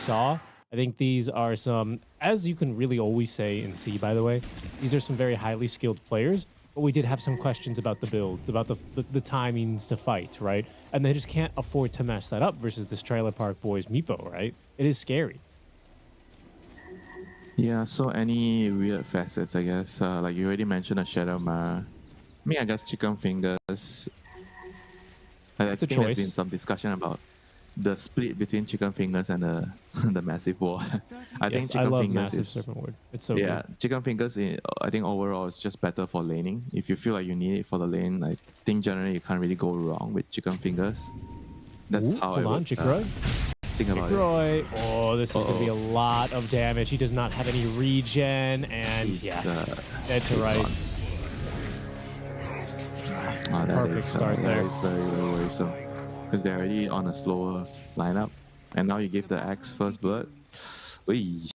saw. I think these are some, as you can really always say and see, by the way, these are some very highly skilled players. But we did have some questions about the builds, about the timings to fight, right? And they just can't afford to mess that up versus this Trailer Park Boys Meepo, right? It is scary. Yeah, so any weird facets, I guess. Like you already mentioned a Shadow Ma. I mean, I guess chicken fingers. I It's a think there's been choice. some discussion about the split between chicken fingers and the the massive war. I think Yes, I chicken love fingers Massive is Serpent Ward. It's so yeah, good. chicken fingers. I think overall it's just better for laning. If you feel like you need it for the lane, I think generally you can't really go wrong with chicken fingers. That's Ooh, how I hold would on, Jikroy. think about it. Jikroy. Oh, this is going to be Oh, a lot of damage. He does not have any regen, and yeah, he's dead to he's gone. rights. Oh, Perfect start there. that is very very worrisome because they're already on a slower lineup, and now you give the axe first blood. Wee.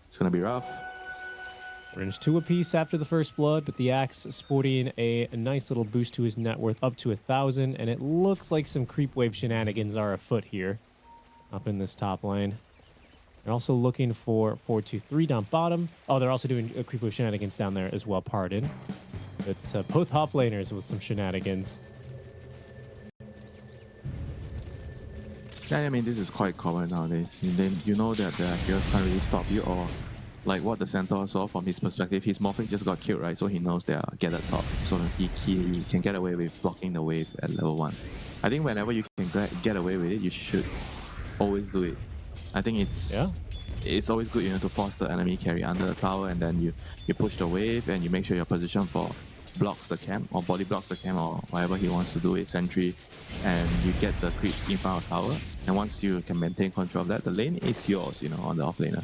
It's gonna be rough. Earns 2 apiece after the first blood, but the axe sporting a nice little boost to his net worth up to 1,000, and it looks like some creep wave shenanigans are afoot here up in this top lane. They're also looking for 4-2-3 down bottom. Oh, they're also doing a creep wave shenanigans down there as well, pardon. But both half laners with some shenanigans. Yeah, I mean this is quite common nowadays. And then you know that the heroes can't really stop you, or like what the centaur saw from his perspective, his morphic just got killed, right? So he knows they are get at top, so he can get away with blocking the wave at level 1. I think whenever you can get away with it, you should always do it. I think Yeah, it's always good, to force the enemy carry under the tower, and then you push the wave, and you make sure your position for blocks the camp or body blocks the camp or whatever he wants to do it, sentry, and you get the creeps in front of tower. And once you can maintain control of that, the lane is yours, on the offlaner.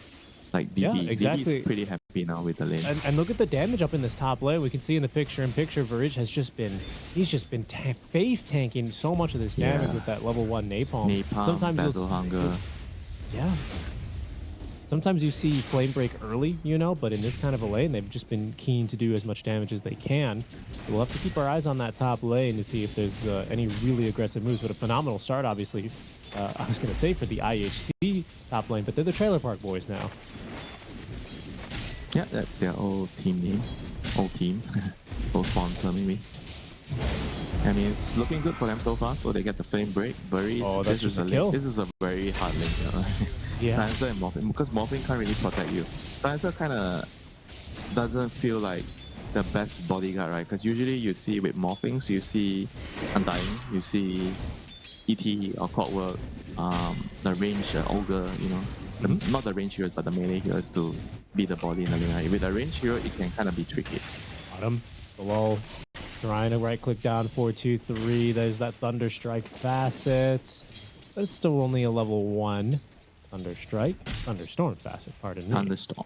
Like yeah, DB is exactly. pretty happy now with the lane. And look at the damage up in this top lane. We can see in the picture-in-picture, Varij has just been, he's just been face tanking so much of this damage Yeah, with that level 1 napalm. napalm, battle hunger. Yeah. Sometimes you see flame break early, but in this kind of a lane, they've just been keen to do as much damage as they can. We'll have to keep our eyes on that top lane to see if there's any really aggressive moves. But a phenomenal start, obviously. I was going to say for the IHC top lane, but they're the Trailer Park Boys now. Yeah, that's their old team name, old team, old sponsor maybe. I mean, it's looking good for them so far. So they get the flame break. Buries. Oh, that's just a kill. This is a very hard lane. Yeah. Silencer and Morphing, because Morphing can't really protect you. Silencer kind of doesn't feel like the best bodyguard, right? Because usually you see with Morphings, you see Undying, you see ET or Clockwork, the range Ogre, not the range heroes, but the melee heroes to be the body in the lane. Right? With a range hero, it can kind of be tricky. Bottom, below, trying to right click down 4-2-3. There's that Thunderstrike facet, but it's still only a level 1. Thunderstorm facet, pardon me. Thunderstorm.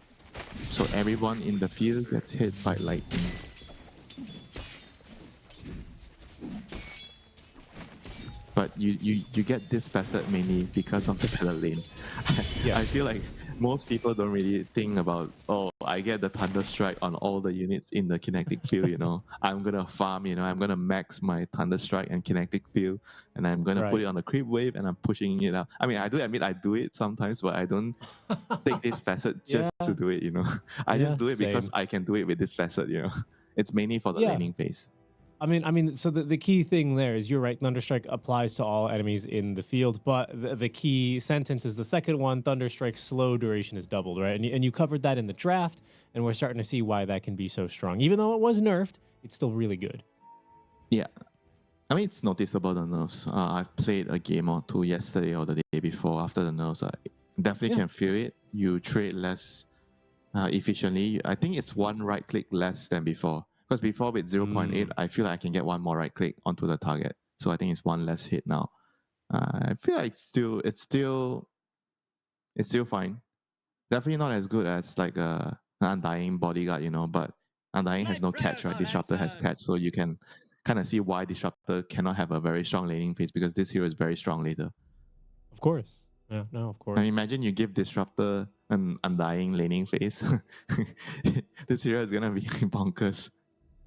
So everyone in the field gets hit by lightning. But you get this facet mainly because of the better lane. Yeah. I feel like most people don't really think about, I get the Thunder Strike on all the units in the kinetic field, I'm gonna farm, I'm gonna max my Thunder Strike and kinetic field, and I'm gonna put Right. it on the creep wave and I'm pushing it out. I mean, I do admit I do it sometimes, but I don't take this facet Yeah. just to do it, I just Yeah. do it because Same. I can do it with this facet, It's mainly for the Yeah. laning phase. So the key thing there is you're right. Thunderstrike applies to all enemies in the field, but the key sentence is the second one. Thunderstrike's slow duration is doubled, right? And you covered that in the draft, and we're starting to see why that can be so strong. Even though it was nerfed, it's still really good. Yeah. I mean, it's noticeable, the nerfs. I've played a game or two yesterday or the day before. After the nerfs, I definitely can feel it. You trade less efficiently. I think it's one right click less than before. Because before with 0.8, I feel like I can get one more right click onto the target. So I think it's one less hit now. I feel like it's still fine. Definitely not as good as like an Undying bodyguard, but Undying has no catch, right? Disruptor has catch, so you can kind of see why Disruptor cannot have a very strong laning phase, because this hero is very strong later. Of course. Yeah, no, of course. I mean, imagine you give Disruptor an Undying laning phase. This hero is gonna be bonkers.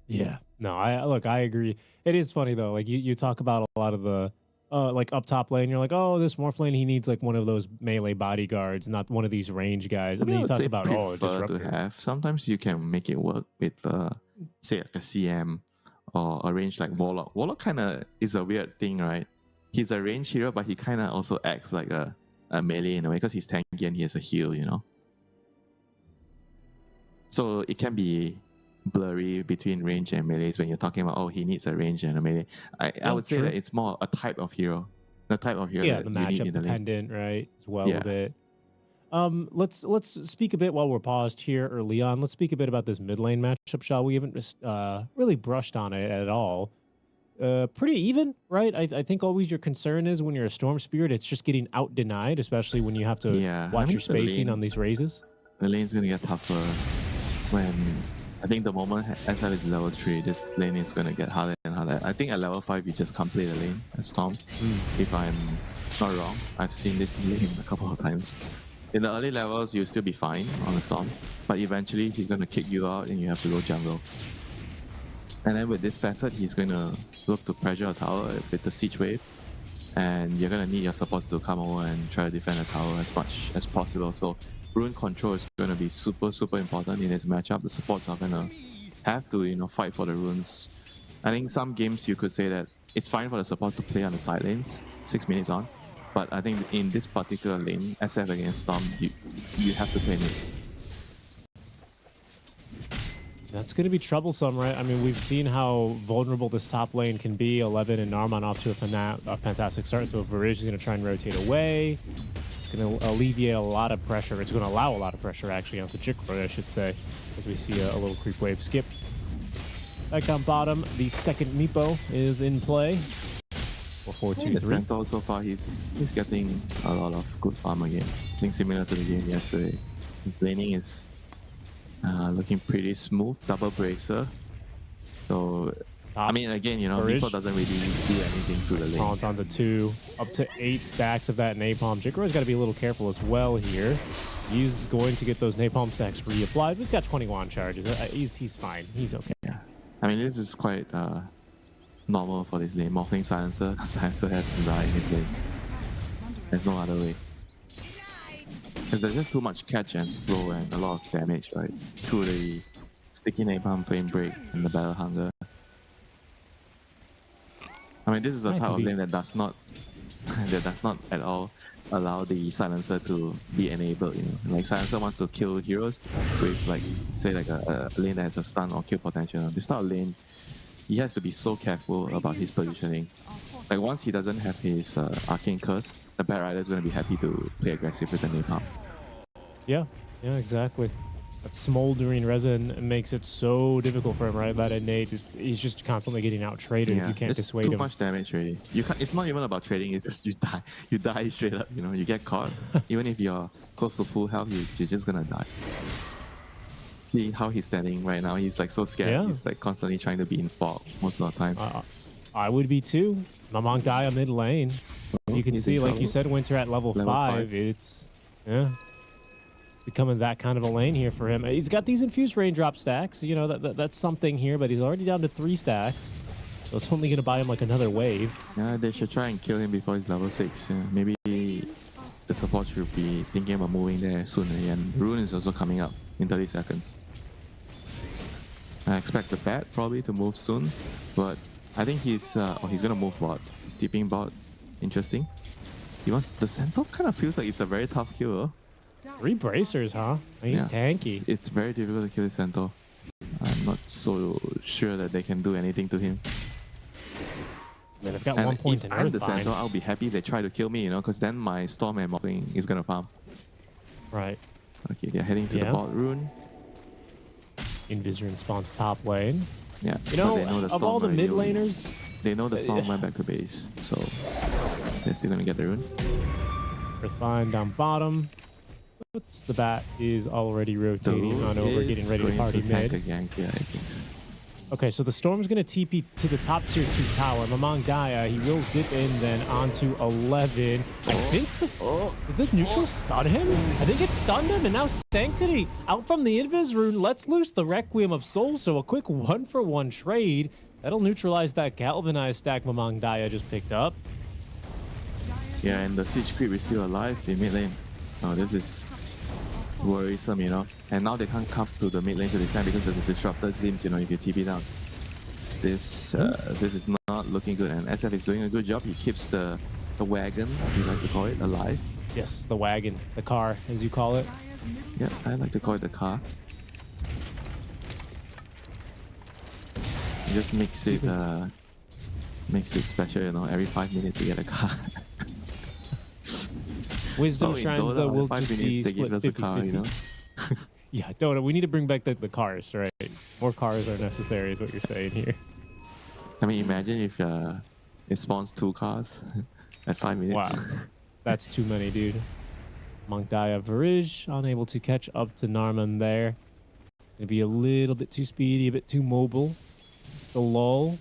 Yeah. No, I agree. It is funny though. Like you talk about a lot of the like up top lane, you're like, oh, this Morph lane, he needs like one of those melee bodyguards, not one of these range guys. I And mean, then I you would talk say about, oh, prefer to disruptor. have. Sometimes you can make it work with, say, like a CM or a range like Warlock. Warlock kind of is a weird thing, right? He's a range hero, but he kind of also acts like a melee in a way because he's tanky and he has a heal, you know? So it can be blurry between range and melees when you're talking about, oh, he needs a range and a melee. I Yeah, would say true. that it's more a type of hero. The type of hero Yeah, that the you need matchup in the lane. dependent, right? As well Yeah. a bit. Let's speak a bit while we're paused here early on. Let's speak a bit about this mid lane matchup, shall we? Haven't really brushed on it at all. Pretty even, right? I think always your concern is when you're a Storm Spirit, it's just getting out denied, especially when you have to Yeah. I watch mean, your spacing on these raises. the lane's going to get tougher when I think the moment SF is level 3, this lane is going to get harder and harder. I think at level 5, you just can't play the lane as Storm. If I'm not wrong, I've seen this lane a couple of times. In the early levels, you'll still be fine on the Storm, but eventually he's going to kick you out and you have to go jungle. And then with this facet, he's going to look to pressure a tower with the siege wave, and you're going to need your supports to come over and try to defend the tower as much as possible. So rune control is going to be super, super important in this matchup. The supports are going to have to, fight for the runes. I think some games you could say that it's fine for the supports to play on the side lanes, 6 minutes on. But I think in this particular lane, SF against Storm, you have to play mid. That's going to be troublesome, right? I mean, we've seen how vulnerable this top lane can be. 11 and Narman off to a fantastic start. So if Varij is going to try and rotate away, it's going to alleviate a lot of pressure. It's going to allow a lot of pressure, actually, onto Jikroy, I should say, as we see a little creep wave skip. Back down bottom, the second Meepo is in play. 4-4-2-3. The Centaur so far, he's getting a lot of good farm again. I think similar to the game yesterday. His laning is looking pretty smooth, double bracer. So, I mean, again, Meepo doesn't really do anything through the lane. Taunt onto 2, up to 8 stacks of that napalm. Jikro's got to be a little careful as well here. He's going to get those napalm stacks reapplied. He's got 21 charges. He's fine. He's okay. Yeah. I mean, this is quite normal for this lane. Morphling Silencer. Silencer has to die in this lane. There's no other way. Because there's just too much catch and slow and a lot of damage, right? Through the sticky napalm frame break and the battle hunger. I mean, this is a type of lane that does not at all allow the Silencer to be enabled, Like Silencer wants to kill heroes with say a lane that has a stun or kill potential. This type of lane, he has to be so careful about his positioning. Like once he doesn't have his Arcane Curse, the Bat Rider is going to be happy to play aggressive with the napalm. Yeah, exactly. That smoldering resin makes it so difficult for him, right? That innate, he's just constantly getting out traded if you can't dissuade him. Too much damage already. You can't. It's not even about trading. It's just you die. You die straight up. You get caught. Even if you're close to full health, you're just gonna die. See how he's standing right now. He's so scared. Yeah. He's constantly trying to be in fog most of the time. I would be too. Mamang Daya mid lane. You can see, like you said, Winter at level 5. It's becoming that kind of a lane here for him. He's got these infused raindrop stacks. That's something here, but he's already down to 3 stacks. So it's only going to buy him another wave. Yeah, they should try and kill him before he's level 6. Yeah, maybe the support should be thinking about moving there soon. And Rune is also coming up in 30 seconds. I expect the Bat probably to move soon, but I think he's gonna move bot. He's tipping bot. Interesting. The Centaur kind of feels like it's a very tough kill. 3 bracers, huh? He's tanky. It's very difficult to kill the Centaur. I'm not so sure that they can do anything to him. Man, I've got 1 point in If I'm the Earthbind. Centaur, I'll be happy they try to kill me, because then my Storm and Morphling is gonna farm. Right. Okay, they're heading to the bot rune. Invis spawns top lane. Yeah. Of all the mid laners, they know the Storm went back to base, so they're still gonna get the rune. Earthbind down bottom. What's the Bat is already rotating on over, getting ready to party mid. Gank, yeah, I think. Okay, so the Storm's going to TP to the top tier 2 tower. Mamang Daya, he will zip in then onto 11. I think did the neutral stun him? I think it stunned him, and now Sanctity out from the Invis rune lets loose the Requiem of Souls. So a quick 1-for-1 trade. That'll neutralize that Galvanized stack Mamang Daya just picked up. Yeah, and the siege creep is still alive in mid lane. Oh, this is worrisome, you know. And now they can't come to the mid lane to defend because there's a disruptor glimpse, you know, if you TP down. This is not looking good, and SF is doing a good job. He keeps the wagon, you like to call it, alive. Yes, the wagon, the car, as you call it. Yeah, I like to call it the car. It just makes it special, you know. Every 5 minutes you get a car. Wisdom shrines though will 5 just minutes be they give split us a car, 50-50. you know. Yeah, Dota, we need to bring back the cars, right? More cars are necessary, is what you're saying here. I mean, imagine if it spawns 2 cars at 5 minutes. Wow, that's too many, dude. Monkdaya Varij unable to catch up to Narman there. Maybe a little bit too speedy, a bit too mobile. It's the lull.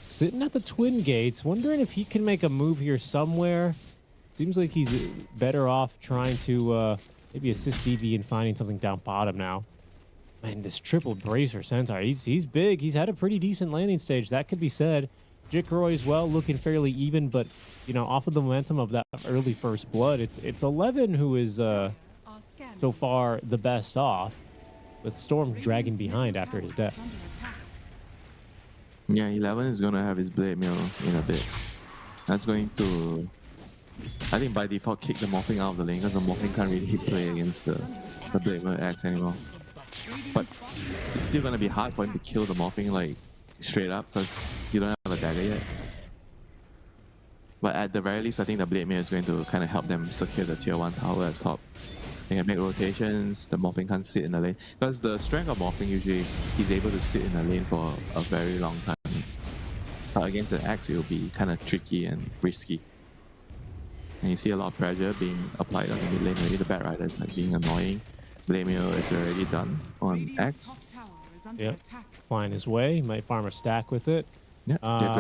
Sitting at the twin gates, wondering if he can make a move here somewhere. Seems like he's better off trying to maybe assist DB in finding something down bottom now. Man, this triple bracer Centaur, he's big. He's had a pretty decent landing stage, that could be said. Jikroy as well, looking fairly even, but you know, off of the momentum of that early first blood, it's 11 who is so far the best off, with Storm dragging behind after his death. Yeah, 11 is going to have his blade mill in a bit. That's going to, I think by default, kick the morphing out of the lane because the morphing can't really play against the blade mill X anymore. But it's still going to be hard for him to kill the morphing like straight up because you don't have a dagger yet. But at the very least, I think the blade mill is going to kind of help them secure the tier 1 tower at top. They can make rotations, the morphing can't sit in the lane. Because the strength of morphing usually he's able to sit in the lane for a very long time. But against an axe, it will be kind of tricky and risky. And you see a lot of pressure being applied on the mid lane. Maybe the Bat Rider is like being annoying. Blade mill is already done on axe. Yeah, flying his way. Might farm a stack with it. Yeah,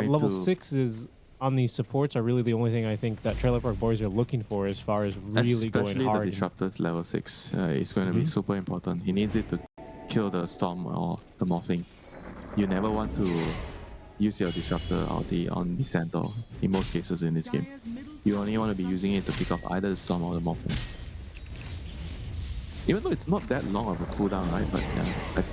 level 6 is on these supports are really the only thing I think that Trailer Park Boys are looking for as far as really going hard. Especially the Disruptor's level 6 is going to be super important. He needs it to kill the Storm or the Morphling. You never want to use your Disruptor on the Centaur in most cases in this game. You only want to be using it to pick off either the Storm or the Morphling. Even though it's not that long of a cooldown, right? But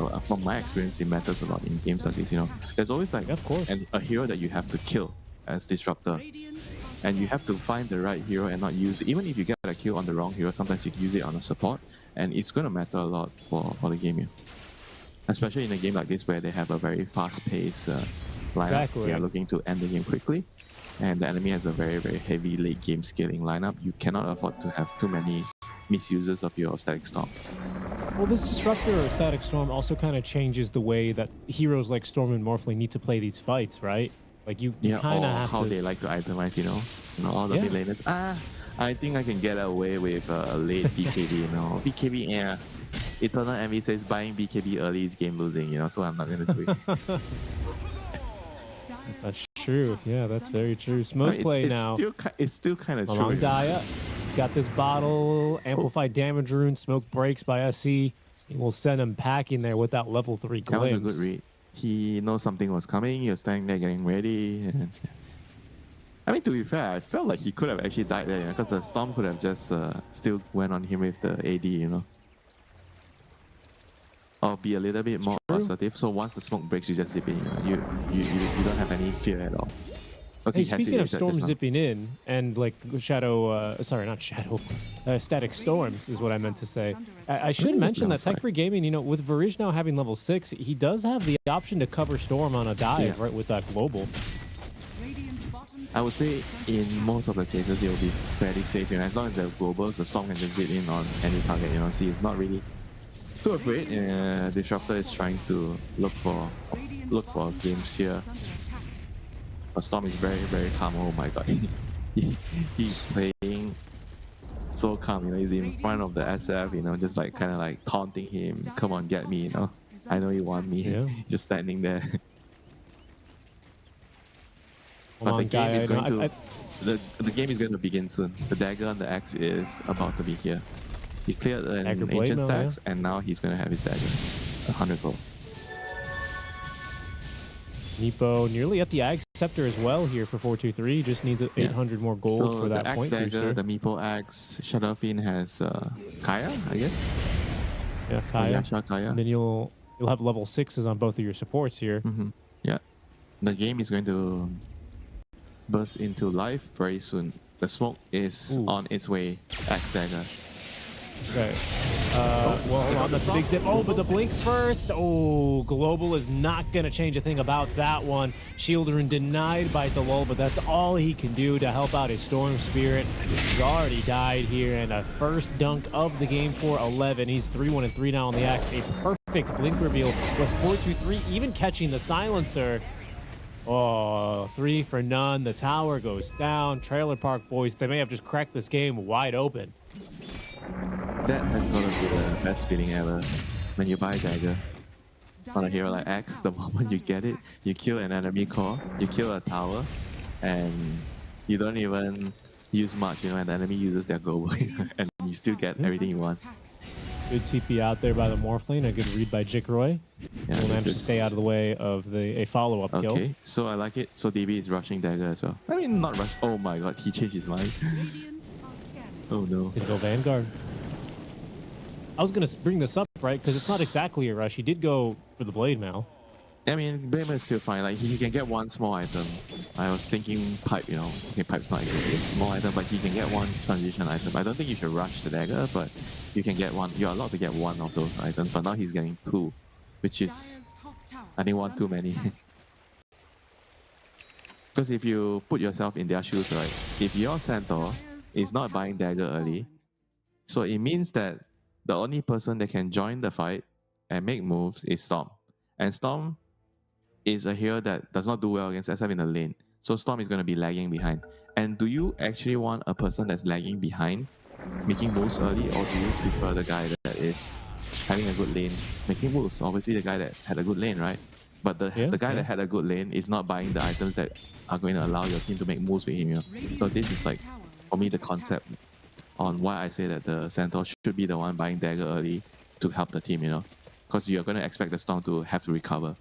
yeah, from my experience, it matters a lot in games like this, you know. There's always like a hero that you have to kill as Disruptor. And you have to find the right hero and not use it. Even if you get a kill on the wrong hero, sometimes you can use it on a support. And it's going to matter a lot for the game here. Especially in a game like this where they have a very fast-paced lineup. Exactly. They are looking to end the game quickly. And the enemy has a very, very heavy late game scaling lineup. You cannot afford to have too many misuses of your Static Storm. Well, this Disruptor or Static Storm also kind of changes the way that heroes like Storm and Morphling need to play these fights, right? Like you kind of have how to... they like to itemize, you know all the mid laners. I think I can get away with a late BKB, you know. BKB, yeah. Eternal Envy says buying BKB early is game losing, you know, so I'm not going to do it. That's true. Yeah, that's very true. Smoke play now. It's still kind of true. Monkdaya, he's got this bottle, amplified damage rune, smoke breaks by SC. He will send him packing there with that level 3 glimpse. That was a good read. He knows something was coming. He was standing there getting ready. And I mean, to be fair, I felt like he could have actually died there, because the Storm could have just still went on him with the AD, you know. Or be a little bit more assertive. So once the smoke breaks, you just zip in. You don't have any fear at all. Hey, speaking of Storm zipping in and like Static Storms is what I meant to say. I should mention that Tech Free Gaming, you know, with Varij now having level 6, he does have the option to cover Storm on a dive, right, with that global. I would say in most of the cases, they will be fairly safe. And as long as they're global, the Storm can just zip in on any target, you know. See, it's not really too afraid. Disruptor is trying to look for games here. But Storm is very, very calm. Oh my god. He's playing so calm, you know. He's in front of the SF, you know, just like kind of like taunting him. Come on, get me, you know. I know you want me. Yeah. Just standing there. But the game is going to the game is going to begin soon. The dagger on the axe is about to be here. He cleared an ancient stacks, and now he's going to have his dagger. 100 gold. Nepo nearly at the Ag Scepter as well here for 423. Just needs 800 more gold So for that the Axe point Dagger, booster. the Meeple Axe, Shadow Fiend has Kaya, I guess. Yeah, Or Kaya. Yasha Kaya. And then you'll have level 6s on both of your supports here. Yeah. The game is going to burst into life very soon. The smoke is on its way. Axe Dagger. Okay. Well, hold on. That's the big zip. Oh, but the blink first. Oh, Global is not going to change a thing about that one. Shieldrin denied by the lull, but that's all he can do to help out his Storm Spirit. He's already died here, and a first dunk of the game for 11. He's 3-1-3 now on the Axe. A perfect blink reveal with 423, even catching the silencer. Oh, 3 for none. The tower goes down. Trailer Park Boys, they may have just cracked this game wide open. That has got to be the best feeling ever. When you buy Dagger on a hero like Axe, the moment you get it, you kill an enemy core, you kill a tower, and you don't even use much, and the enemy uses their global, and you still get everything you want. Good TP out there by the Morphling. A good read by Jikroy. Yeah, Will manage to stay out of the way of a follow-up kill. Okay, so I like it. So DB is rushing Dagger as well. I mean, not rush. Oh my god, he changed his mind. Oh no. Didn't go Vanguard. I was going to bring this up, right? Because it's not exactly a rush. He did go for the Blade Mail. I mean, Blade Mail is still fine. Like, he can get one small item. I was thinking Pipe, Okay, Pipe's not exactly a small item, but he can get one transition item. I don't think you should rush the Dagger, but you can get one. You're allowed to get one of those items, but now he's getting two, which is, I think, one too many. Because if you put yourself in their shoes, right? If your Centaur is not buying Dagger early, so it means that the only person that can join the fight and make moves is Storm. And Storm is a hero that does not do well against SF in the lane. So Storm is going to be lagging behind. And do you actually want a person that's lagging behind, making moves early, or do you prefer the guy that is having a good lane, making moves? Obviously the guy that had a good lane, right? But the guy that had a good lane is not buying the items that are going to allow your team to make moves with him. So this is like, for me, the concept on why I say that the Centaur should be the one buying Dagger early to help the team, because you're going to expect the Storm to have to recover.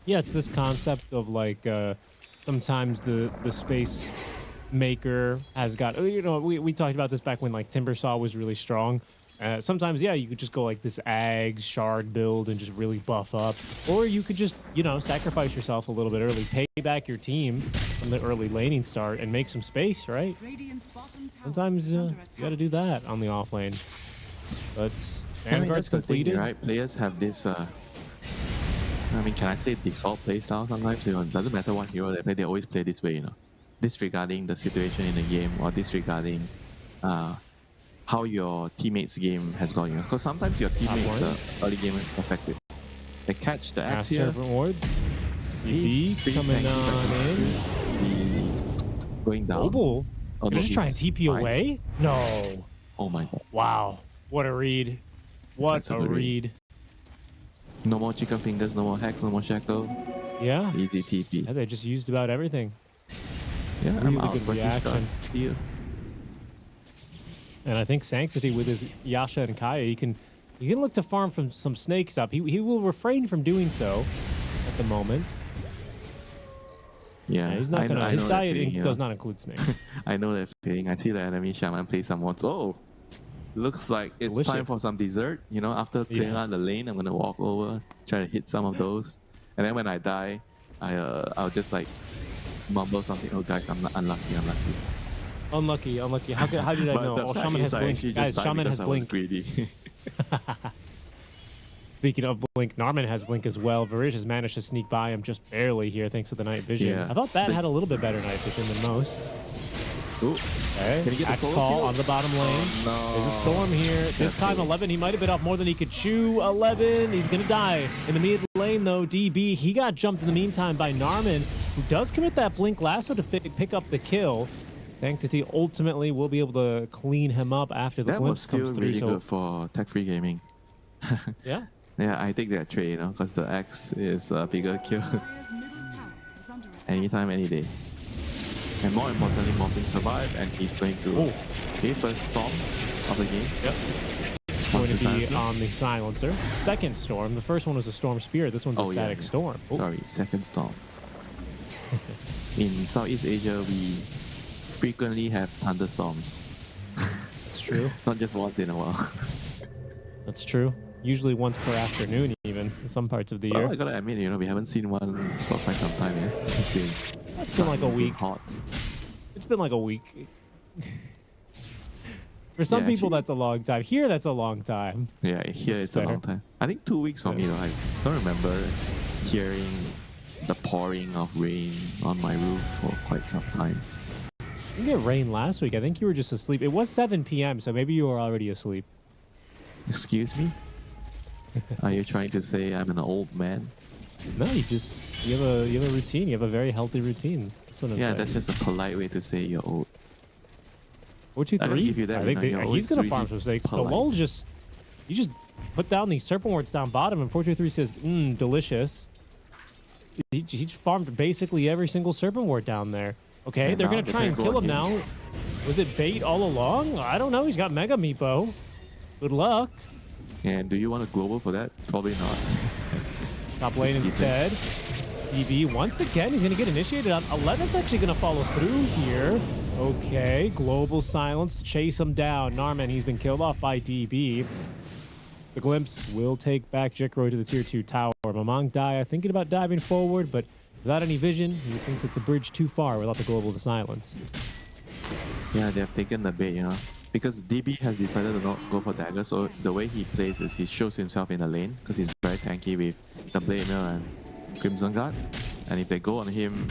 Yeah, it's this concept of like sometimes the space maker has got, we talked about this back when like Timbersaw was really strong. Sometimes, yeah, you could just go like this Ags shard build and just really buff up. Or you could just, sacrifice yourself a little bit early, pay back your team from the early laning start and make some space, right? Sometimes you got to do that on the off lane. But Vanguard's completed. Thing, right? Players have this, can I say default playstyle sometimes? It doesn't matter what hero they play, they always play this way, disregarding the situation in the game or disregarding how your teammates' game has gone. Because sometimes your teammates' early game affects it. They catch the Axe here. Wards. He's coming on in. Going down. Global. You're just trying to TP away? No. Oh my god. Wow. What a read. What a read. No more chicken fingers, no more hacks, no more shackle. Yeah. Easy TP. Yeah, they just used about everything. Yeah, really good reaction. And I think Sanctity with his Yasha and Kaya, he can look to farm from some snakes up. He will refrain from doing so at the moment. Yeah, he's not gonna. His diet does not include snakes. I know that feeling. I see the enemy shaman play some mods. Oh, looks like it's time for some dessert. After playing on the lane, I'm gonna walk over, try to hit some of those, and then when I die, I'll just like mumble something. Oh, guys, I'm unlucky. Unlucky. How did I know? Oh, Shaman has blink. Guys, Shaman has blink. Greedy. Speaking of blink, Narman has blink as well. Varish has managed to sneak by him just barely here thanks to the night vision. Yeah. I thought Bat had a little bit better night vision than most. Ooh. Okay, Can he get Axe the call kill? on the bottom lane. No. There's a storm here. This time 11, he might have bit off more than he could chew. 11, he's going to die. In the mid lane though, DB, he got jumped in the meantime by Narman, who does commit that blink lasso to pick up the kill. Sanctity ultimately will be able to clean him up after the glimpse comes through. That was still really good for tech-free gaming. Yeah. Yeah, I take that trade, because the Axe is a bigger kill. Anytime, any day. And more importantly, Morphling survived, and he's going to first storm of the game. Yep. Going to be on the silencer. Second storm. The first one was a storm spirit. This one's a static storm. Sorry, second storm. in Southeast Asia, we frequently have thunderstorms. It's true. Not just once in a while. That's true. Usually once per afternoon, even in some parts of the year. Well, I gotta admit, we haven't seen one for quite some time. Yeah, It's been like a sunny, week. hot. It's been like a week. For some people, actually, that's a long time. Here, that's a long time. Yeah, here That's it's a fair. long time. I think 2 weeks for me though. I don't remember hearing the pouring of rain on my roof for quite some time. You get rain last week. I think you were just asleep. It was 7 p.m., so maybe you were already asleep. Excuse me? Are you trying to say I'm an old man? No, you have a routine. You have a very healthy routine. That's what I'm Yeah, saying. that's just a polite way to say you're old. 423. give you that, I think you're he's always gonna really farm some snakes. The polite. lull you just put down these serpent warts down bottom, and 423 says, delicious. He farmed basically every single serpent wart down there. Okay, And they're now gonna they try and can't go kill on him him. now. Was it bait all along? I don't know. He's got Mega Meepo. Good luck. And do you want a global for that? Probably not. Top lane Just keep it. instead. EV once again. He's gonna get initiated on 11's actually gonna follow through here. Okay, global silence. Chase him down. Narman, he's been killed off by DB. The glimpse will take back Jikro to the tier 2 tower. Mamang Daya thinking about diving forward, but without any vision, he thinks it's a bridge too far without the global to silence. Yeah, they have taken the bait, because DB has decided to not go for dagger. So the way he plays is he shows himself in the lane because he's very tanky with the Blade Mill and Crimson Guard. And if they go on him,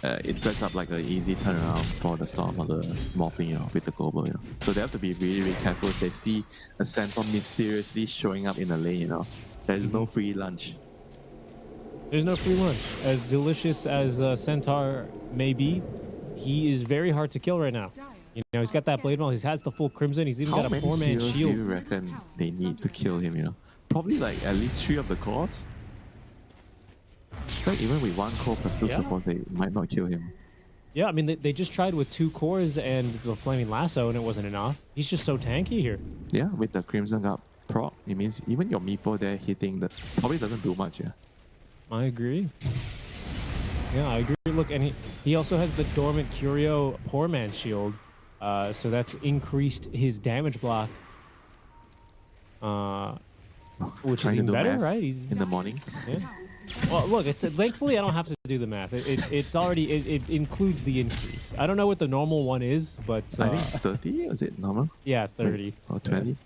it sets up like an easy turnaround for the Storm or the Morphling, with the global, So they have to be really, really careful if they see a Centaur mysteriously showing up in the lane, There's no free lunch. There's no free lunch. As delicious as Centaur may be, he is very hard to kill right now. He's got that blade maul. He has the full crimson. He's even How got a many poor man heroes shield. do you reckon they need to kill him, Probably like at least 3 of the cores. Like even with 1 core plus 2 Yeah. support, they might not kill him. Yeah, I mean, they just tried with 2 cores and the flaming lasso, and it wasn't enough. He's just so tanky here. Yeah, with the Crimson Guard proc, it means even your Meepo there hitting that probably doesn't do much, yeah. I agree. Yeah, I agree. Look, and he also has the dormant Curio poor man shield, so that's increased his damage block, which is Trying to even do better, math right? in the morning. Yeah. Well, look, thankfully I don't have to do the math. It's already it includes the increase. I don't know what the normal one is, but I think it's 30, is it normal? yeah, 30. Or 20?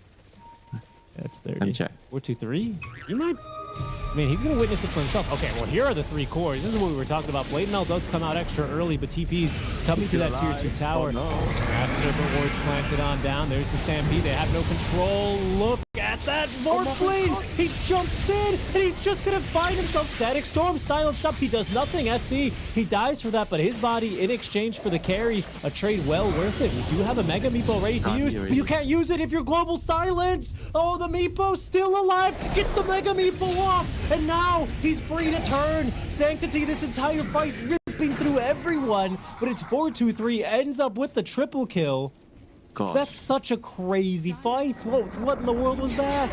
That's 30. Let me check. 423. You might. I mean, he's going to witness it for himself. Okay, well, here are the 3 cores. This is what we were talking about. Blade Mail does come out extra early, but TP's coming to that tier 2 tower. Oh, no. Mass Serpent Wards planted on down. There's the Stampede. They have no control. Look at that Morphling. He jumps in, and he's just going to find himself Static Storm silenced up. He does nothing. SC, he dies for that, but his body in exchange for the carry, a trade well worth it. We do have a Mega Meepo ready to use, but you can't use it if you're global silence. Oh, the Meepo's still alive. Get the Mega Meepo off, and now he's free to turn. Sanctity this entire fight ripping through everyone, but it's 423 ends up with the triple kill. Gosh, That's such a crazy fight. What in the world was that?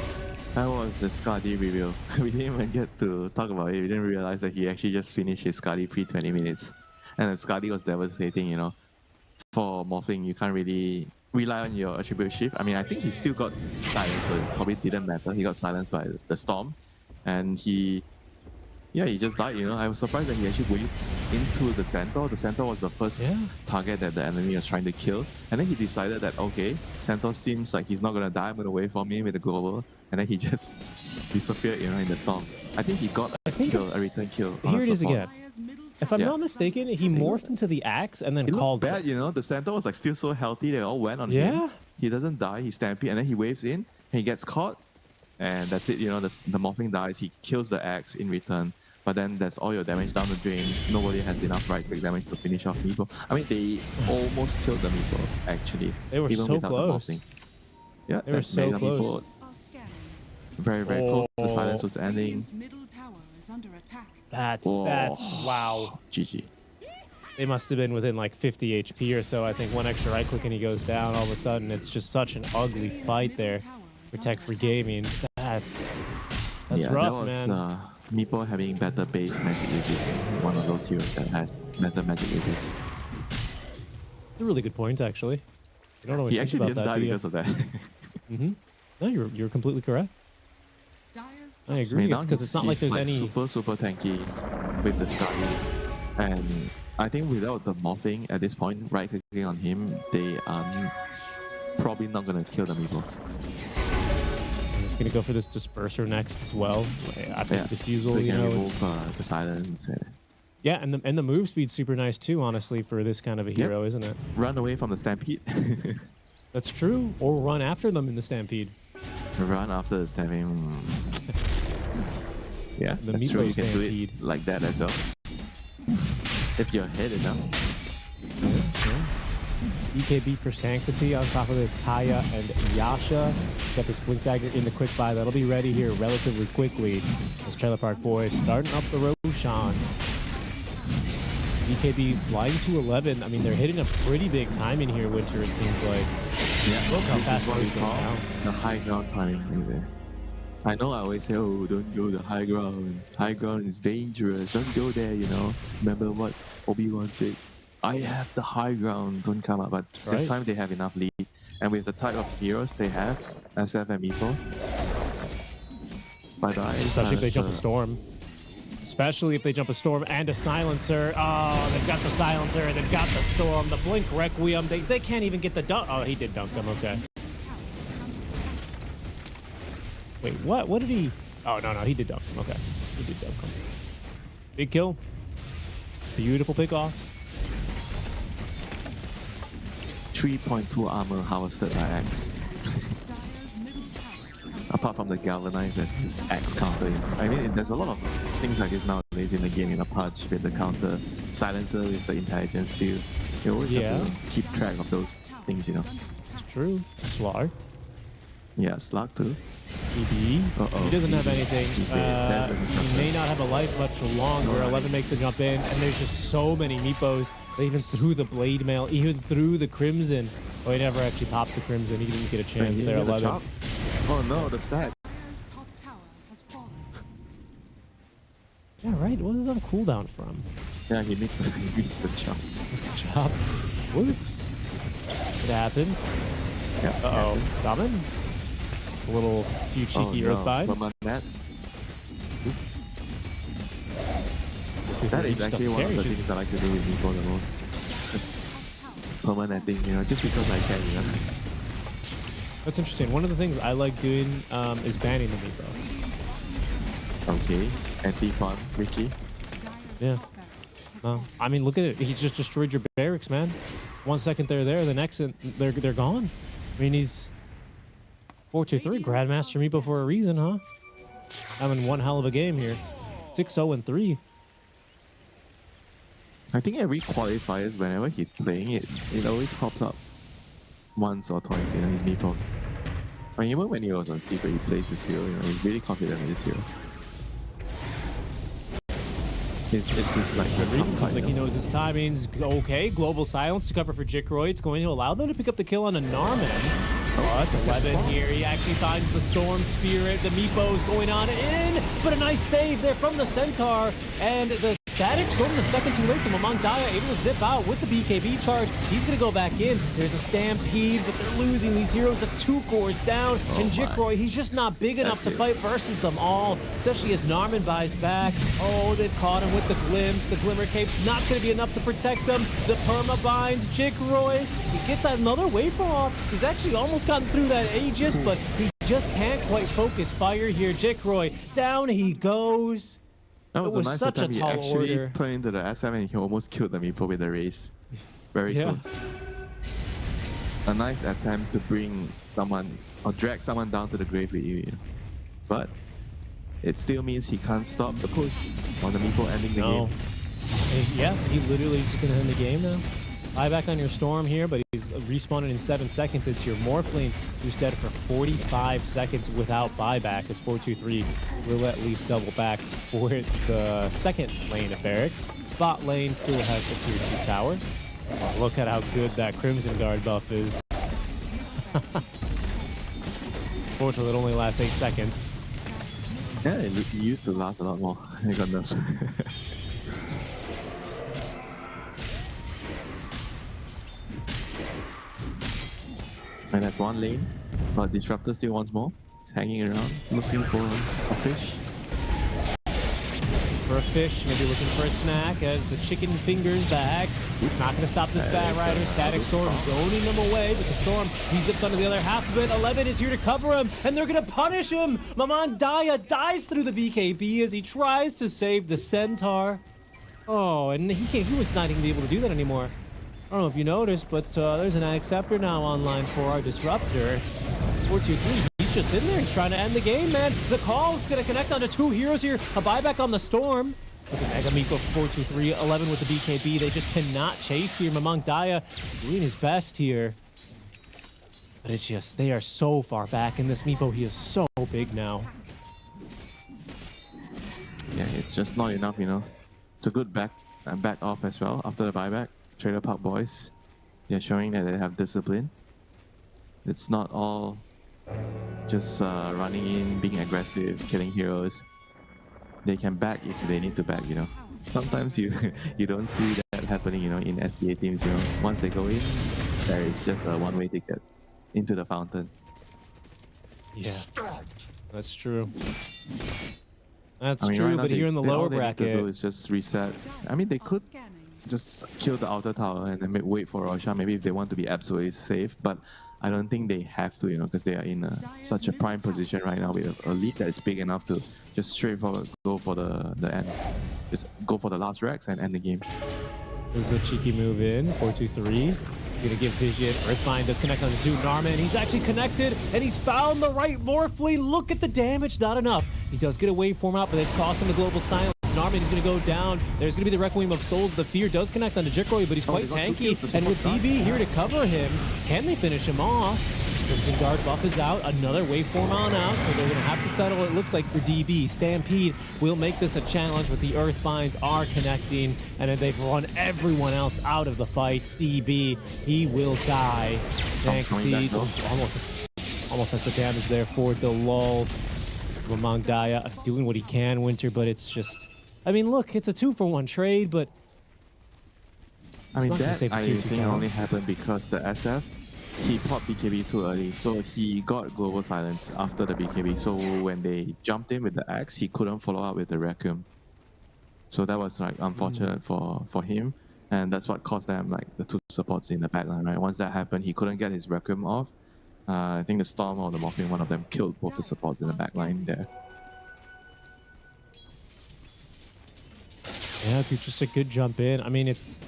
that was the Skadi reveal. We didn't even get to talk about it. We didn't realize that he actually just finished his Skadi pre-20 minutes. And the Skadi was devastating, For Morphling, you can't really rely on your attribute shift. I mean, I think he still got silenced, so it probably didn't matter. He got silenced by the Storm. And he just died, I was surprised that he actually went into the Centaur. The Centaur was the first target that the enemy was trying to kill. And then he decided that, okay, Centaur seems like he's not going to die. I'm going to wait for me with the global. And then he just disappeared, in the Storm. I think he got a return kill. Here it is support. again. If I'm not mistaken, he morphed into the axe and then It called. looked bad, The Centaur was like still so healthy. They all went on Yeah. him. He doesn't die. He stampede, and then he waves in. And he gets caught, and that's it. The Morphling dies. He kills the axe in return. But then that's all your damage down the drain. Nobody has enough right-click damage to finish off Meepo. I mean, they almost killed the Meepo, actually. They were even so without close. The Morphling. Yeah, They were that so Mega close. Meepo, very, very close. The Oh. silence was ending. That's Oh. wow. GG. They must have been within like 50 HP or so. I think one extra right click and he goes down. All of a sudden, it's just such an ugly fight there for Tech Free Gaming. That's Yeah, rough, that was, man. Meepo having better base magic resist. One of those heroes that has better magic resist. It's a really good point, actually. You don't always He think actually about didn't that, die do you? because of that. No, you're completely correct. I I agree. mean, It's now because it's not like he's there's any. super tanky with the Sky. And I think without the morphing at this point, right clicking on him, they are probably not gonna kill the Meepo. It's gonna go for this disperser next as well. After Yeah, the diffusal, so you you can know. remove the silence. Yeah, and the move speed's super nice too, honestly, for this kind of a hero, isn't it? Run away from the stampede. That's true. Or run after them in the stampede. Run after the stampede. Yeah, The that's Meepo true. You can do stampede. it like that as well. If you're ahead enough. BKB for Sanctity on top of this Kaya and Yasha. Got this Blink Dagger in the quick buy. That'll be ready here relatively quickly. This Trailer Park Boys starting up the Roshan. BKB flying to 11. I mean, they're hitting a pretty big time in here, Winter, it seems like. Yeah, Look how this fast is what Boys we goes call down. the high ground timing right there. I know I always say, oh, don't go the high ground. High ground is dangerous. Don't go there, you know. Remember what Obi-Wan said? I have the high ground. Don't come up. But this time they have enough lead. And with the type of heroes they have, SF and Meepo. Bye-bye. Especially if they jump a storm. Especially if they jump a storm and a silencer. Oh, they've got the silencer. They've got the storm. The Blink Requiem. They can't even get the dunk. Oh, he did dunk them. Okay. Wait, what? What did he? Oh, no, he did dunk him. Okay. He did dunk him. Big kill. Beautiful pickoffs. 3.2 armor harvested by Axe. Apart from the galvanize that his Axe counter. I mean, there's a lot of things like this nowadays in the game. Pudge with the counter, silencer with the intelligence steal. You always have to keep track of those things, you know. It's true. Slaughter. Yeah, Slug too. EB. He doesn't have anything. He may not have a life much longer. 11 makes the jump in, and there's just so many Meepos. They even threw the Blade Mail, even threw the Crimson. Oh, he never actually popped the Crimson. He didn't get a chance there, 11. Oh no, the stack. Yeah, right. What is that a cooldown from? Yeah, he missed the jump. Missed the job. Whoops. It happens. Yeah. Uh-oh. Coming? A little few cheeky earth binds. Oops. That is actually one of the things I like to do with Meepo the most. Permanenting, you know, just because I can, you know. That's interesting. One of the things I like doing is banning the Meepo. Okay. Anti-fun, Richie. Yeah. I mean, look at it. He's just destroyed your barracks, man. 1 second they're there, the next they're gone. I mean, he's 4-2-3 Grandmaster Meepo for a reason, huh? Having one hell of a game here. 6-0-3. I think every qualifiers, whenever he's playing it, it always pops up once or twice, you know, his Meepo. I mean, even when he was on Secret, he plays this hero, you know, he's really confident in this hero. It's just like good reason. Seems like he knows his timings. Okay, global silence to cover for Jikroy. It's going to allow them to pick up the kill on a Narman. But 11 here, he actually finds the Storm Spirit. The Meepo's going on in, but a nice save there from the Centaur. And the Statics going the second too late to Mamang Daya, able to zip out with the BKB charge. He's going to go back in. There's a stampede, but they're losing these heroes. That's 2 cores down. And Jikroy, he's just not big enough to fight versus them all, especially as Narman buys back. Oh, they've caught him with the glimpse. The Glimmer Cape's not going to be enough to protect them. The Perma binds Jikroy. He gets another wave off. He's actually almost gotten through that Aegis, but he just can't quite focus fire here. Jikroy, down he goes. That was a nice such attempt. a tall He actually order. turned into the SM and he almost killed the Meepo with the race. Very close. A nice attempt to bring someone or drag someone down to the grave with you. But it still means he can't stop the push on the Meepo ending the game. Yeah, he literally is just going to end the game now. Buyback on your Storm here, but he's respawning in 7 seconds. It's your Morphling who's dead for 45 seconds without buyback as 4-2-3 will at least double back for the second lane of barracks. Bot lane still has the tier 2 tower. Oh, look at how good that Crimson Guard buff is. Fortunately, it only lasts 8 seconds. Yeah, it used to last a lot more. I got nerfed. And that's one lane, but Disruptor still wants more. He's hanging around, looking for a fish. For a fish, maybe looking for a snack as the chicken fingers the axe. It's not going to stop this Bat Rider. Static Storm zoning him away, but the Storm, he zips onto the other half of it. 11 is here to cover him, and they're going to punish him. Mamang Daya dies through the BKB as he tries to save the Centaur. Oh, and he was not even be able to do that anymore. I don't know if you noticed, but there's an Acceptor now online for our Disruptor. 4-2-3. He's just in there. He's trying to end the game, man. The call, it's going to connect onto two heroes here. A buyback on the Storm. Look at Mega Meepo 4-2-3. 11 with the BKB. They just cannot chase here. Mamang Daya doing his best here. But it's just, they are so far back in this Meepo. He is so big now. Yeah, it's just not enough, you know. It's a good back off as well after the buyback. Trailer Park Boys, they're showing that they have discipline. It's not all just running in, being aggressive, killing heroes. They can back if they need to back, you know. Sometimes you don't see that happening, you know, in SCA teams, you know. Once they go in, there is just a one-way ticket into the fountain. Yeah, that's true. That's I mean, true, right now but here in the lower all they bracket, need to do is just reset. I mean, they could just kill the outer tower and then wait for Roshan, maybe if they want to be absolutely safe, but I don't think they have to, you know, because they are in such a prime position right now with a lead that is big enough to just straightforward go for the end. Just go for the last Rex and end the game. this is a cheeky move in. 4-2-3. Gonna give Vision. Earthbind does connect on the Zoo Narman. He's actually connected, and he's found the right Morphling. Look at the damage, not enough. He does get a waveform out, but it's cost him the global silence. Narman is going to go down. There's going to be the Requiem of Souls. The Fear does connect onto Jikroy, but he's quite tanky. And with DB here to cover him, can they finish him off? Crimson Guard buff is out. Another waveform on out, so they're going to have to settle, it looks like, for DB. Stampede will make this a challenge, but the Earthbinds are connecting, and then they've run everyone else out of the fight. DB, he will die. Tanky almost has the damage there for the lull. Mamang Daya doing what he can, Winter, but it's just... I mean, look, it's a 2-for-1 trade, but... I mean, that I think only happened because the SF, he popped BKB too early, so he got global silence after the BKB. So when they jumped in with the axe, he couldn't follow up with the Requiem. So that was like unfortunate for him, and that's what cost them like the two supports in the backline, right? Once that happened, he couldn't get his Requiem off. I think the Storm or the Morphing, one of them killed both the supports in the backline there. Yeah, it'd be just a good jump in. I mean, it's...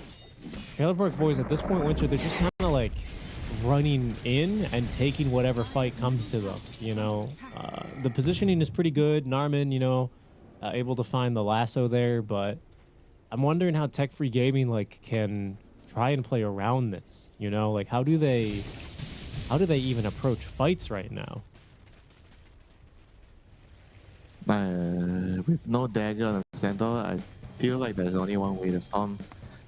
Trailer Park Boys at this point, Winter, they're just kind of like running in and taking whatever fight comes to them, you know? The positioning is pretty good. Narman, you know, able to find the lasso there, but I'm wondering how Tech Free Gaming, like, can try and play around this, you know? Like, how do they even approach fights right now? With no dagger on the center, I feel like there's only one way. The Storm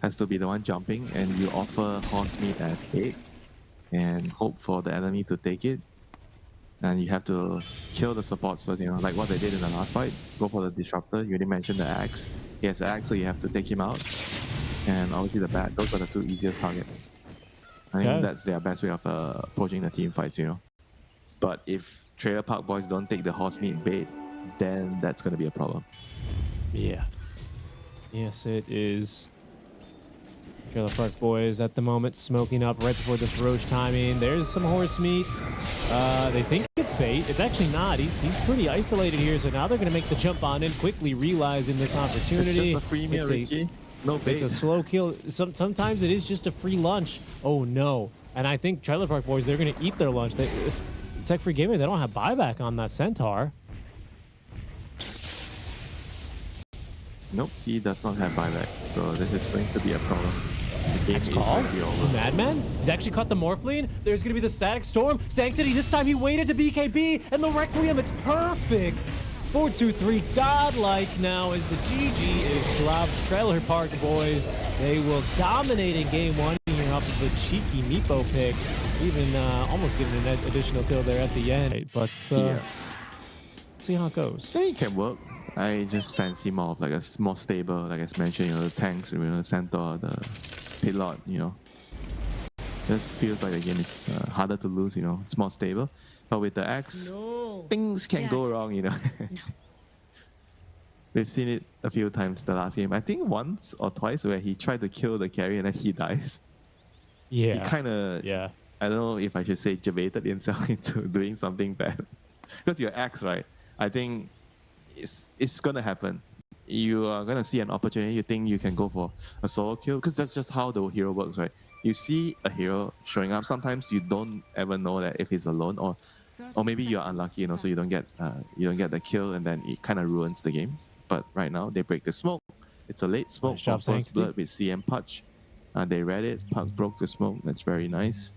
has to be the one jumping, and you offer horse meat as bait and hope for the enemy to take it. And you have to kill the supports first, you know, like what they did in the last fight. Go for the Disruptor. You already mentioned the axe. He has the axe, so you have to take him out. And obviously the bat. Those are the two easiest targets. I think that's their best way of approaching the team fights, you know. But if Trailer Park Boys don't take the horse meat bait, then that's going to be a problem. Yeah. Yes, it is. Trailer Park Boys at the moment smoking up right before this Roche timing. There's some horse meat. They think it's bait. It's actually not. He's pretty isolated here, so now they're going to make the jump on in, quickly realizing this opportunity. It's just a free meal, Richie. No bait. It's a slow kill. Sometimes it is just a free lunch. Oh, no. And I think Trailer Park Boys, they're going to eat their lunch. Tech Free Gaming, they don't have buyback on that Centaur. Nope, he does not have buyback, so this is going to be a problem. Next call? Madman? He's actually caught the Morphling. There's going to be the Static Storm. Sanctity, this time he waited to BKB, and the Requiem, it's perfect. 4-2-3, godlike now as the GG is dropped. Trailer Park Boys, they will dominate in game one here off of the cheeky Meepo pick. Even almost getting an additional kill there at the end. But See how it goes. I think it can work. I just fancy more of like a more stable, like I mentioned, the tanks, the center, the pit lot, Just feels like the game is harder to lose, It's more stable. But with the axe, things can go wrong, No. We've seen it a few times the last game. I think once or twice where he tried to kill the carry and then he dies. Yeah. He kind of, I don't know if I should say, javated himself into doing something bad. Because your axe, right? I think it's going to happen. You are going to see an opportunity. You think you can go for a solo kill because that's just how the hero works, right? You see a hero showing up. Sometimes you don't ever know that if he's alone or maybe you're unlucky, so you don't get the kill and then it kind of ruins the game. But right now they break the smoke. It's a late smoke from first blood with CM Pudge. They read it. Puck broke the smoke. That's very nice.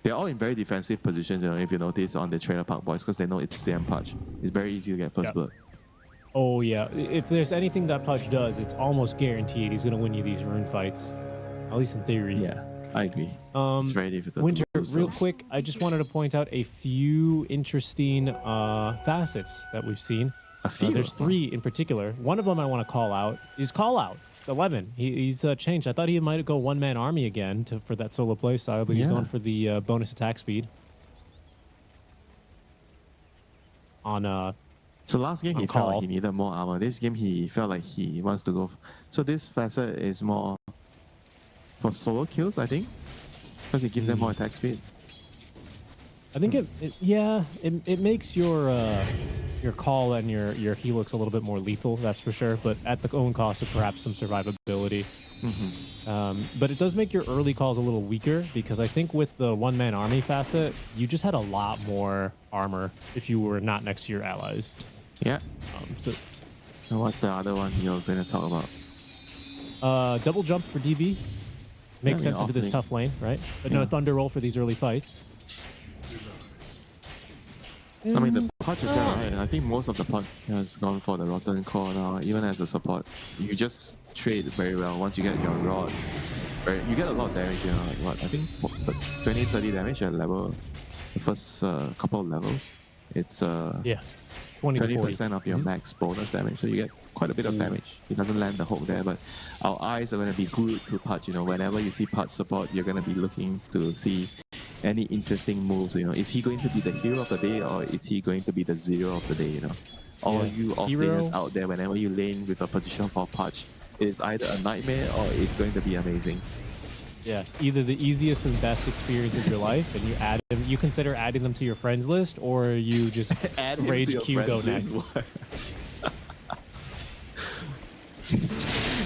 They're all in very defensive positions, if you notice on the trailer park boys, because they know it's CM Pudge. It's very easy to get first blood. Oh yeah. If there's anything that Pudge does, it's almost guaranteed he's gonna win you these rune fights. At least in theory. Yeah, I agree. It's very difficult. Winter, real quick, I just wanted to point out a few interesting facets that we've seen. There's 3 in particular. One of them I want to call out is Call Out. 11. He's changed. I thought he might go one-man army again for that solo play style, but he's going for the bonus attack speed. So last game he felt like he needed more armor. This game he felt like he wants to go. So this facet is more for solo kills, I think, because it gives them more attack speed. I think it makes your call and your helix a little bit more lethal, that's for sure, but at the own cost of perhaps some survivability. But it does make your early calls a little weaker because I think with the one-man army facet, you just had a lot more armor if you were not next to your allies. Yeah. So what's the other one you're going to talk about? Double jump for DB. Makes sense into this tough lane, right? But no thunder roll for these early fights. I mean, the Pudge is right. I think most of the Pudge has gone for the Rotten Core now, even as a support. You just trade very well once you get your rod. You get a lot of damage, like what? I think 20-30 damage at level, the first couple of levels. It's 20% of your max bonus damage, so you get quite a bit of damage. He doesn't land the hook there, but our eyes are going to be glued to Pudge. Whenever you see Pudge support, you're going to be looking to see any interesting moves. Is he going to be the hero of the day or is he going to be the zero of the day? All you off-laners out there, whenever you lane with a position for Pudge, it is either a nightmare or it's going to be amazing. Yeah, either the easiest and best experience of your life, and you consider adding them to your friends list, or you just rage Q go next.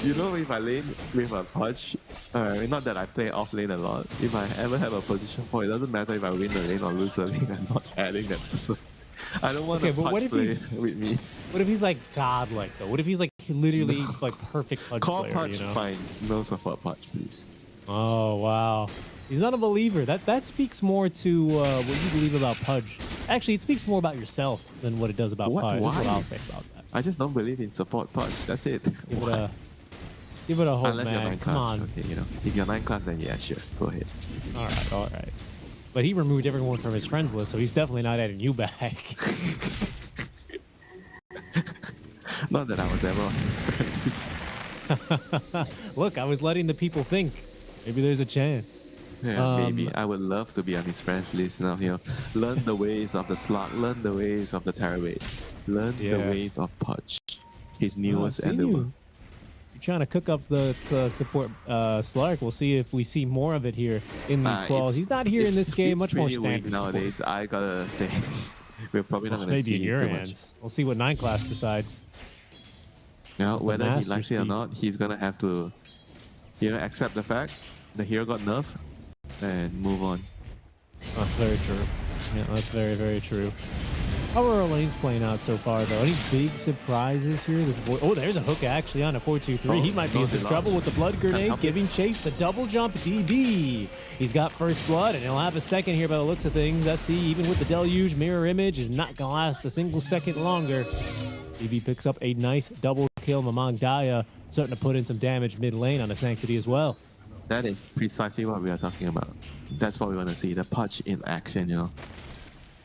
If I lane with a Pudge, not that I play off lane a lot, if I ever have a position for it, doesn't matter if I win the lane or lose the lane, I'm not adding that person. I don't want a Pudge play with me. What if he's like godlike though? What if he's like literally like perfect Pudge Call player? Pudge, fine. No support Pudge, please. Oh wow. He's not a believer. That speaks more to what you believe about Pudge. Actually, it speaks more about yourself than what it does about Pudge. That's what I'll say about that. I just don't believe in support Pudge. That's it. Give it a hope, Unless man. you're 9 Come class. on. Okay, if you're 9 class, then yeah, sure. Go ahead. All right. But he removed everyone from his friends list, so he's definitely not adding you back. Not that I was ever on his friend list. Look, I was letting the people think. Maybe there's a chance. Yeah, maybe. I would love to be on his friend list now. Learn the ways of the Slug, learn the ways of the Terrorweight, learn the ways of Pudge. His newest endeavor. You're trying to cook up the support Slark. We'll see if we see more of it here in these quals. He's not here in this game. Much more standard nowadays. Support. I gotta say, we're probably not gonna see maybe in your too hands. We'll see what 9 class decides. Whether he likes it or not, he's gonna have to, accept the fact the hero got nerfed and move on. That's very true. Yeah, that's very, very true. How are our lanes playing out so far, though? Any big surprises here? There's a hook actually on a 4-2-3. He might be in some trouble with the blood grenade, giving chase the double jump DB. He's got first blood, and he'll have a second here by the looks of things. Let's see, even with the deluge, mirror image is not going to last a single second longer. DB picks up a nice double kill. Mamang Daya starting to put in some damage mid lane on a Sanctity as well. That is precisely what we are talking about. That's what we want to see, the Pudge in action,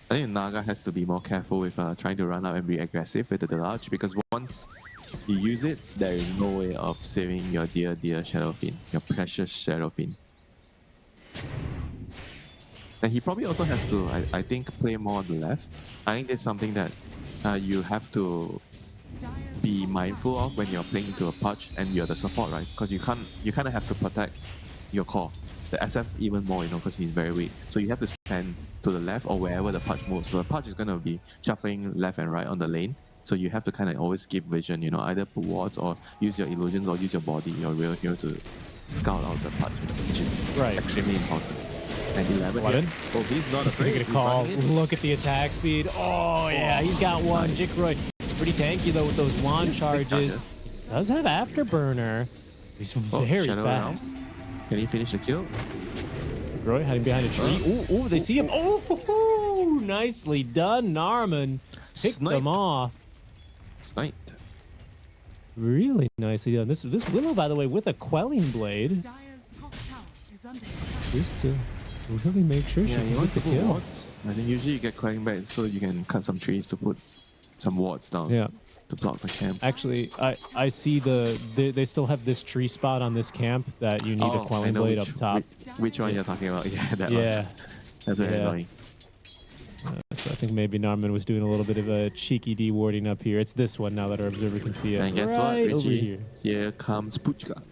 I think Naga has to be more careful with trying to run up and be aggressive with the Deluge, because once you use it, there is no way of saving your dear Shadowfiend, your precious Shadowfiend. And he probably also has to, I think, play more on the left. I think that's something that you have to be mindful of when you're playing into a Pudge and you're the support, right? Because you kind of have to protect your core. The SF even more, because he's very weak. So you have to stand to the left or wherever the Pudge moves. So the Pudge is going to be shuffling left and right on the lane. So you have to kind of always give vision, either put wards or use your illusions or use your body, your real hero, to scout out the Pudge, which is extremely important. And 11. Oh, he's not He's going to get a call. Look at the attack speed. Oh, yeah, he's got one. Nice. Jikroid, pretty tanky, though, with those wand charges. He does have Afterburner. He's very fast. Can he finish the kill? Jikroid hiding behind a tree. Ooh, they see him. Oh, nicely done. Narman picked them off. Sniped. Really nicely done. This Willow, by the way, with a quelling blade. Just to really make sure she can get the kill. Wards. I think usually you get quelling blade so you can cut some trees to put some wards down. Yeah. To block the camp. Actually, I see they still have this tree spot on this camp that you need a quelling blade up top. Which one you're talking about? Yeah, that one. That's very annoying. So I think maybe Narman was doing a little bit of a cheeky D-warding up here. It's this one now that our observer can see it. And guess what, Richie? Here comes Puchka.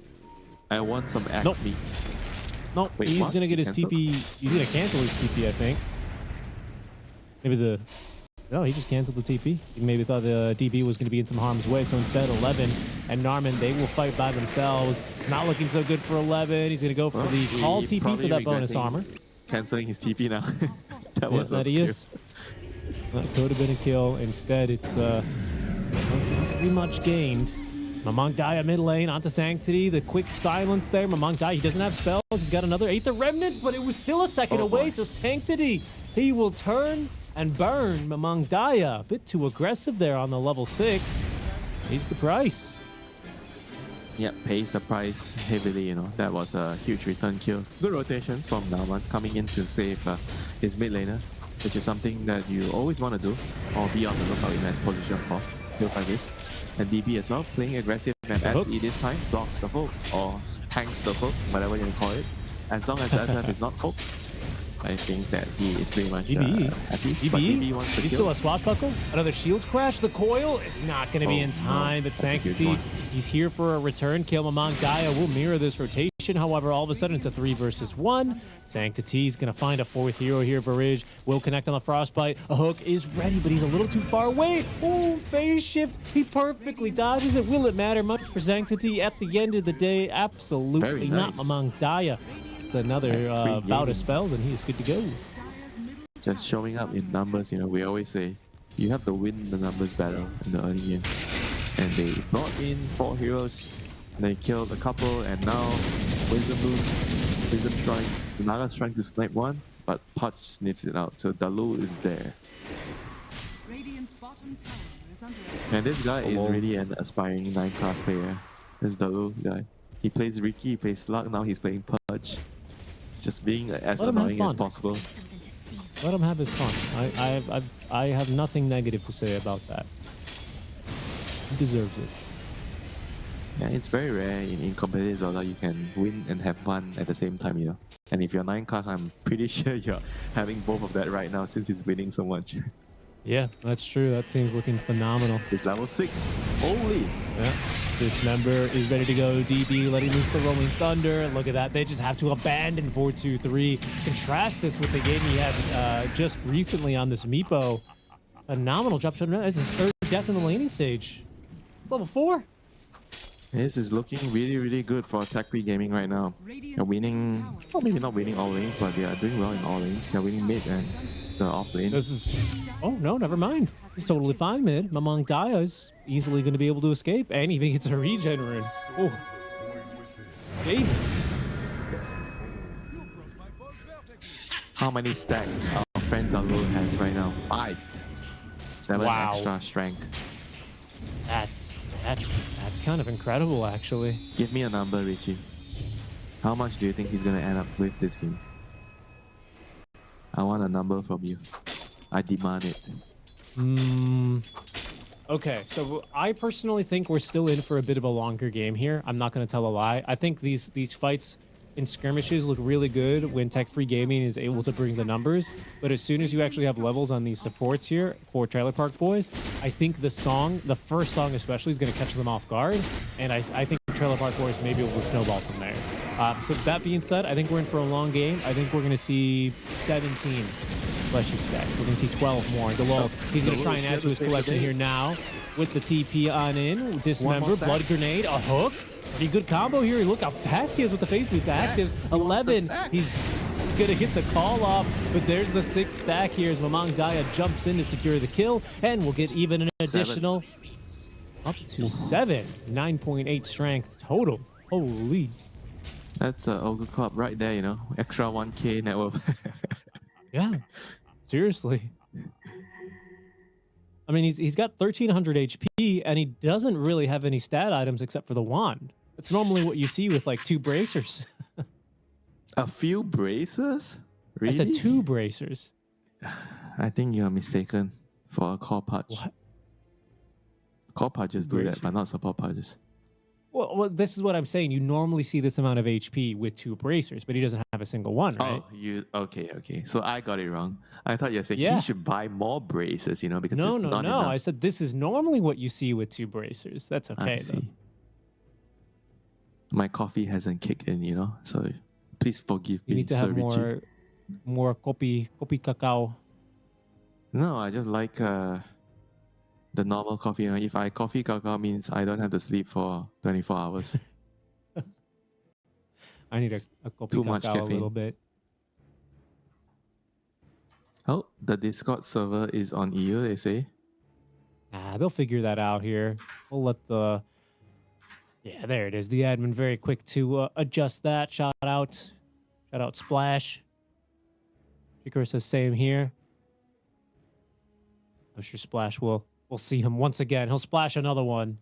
I want some axe meat. Nope, he's gonna get his TP. He's gonna cancel his TP, I think. Maybe no, he just canceled the TP. He maybe thought the DB was going to be in some harm's way, so instead 11 and Narman, they will fight by themselves. It's not looking so good for 11. He's going to go for the call TP for that bonus armor. Canceling his TP now. that he is. That could have been a kill. Instead, it's not going to be much gained. Mamang Daya mid lane onto Sanctity. The quick silence there. Mamang Daya, he doesn't have spells. He's got another Aether Remnant, but it was still a second away, so Sanctity, he will turn and burn Mamang Daya. A bit too aggressive there on the level 6. Pays the price. Yep, pays the price heavily, That was a huge return kill. Good rotations from Naman coming in to save his mid laner, which is something that you always want to do, or be on the lookout in his position for kills like this. And DB as well, playing aggressive, and SE this time blocks the hook, or tanks the hook, whatever you call it. As long as SF is not hooked, I think that he is pretty much happy. But DB wants to he's still a swashbuckle. Another shield crash. The coil is not going to be in time, but Sanctity, he's here for a return kill. Mamang Daya will mirror this rotation. However, all of a sudden, it's a 3 versus 1. Sanctity is going to find a 4th hero here. Varij will connect on the Frostbite. A hook is ready, but he's a little too far away. Oh, phase shift. He perfectly dodges it. Will it matter much for Sanctity? At the end of the day, absolutely not. Mamang Daya. Another bout of spells, and he's good to go. Just showing up in numbers, we always say you have to win the numbers battle in the early game. And they brought in 4 heroes, they killed a couple, and now Wisdom Shrine, the Naga's trying to snipe one, but Pudge sniffs it out, so Dalu is there. And this guy is really an aspiring 9-class player. This Dalu guy. He plays Ricky, he plays Slug, now he's playing Pudge. It's just being as annoying as possible. Let him have his fun. I have nothing negative to say about that. He deserves it. Yeah, it's very rare in competitive Dota you can win and have fun at the same time, And if you're 9-class, I'm pretty sure you're having both of that right now since he's winning so much. Yeah, that's true. That team's looking phenomenal. It's level 6. Holy! Yeah. This member is ready to go. DB letting loose the Rolling Thunder. Look at that. They just have to abandon 4-2-3. Contrast this with the game he had just recently on this Meepo. Phenomenal drop shot. This is 3rd death in the laning stage. It's level 4. This is looking really, really good for attack-free gaming right now. They're winning, well, maybe not winning all lanes, but they are doing well in all lanes. They're winning mid and the off lane. This is... Oh, no, never mind. He's totally fine mid. Mamang Daya is easily going to be able to escape, and even gets a regen in. Oh. Game. How many stacks our friend Dalu has right now? 5. 7 extra strength. That's kind of incredible, actually. Give me a number, Richie. How much do you think he's going to end up with this game? I want a number from you. I demand it. Okay, so I personally think we're still in for a bit of a longer game here. I'm not going to tell a lie. I think these fights in skirmishes look really good when Tech Free Gaming is able to bring the numbers. But as soon as you actually have levels on these supports here for Trailer Park Boys, I think the first song especially, is going to catch them off guard. And I think Trailer Park Boys may be able to snowball from there. So that being said, I think we're in for a long game. I think we're going to see 17 flesh heap stacks. We're going to see 12 more. DeLol, he's going to try and add to his collection here now with the TP on in. Dismember, Blood Grenade, a hook. Pretty good combo here. Look how fast he is with the face boots. Actives 11. He's gonna get the call off, but there's the 6th stack here as Mamang Daya jumps in to secure the kill, and we'll get even an additional up to 7. 9.8 strength total. Holy. That's a Ogre Club right there, you know. Extra 1k net worth. Yeah. Seriously. I mean, he's got 1300 HP, and he doesn't really have any stat items except for the wand. It's normally what you see with like 2 bracers. A few bracers? Really? I said 2 bracers. I think you're mistaken for a core patch. What? Core patches do Bracer. that, but not support patches. Well, this is what I'm saying. You normally see this amount of HP with 2 bracers, but he doesn't have a single one, right? Oh, okay. So I got it wrong. I thought you were saying Yeah. he should buy more bracers, you know, because No. it's not enough. I said this is normally what you see with 2 bracers. That's okay, I see. My coffee hasn't kicked in, you know, so please forgive You me, need to Sir have Richie. more kopi cacao. No, I just like the normal coffee. You know, if I coffee cacao means I don't have to sleep for 24 hours. I need a kopi Too much cacao a caffeine. little bit. Oh, the Discord server is on EU, they say. They'll figure that out here. We'll let the... Yeah, there it is. The admin very quick to adjust that. Shout out Splash. Shikura says same here. I'm sure Splash will... We'll see him once again. He'll splash another one. You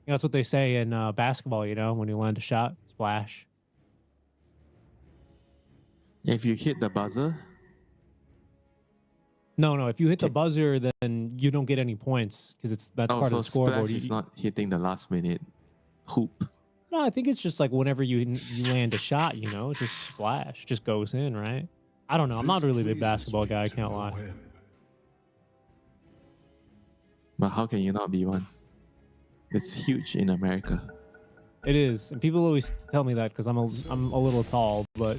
know, that's what they say in basketball, you know, when you land a shot. Splash. If you hit the buzzer, No. If you hit the buzzer, then you don't get any points because that's part so of the scoreboard. splash is not hitting the last minute hoop. No, I think it's just like whenever you land a shot, you know, just splash, just goes in, right? I don't know. I'm not really a big basketball guy. I can't lie. But how can you not be one? It's huge in America. It is, and people always tell me that because I'm a little tall, but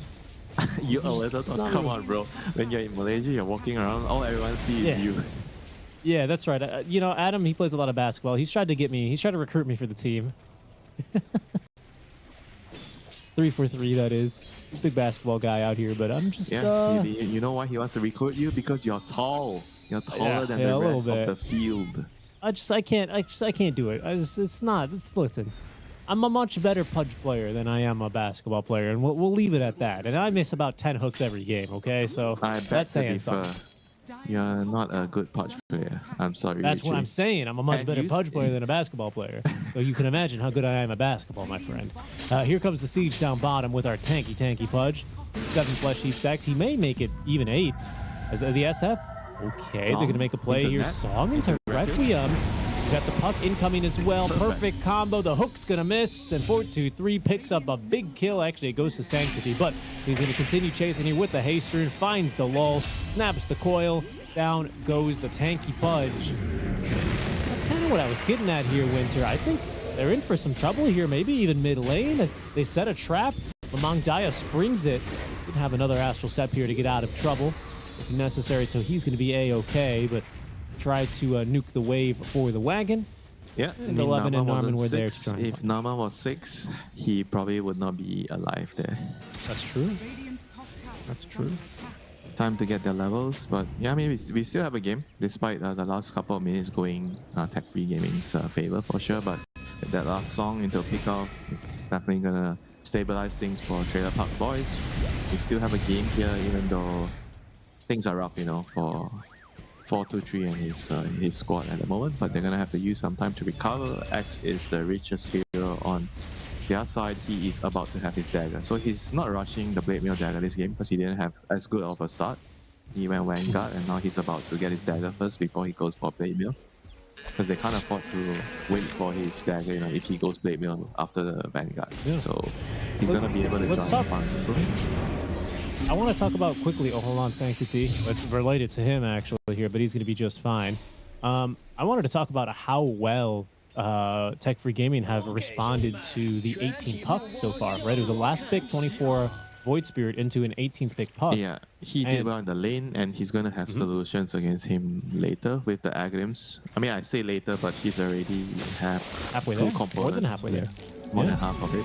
You're a little it's not Come really- on, bro. When you're in Malaysia, you're walking around, all everyone sees Yeah. is you. yeah, that's right. You know, Adam, he plays a lot of basketball. He's tried to recruit me for the team. 3-for-3, that is. Big basketball guy out here, but I'm just Yeah, you know why he wants to recruit you? Because you're tall. You're taller than a the little rest of bit. the field. I can't do it. Listen. I'm a much better Pudge player than I am a basketball player, and we'll leave it at that. And I miss about 10 hooks every game, okay? So I bet that's to saying differ. something. You're not a good Pudge player. I'm sorry, That's what Richie. I'm saying. I'm a much And better you Pudge player than a basketball player. So you can imagine how good I am at basketball, my friend. Here comes the siege down bottom with our tanky Pudge. 7 flesh heap stacks. He may make it even 8. As the SF. Okay, they're going to make a play Into here. net. Song into Requiem. We got the puck incoming as well. Perfect combo. The hook's going to miss. And 4-2-3 picks up a big kill. Actually, it goes to Sanctity. But he's going to continue chasing here with the haste rune. Finds the lull. Snaps the coil. Down goes the tanky Pudge. That's kind of what I was getting at here, Winter. I think they're in for some trouble here. Maybe even mid lane as they set a trap. Mamang Daya springs it. Could have another astral step here to get out of trouble if necessary. So he's going to be A-okay, but try to nuke the wave for the wagon. Yeah, And 11 and Nama Norman wasn't were there 6. trying. If Nama was 6, he probably would not be alive there. That's true. That's true. Time to get their levels, but yeah, I mean, we still have a game despite the last couple of minutes going Tech Free Gaming's favor for sure. But with that last song into a kickoff, it's definitely gonna stabilize things for Trailer Park Boys. We still have a game here, even though things are rough, you know, for 4-2-3 and his squad at the moment. But they're gonna have to use some time to recover. X is the richest hero on their side. He is about to have his dagger, so he's not rushing the Blade Mail dagger this game because he didn't have as good of a start. He went Vanguard, and now he's about to get his dagger first before he goes for Blade Mail. Because they can't afford to wait for his dagger, if he goes Blade Mail after the Vanguard. Yeah. So he's going to be able to let's join talk- the farm. I want to talk about quickly. Oh, hold on, Sanctity. Let's relate it to him actually here, but he's going to be just fine. I wanted to talk about how well Tech Free Gaming have responded to the 18th puck so far. Right, it was the last pick, 24 Void Spirit into an 18th pick puck. Yeah, he did well in the lane, and he's going to have solutions against him later with the Agrims. I mean, I say later, but he's already halfway two there. components. More than halfway there. More than half of it.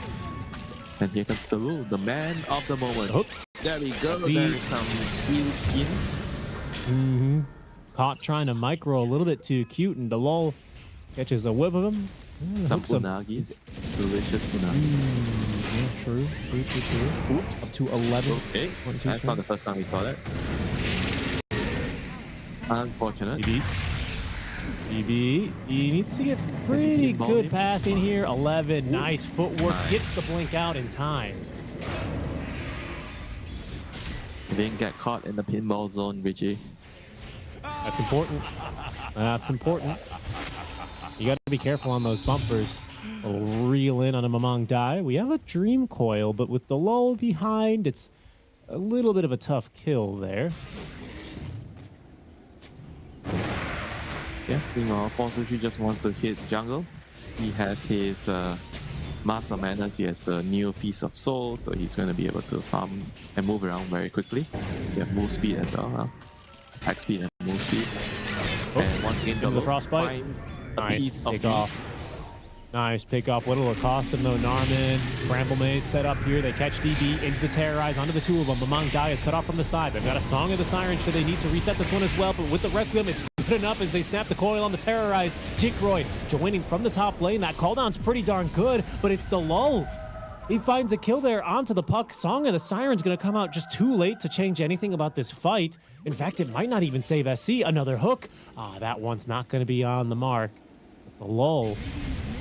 And here comes the Lu, the man of the moment. Hook. There we go. See. There is some eel skin. Caught trying to micro a little bit too cute, and Delol catches a whiff of him. Some hooks him. unagis. Delicious unagi. Yeah, true. Oops. Up to 11. Okay. 1, 2, That's not the first time we saw that. Unfortunate. BB, he needs to get pretty pinball good him? path in here. 11, nice footwork, Nice. gets the blink out in time. Didn't get caught in the pinball zone, Richie. That's important. That's important. You got to be careful on those bumpers. A little reel in on a Mamang die. We have a Dream Coil, but with the lull behind, it's a little bit of a tough kill there. Yeah, meanwhile, Force just wants to hit jungle. He has his Master Manners, he has the new Feast of Souls, so he's going to be able to farm and move around very quickly. He have move speed as well, attack speed and move speed. And once again, into the frostbite. finds a Nice piece of pick meat. off. Nice pick off. What'll it cost him though? Narman, Bramble Maze set up here. They catch DB into the Terrorize onto the two of them. Mamang Dai is cut off from the side. They've got a Song of the Siren. Should they need to reset this one as well? But with the Requiem, it's good enough as they snap the coil on the Terrorize. Jinkroy joining from the top lane. That cooldown's pretty darn good, but it's the lull. He finds a kill there onto the puck. Song of the Siren's going to come out just too late to change anything about this fight. In fact, it might not even save SC. Another hook. That one's not going to be on the mark. The lull,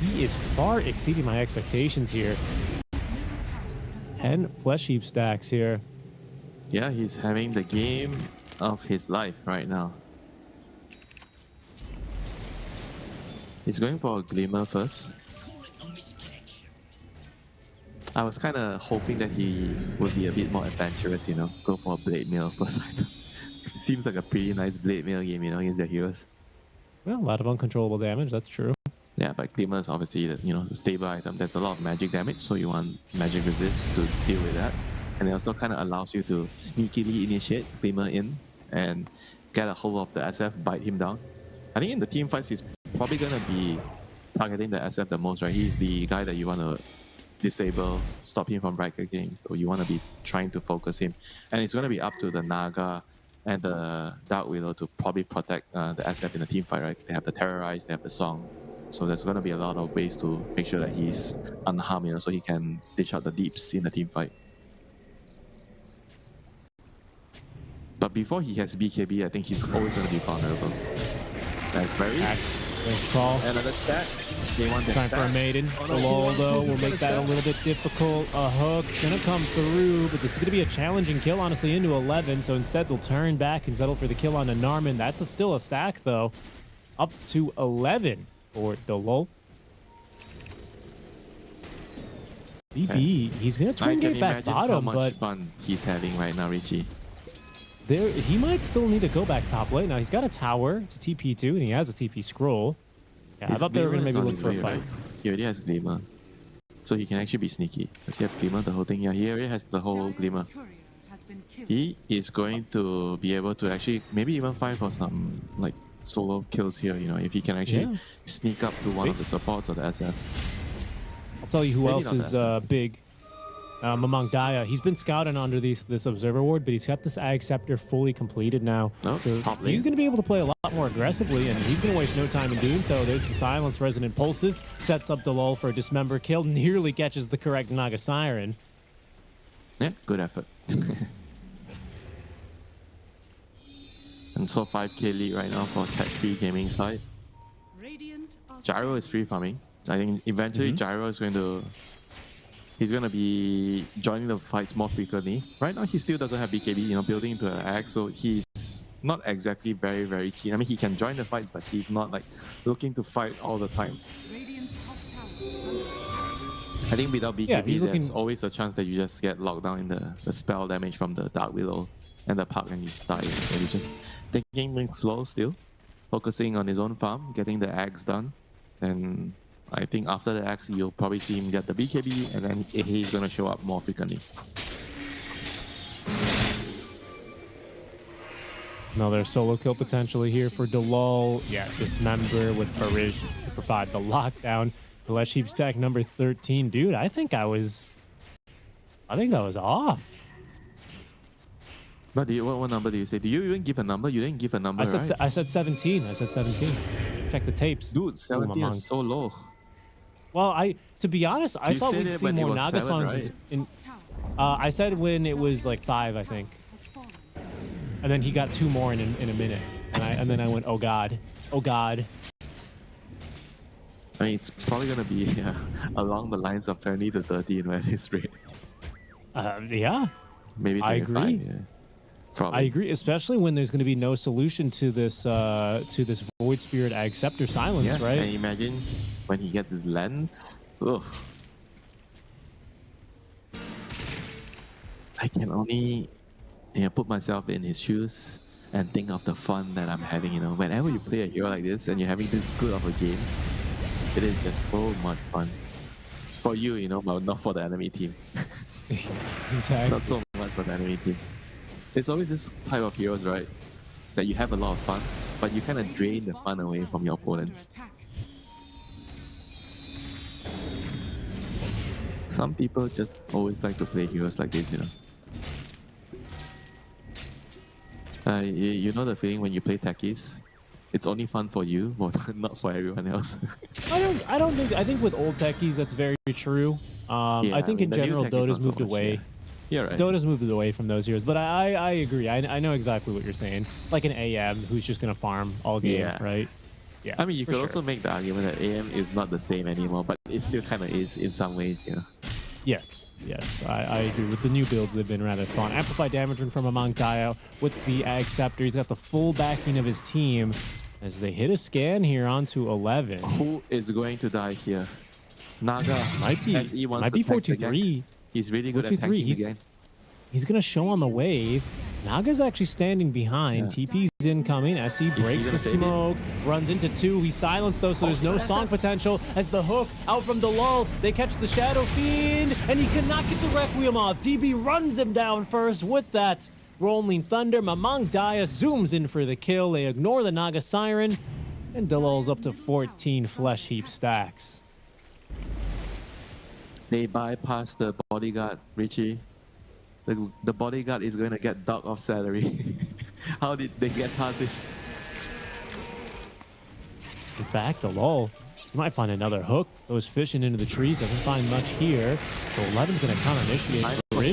he is far exceeding my expectations here. 10 Flesh Heap stacks here. Yeah, he's having the game of his life right now. He's going for a Glimmer first. I was kind of hoping that he would be a bit more adventurous, go for a Blade Mail first item. Seems like a pretty nice Blade Mail game, against their heroes. Well, a lot of uncontrollable damage, that's true. Yeah, but Glimmer is obviously the stable item. There's a lot of magic damage, so you want magic resist to deal with that. And it also kind of allows you to sneakily initiate Glimmer in and get a hold of the SF, bite him down. I think in the team fights, he's probably going to be targeting the SF the most, right? He's the guy that you want to disable, stop him from right clicking. So you want to be trying to focus him. And it's going to be up to the Naga and the Dark Willow to probably protect the SF in the team fight, right? They have the Terrorize, they have the Song. So there's going to be a lot of ways to make sure that he's unharmed, so he can dish out the deeps in the team fight. But before he has BKB, I think he's always going to be vulnerable. That's berries. Call. Another stack. They want the Time stack. for a maiden. Oh, The no, lull, he wants though, to will get make a that a stack. little bit difficult. A hook's going to come through, but this is going to be a challenging kill, honestly, into 11. So instead, they'll turn back and settle for the kill on a Narman. That's still a stack, though. Up to 11 for the lull. BB, Okay. he's going to I twin can gate back imagine how bottom, much but fun he's having right now, Richie. he might still need to go back top lane. Now, he's got a tower to TP2, and he has a TP scroll. Yeah, I His thought they were going Glimmer to maybe is look on for a his way, fight. right? He already has Glimmer. So he can actually be sneaky. Does he have Glimmer, the whole thing? Yeah, he already has the whole Glimmer. He is going to be able to actually maybe even find for some solo kills here, if he can actually Yeah. sneak up to one of the supports of the SF. I'll tell you who Maybe else not is that big. Mamang Daya. He's been scouting under this Observer Ward, but he's got this Ag Scepter fully completed now. No, So top he's lane. going to be able to play a lot more aggressively, and he's going to waste no time in doing so. There's the Silence Resonant Pulses, sets up the lull for a Dismember kill, nearly catches the correct Naga Siren. Yeah, good effort. And so 5k lead right now for Tech Free Gaming side. Gyro is free farming. I think eventually Gyro is going to He's gonna be joining the fights more frequently. Right now, he still doesn't have BKB, you know, building into an axe, so he's not exactly very, very keen. I mean, he can join the fights, but he's not like looking to fight all the time. I think without BKB, there's always a chance that you just get locked down in the spell damage from the Dark Willow and the Park, and you just die. So he's just taking things slow still, focusing on his own farm, getting the axe done, and I think after the axe, you'll probably see him get the BKB, and then he's gonna show up more frequently. Another solo kill potentially here for Delal. Yeah, Dismember with Farish to provide the lockdown. Flesh Heap stack number 13. Dude, I think I was off. But what number do you say? Do you even give a number? You didn't give a number, right? I said 17. I said 17. Check the tapes. Dude, 17 is so low. Well, to be honest, I thought we'd see more Naga songs. Right? I said when it was like 5, I think. And then he got 2 more in a minute. And then I went, oh God. Oh God. I mean, it's probably going to be along the lines of 20 to 30 at this rate. Yeah. Maybe 25. I agree. Yeah. Probably. I agree, especially when there's going to be no solution to this Void Spirit Acceptor Silence, right? And imagine when he gets his lens. Ugh. I can only put myself in his shoes and think of the fun that I'm having. You know, whenever you play a hero like this and you're having this good of a game, it is just so much fun for you, you know, but not for the enemy team. Exactly. Not so much for the enemy team. It's always this type of heroes, right? That you have a lot of fun, but you kind of drain the fun away from your opponents. Some people just always like to play heroes like this, you know. You know the feeling when you play techies? It's only fun for you, but not for everyone else. I think with old techies that's very true. I think in general Dota's moved away. Yeah, right. Dota's moved away from those heroes, but I agree. I know exactly what you're saying. Like an AM who's just gonna farm all game, right? Yeah. I mean, you could also make the argument that AM is not the same anymore, but it still kind of is in some ways, you know. Yes, I agree. With the new builds, they've been rather fun. Amplified damage from Among Dio with the Acceptor. He's got the full backing of his team as they hit a scan here onto 11. Who is going to die here? Naga. Might be 4-2-3. He's really good at tanking again. He's going to show on the wave. Naga's actually standing behind. TP's incoming. SE breaks the smoke, runs into 2. He's silenced though, so there's no song potential. As the hook out from the lull, they catch the Shadow Fiend, and he cannot get the Requiem off. DB runs him down first with that Rolling Thunder. Mamang Daya zooms in for the kill. They ignore the Naga Siren, and Delal's up to 14 Flesh Heap stacks. They bypass the bodyguard, Richie. The bodyguard is going to get dog off salary. How did they get past it? In fact, Delal, you might find another hook. Goes fishing into the trees, doesn't find much here. So 11's going to counter-initiate. We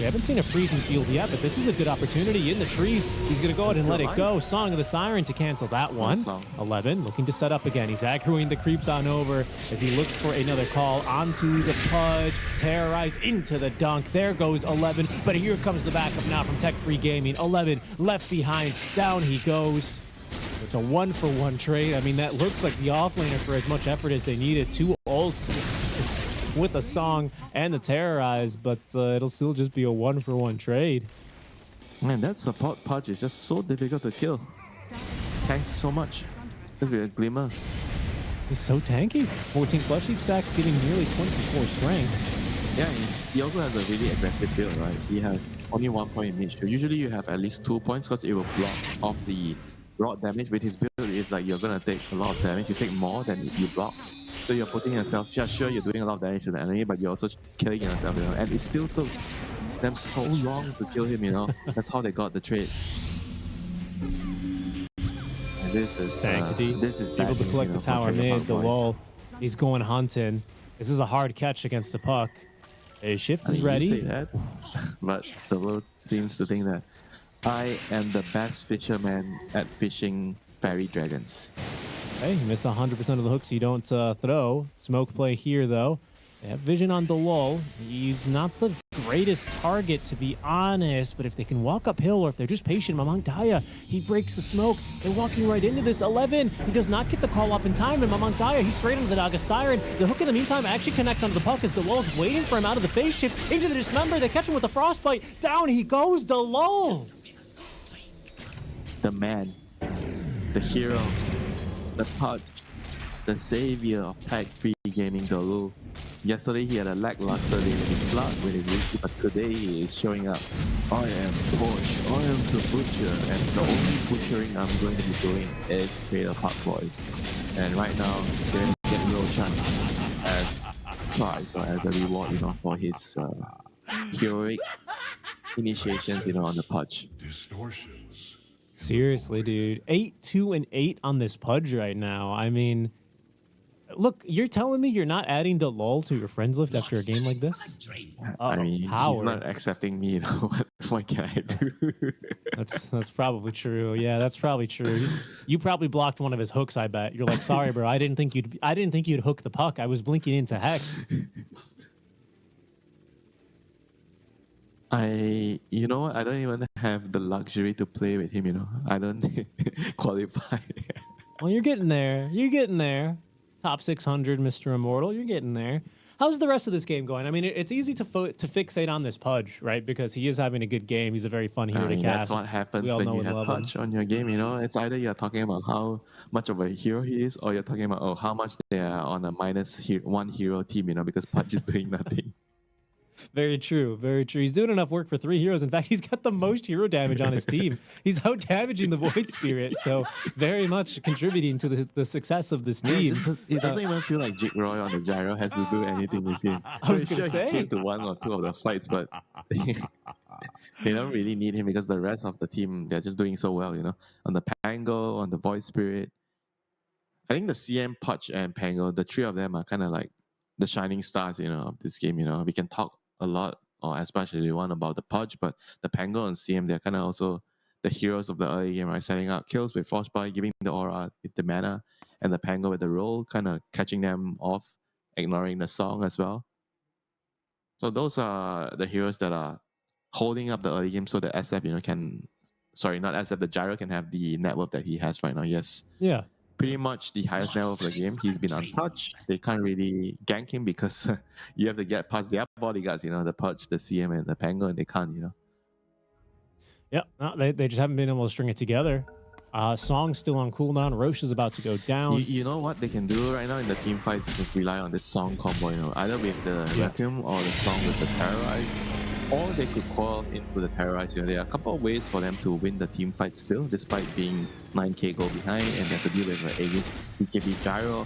haven't seen a freezing field yet, but this is a good opportunity in the trees. He's going to go ahead and let it go. Song of the Siren to cancel that one. 11 looking to set up again. He's aggroing the creeps on over as he looks for another call onto the Pudge. Terrorize into the dunk. There goes 11, but here comes the backup now from Tech Free Gaming. 11 left behind. Down he goes. It's a 1-for-1 trade. I mean, that looks like the offlaner for as much effort as they needed. 2 ults with the Song and the Terrorize, but it'll still just be a 1-for-1 trade. Man, that support Pudge is just so difficult to kill. Tanks so much. Just be a glimmer. He's so tanky. 14 Flesh Heap stacks, giving nearly 24 strength. Yeah, he also has a really aggressive build, right? He has only 1 point in each. Usually you have at least 2 points because it will block off the rod damage. With his build, it's like you're gonna take a lot of damage. You take more than you block. So you're putting yourself, yeah, sure, you're doing a lot of damage to the enemy, but you're also killing yourself, you know. And it still took them so long to kill him, you know. That's how they got the trade. And this is Sanctity. This is able to collect the tower mid. The wall. He's going hunting. This is a hard catch against the puck. His shift is ready. You say that, but the world seems to think that I am the best fisherman at fishing fairy dragons. Okay, you miss 100% of the hooks you don't throw. Smoke play here, though. They have vision on Delol. He's not the greatest target, to be honest, but if they can walk uphill or if they're just patient, Mamang Daya, he breaks the smoke. They're walking right into this. 11, he does not get the call off in time, and Mamang Daya, he's straight into the Naga Siren. The hook in the meantime actually connects onto the puck as Delol's waiting for him out of the phase shift into the dismember. They catch him with the frostbite. Down he goes, Delol. The man, the hero, the pudge, the savior of tag-free gaming Dolu. Yesterday he had a lackluster day in his slot when he reached, but today he is showing up. I am Porsche, I am the butcher, and the only butchering I'm going to be doing is Trailer Park Boys. And right now, they're going to get Roshan as prize or as a reward, for his heroic initiations, on the pudge. Distortions. Seriously, dude. 8, 2, and 8 on this pudge right now. I mean, look, you're telling me you're not adding Delol to your friends list after a game like this? I mean, he's not accepting me, what can I do? That's probably true. Yeah, that's probably true. You probably blocked one of his hooks, I bet. You're like, sorry, bro, I didn't think you'd hook the puck. I was blinking into Hex. You know what? I don't even have the luxury to play with him, I don't qualify. Well, you're getting there. You're getting there. Top 600, Mr. Immortal. You're getting there. How's the rest of this game going? I mean, it's easy to fixate on this Pudge, right? Because he is having a good game. He's a very fun hero to cast. That's what happens when you have Pudge on your game, It's either you're talking about how much of a hero he is, or you're talking about, how much they are on a -1 hero team, because Pudge is doing nothing. Very true. Very true. He's doing enough work for 3 heroes. In fact, he's got the most hero damage on his team. He's out damaging the Void Spirit, so very much contributing to the success of this team. It doesn't even feel like Jake Roy on the gyro has to do anything this game. I was going to say. He came to 1 or 2 of the fights, but they don't really need him because the rest of the team, they're just doing so well, On the Pango, on the Void Spirit. I think the CM, Pudge, and Pango, the 3 of them are kind of like the shining stars, of this game, We can talk a lot, or especially one about the Pudge, but the Pango and CM, they're kind of also the heroes of the early game, right? Setting out kills with Frostbite, giving the aura with the mana, and the Pango with the roll, kind of catching them off, ignoring the song as well. So those are the heroes that are holding up the early game so the SF, not SF, the gyro can have the net worth that he has right now. Yes. Yeah. Pretty much the highest net worth of the game. He's been untouched. They can't really gank him because you have to get past their bodyguards, the Pudge, the CM, and the Pango, and they can't, Yeah, no, they just haven't been able to string it together. Song's still on cooldown. Roche is about to go down. You know what they can do right now in the team fights is just rely on this Song combo, either with the Requiem or the Song with the Terrorize. Or they could call into the Terrorize. There are a couple of ways for them to win the team fight still, despite being 9k goal behind and they have to deal with Aegis, BKB Gyro.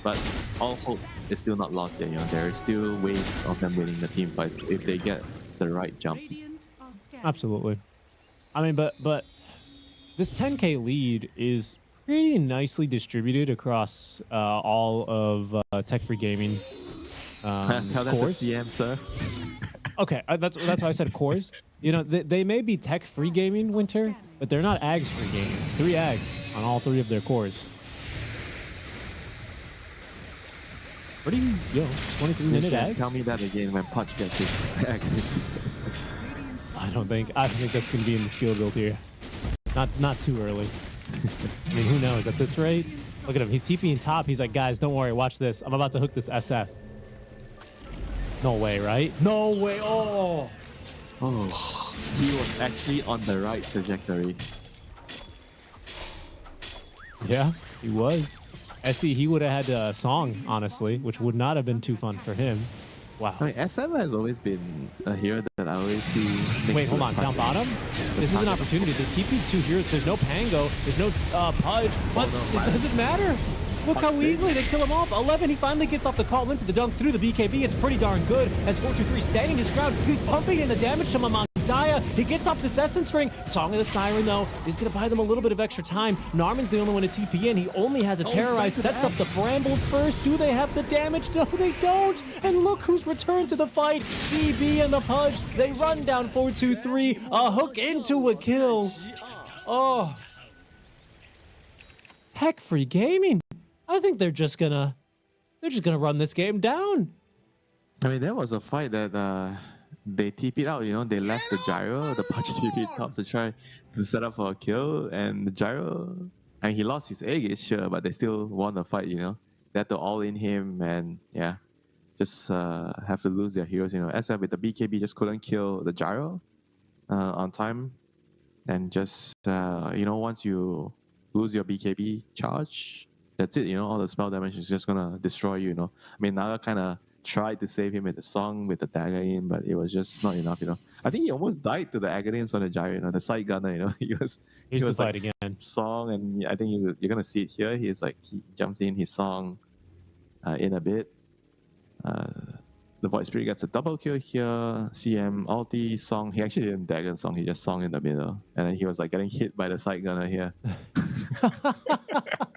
But all hope is still not lost yet. There are still ways of them winning the team fights if they get the right jump. Absolutely. I mean, but this 10k lead is pretty nicely distributed across all of tech-free gaming. Tell that to CM, sir. Okay, that's why I said cores. They may be tech-free gaming, Winter, but they're not ags-free gaming. 3 ags on all 3 of their cores. Pretty, 23-minute ags. Tell me that again when Pudge gets his ags. I don't think that's going to be in the skill build here. Not too early. I mean, who knows? At this rate, look at him. He's TPing top. He's like, guys, don't worry. Watch this. I'm about to hook this SF. No way, right? No way. Oh, he was actually on the right trajectory. Yeah, he was. SE, he would have had a song, honestly, which would not have been too fun for him. Wow. I mean, SM has always been a hero that I always see. Wait, hold on. Down bottom? This is an opportunity. They TP 2 heroes. There's no Pango. There's no Pudge. But it doesn't matter. Look how easily they kill him off. 11, he finally gets off the call into the dunk through the BKB. It's pretty darn good as 423 standing his ground. He's pumping in the damage to Mamang Daya. He gets off this Essence Ring. Song of the Siren, though, is going to buy them a little bit of extra time. Narman's the only one to TP in. He only has a Terrorize. Sets up the Bramble first. Do they have the damage? No, they don't. And look who's returned to the fight. DB and the Pudge. They run down 423. A hook into a kill. Oh. Tech-free gaming. I think they're just gonna run this game down. I mean, there was a fight that they TP'd out, they left the gyro, the punch TP top to try to set up for a kill, and the gyro, and he lost his egg, sure, but they still won the fight. They had to all in him, and yeah, just have to lose their heroes. SF with the BKB just couldn't kill the gyro on time, and just once you lose your BKB charge, that's it. All the spell damage is just gonna destroy you. I mean, Naga kind of tried to save him with the song with the dagger in, but it was just not enough. I think he almost died to the Agadins on the gyro. The side gunner. Here's he the was fight like again. song, and I think you're gonna see it here. He jumped in his song in a bit. The Void Spirit gets a double kill here. CM ulti song. He actually didn't dagger song. He just song in the middle, and then he was like getting hit by the side gunner here.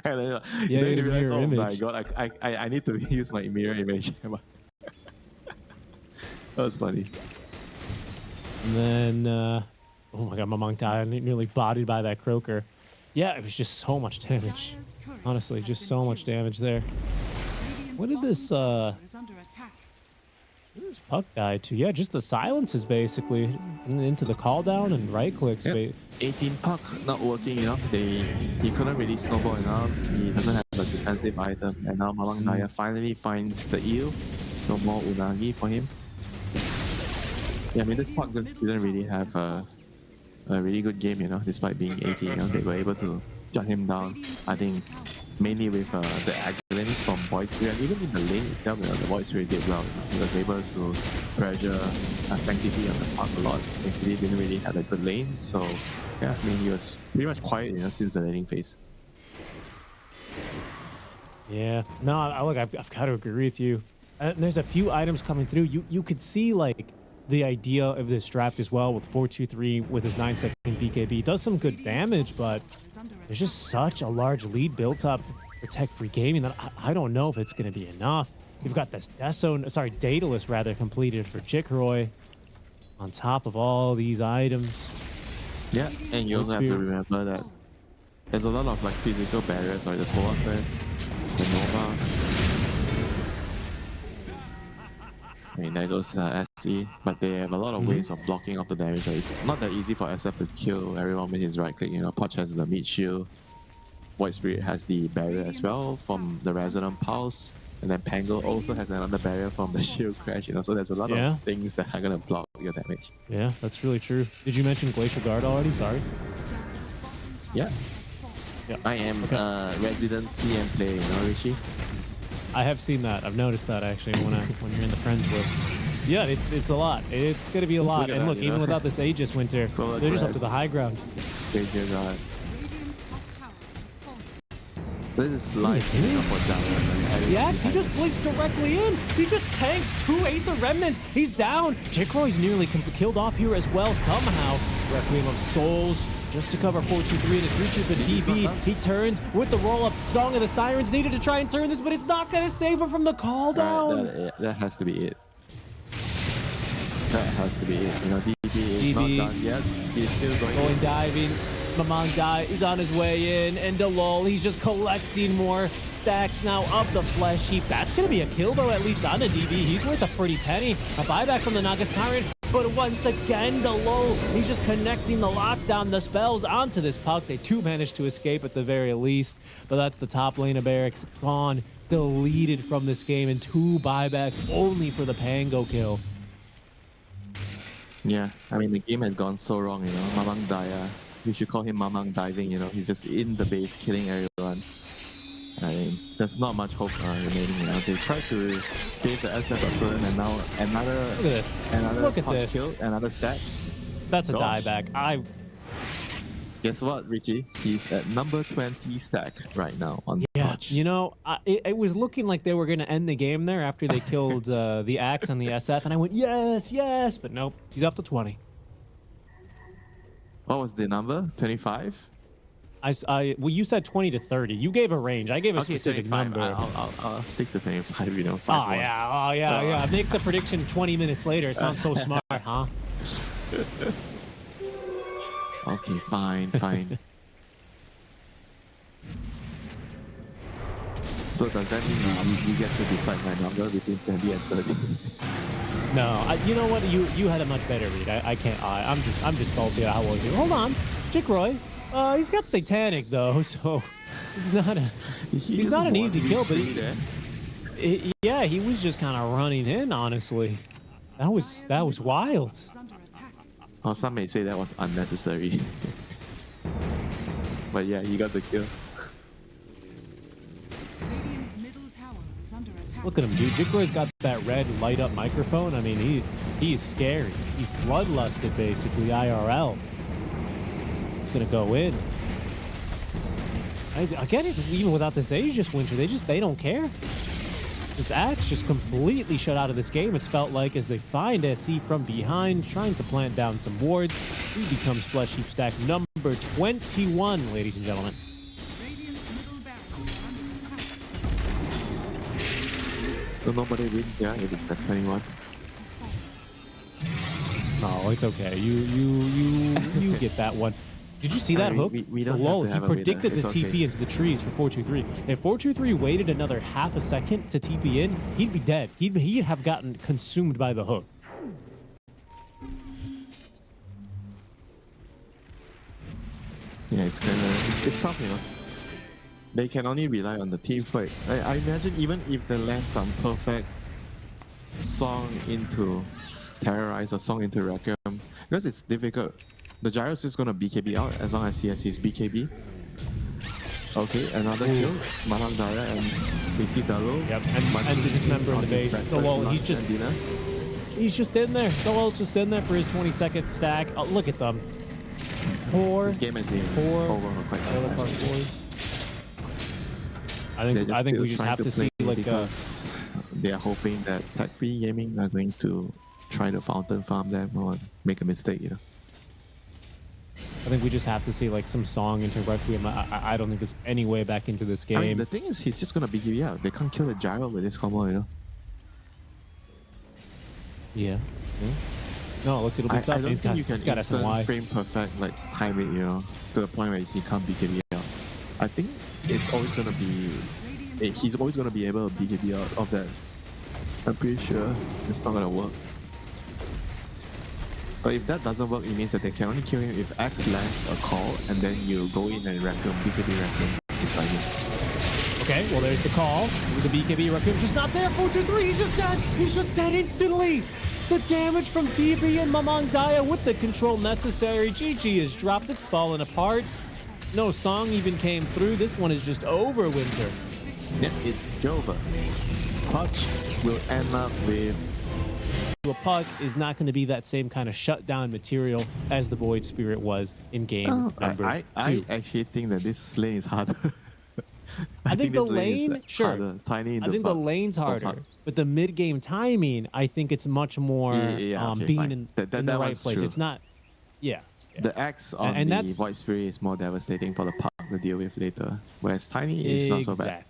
And then, Yeah, then you realize, mirror oh my image. god, I need to use my mirror image. That was funny. And then, oh my god, Mamang died nearly bodied by that croaker. Yeah, it was just so much damage. Honestly, just so much damage there. What did this puck die to? Yeah, just the silences basically into the call down and right clicks. Yep. 18 puck not working. He couldn't really snowball enough. He doesn't have a defensive item, and now Mamang Daya finally finds the eel, so more unagi for him. Yeah, I mean, this puck just didn't really have a really good game, despite being 18. They were able to shut him down. I think mainly with the Agadins from Void Spirit, and even in the lane itself, the Void Spirit did well. He was able to pressure Sanctity on the puck a lot. He didn't really have a good lane, so yeah, I mean, he was pretty much quiet, since the laning phase. Yeah, no, I've got to agree with you. There's a few items coming through. You could see like the idea of this draft as well with 423 with his 9-second BKB. It does some good damage, but there's just such a large lead built up for Tech Free Gaming that I don't know if it's going to be enough. We've got this Daedalus rather completed for Jikroy on top of all these items. Yeah, and you also have to remember that there's a lot of like physical barriers, like the Solar Crest, the Nova. I mean, there goes SC, but they have a lot of ways of blocking off the damage. It's not that easy for SF to kill everyone with his right click. Poch has the mid shield, Void Spirit has the barrier as well from the Resonant Pulse, and then Pango also has another barrier from the shield crash. So there's a lot of things that are gonna block your damage. Yeah, that's really true. Did you mention Glacier Guard already? Sorry. Yeah. I am resident CM player, Richie. I have seen that. I've noticed that actually when you're in the friends list. Yeah, it's a lot. It's gonna be a lot. And look, even without this Aegis Winter, they're just up to the high ground. Glacier Guard. This is live for Java. Yeah, he just blinks directly in. He just tanks 2 Aether Remnants. He's down. Jikroy's nearly killed off here as well somehow. Requiem of Souls just to cover 423 and it's reaching the DB. He turns with the roll-up. Song of the Sirens needed to try and turn this, but it's not going to save him from the call down. Right, that has to be it. That has to be it. DB is not done yet. He's still going diving. Mamang Dai is on his way in, and Delol, he's just collecting more stacks now of the Flesh Heap. That's going to be a kill, though, at least on a DB. He's worth a pretty penny. A buyback from the Naga Siren, but once again, Delol, he's just connecting the lockdown, the spells onto this puck. They do manage to escape at the very least, but that's the top lane of Barracks gone, deleted from this game, and 2 buybacks only for the Pango kill. Yeah, I mean, the game has gone so wrong, Mamang Daya. We should call him Mamang Diving, he's just in the base killing everyone. I mean, there's not much hope remaining, They tried to save the SF opponent, and now another punch kill, another stack. That's a dieback. Guess what, Richie? He's at number 20 stack right now on Punch. It was looking like they were going to end the game there after they killed the Axe and the SF, and I went, yes, but nope, he's up to 20. What was the number? 25? Well, you said 20 to 30. You gave a range. I gave a specific 25. number. I'll stick to 25, Oh, yeah. Make the prediction 20 minutes later. It sounds so smart, huh? Okay, fine. So does that mean you get to decide my number between 20 and 30? No, you know what? You had a much better read. I can't. I'm just salty at how well you. Hold on, Chickroy. He's got Satanic though, so he's not a he's not an easy kill. But yeah, he was just kind of running in. Honestly, that was wild. Or some may say that was unnecessary. But yeah, he got the kill. Look at him, dude. Chickroy's got that red light up microphone. I mean, he's scary. He's bloodlusted basically. IRL. It's gonna go in. Again, even without this Aegis Winter, they don't care. This Axe just completely shut out of this game. It's felt like as they find SC from behind, trying to plant down some wards. He becomes Flesh Heap Stack number 21, ladies and gentlemen. So nobody wins, yeah, if it's 21. No, it's okay. You get that one. Did you see that hook? We don't Lol, have to he have a predicted winner. the It's TP okay. into the trees for 423. If 423 waited another half a second to TP in, he'd be dead. He'd have gotten consumed by the hook. Yeah, it's kind of it's tough, you know. They can only rely on the team fight. I imagine even if they land some perfect song into Terrorize or song into Requiem, because it's difficult. The Gyro's just gonna BKB out as long as he has his BKB. Okay, another kill. Malang Dara and PC Dalo. Yep, and to dismember in the base. The wall, he's just in there. The wall's just in there for his 20-second stack. Oh, look at them. This game has been over for quite some time. I think we just have to see like because they are hoping that tech-free gaming are going to try to fountain farm them or make a mistake, you know. I think we just have to see like some song into Requiem. I don't think there's any way back into this game. I mean, the thing is, he's just gonna BKB out. They can't kill the Gyro with this combo, you know. Yeah. No, look, it'll be I tough. don't He's think you can got instant SNY. frame perfect, like time it, you know, to the point where he can't BKB out. I think it's always gonna be, he's always gonna be able to BKB out of that. I'm pretty sure it's not gonna work. So if that doesn't work, it means that they can only kill him if X lands a call and then you go in and Requiem, BKB Requiem beside him. Okay, well there's the call. The BKB Requiem's just not there. 423, he's just dead. He's just dead instantly. The damage from TB and Mamang Daya with the control necessary. GG is dropped. It's fallen apart. No song even came through. This one is just over, Winter. Yeah, it's over. Hutch will end up with... A puck is not going to be that same kind of shutdown material as the Void Spirit was in game number 2. I actually think that this lane is harder. I think the this lane, sure. Harder. Tiny in I think the lane's harder, but the mid-game timing, I think it's much more okay, being fine. in That the right place. True. It's not, yeah. The X on and the that's, Void Spirit is more devastating for the puck to deal with later, whereas Tiny is not so bad.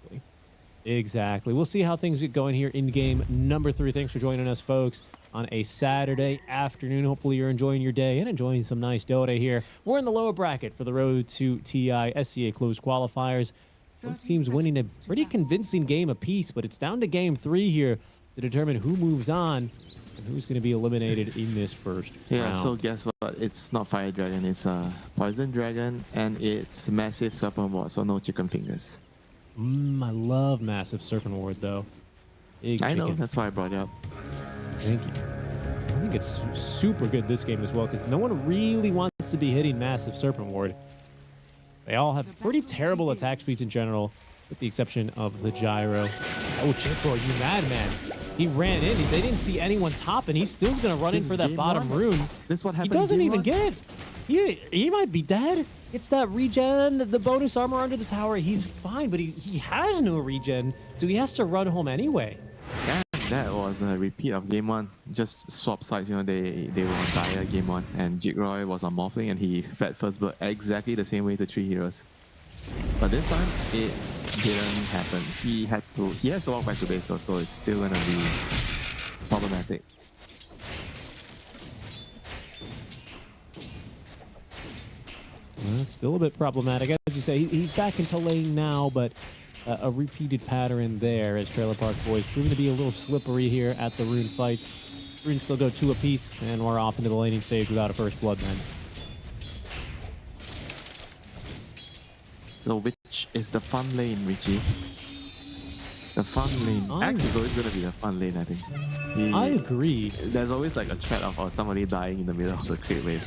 Exactly. We'll see how things get going here in game number 3. Thanks for joining us, folks, on a Saturday afternoon. Hopefully you're enjoying your day and enjoying some nice Dota here. We're in the lower bracket for the road to TI SCA closed qualifiers. Both teams winning a pretty convincing game apiece, but it's down to game 3 here to determine who moves on and who's going to be eliminated in this first round. So guess what? It's not Fire Dragon, it's a Poison Dragon, and it's Massive Serpent Ward, so no chicken fingers. I love Massive Serpent Ward, though. Big I know, chicken. that's why I brought it up. Thank you. I think it's super good this game as well, because no one really wants to be hitting Massive Serpent Ward. They all have pretty terrible attack speeds in general, with the exception of the Gyro. Oh, Chickroy, you madman. He ran in. They didn't see anyone top, and he's still going to run in for that bottom rune. This is what happened. He doesn't even get it. He might be dead. It's that regen, the bonus armor under the tower. He's fine, but he has no regen, so he has to run home anyway. Yeah, that was a repeat of game 1. Just swap sides, you know, they were on Dire game 1, and Jigroy was on Morphling, and he fed first blood exactly the same way to 3 heroes. But this time, it didn't happen. He has to walk back to base though, so it's still gonna be problematic. Well, it's still a bit problematic. As you say, he's back into lane now, but a repeated pattern there as Trailer Park Boys proving to be a little slippery here at the Rune fights. Runes still go 2 apiece, and we're off into the laning stage without a first blood then. So which is the fun lane, Richie? The fun lane. Axe is always going to be the fun lane, I think. I agree. There's always like a threat of somebody dying in the middle of the crit wave.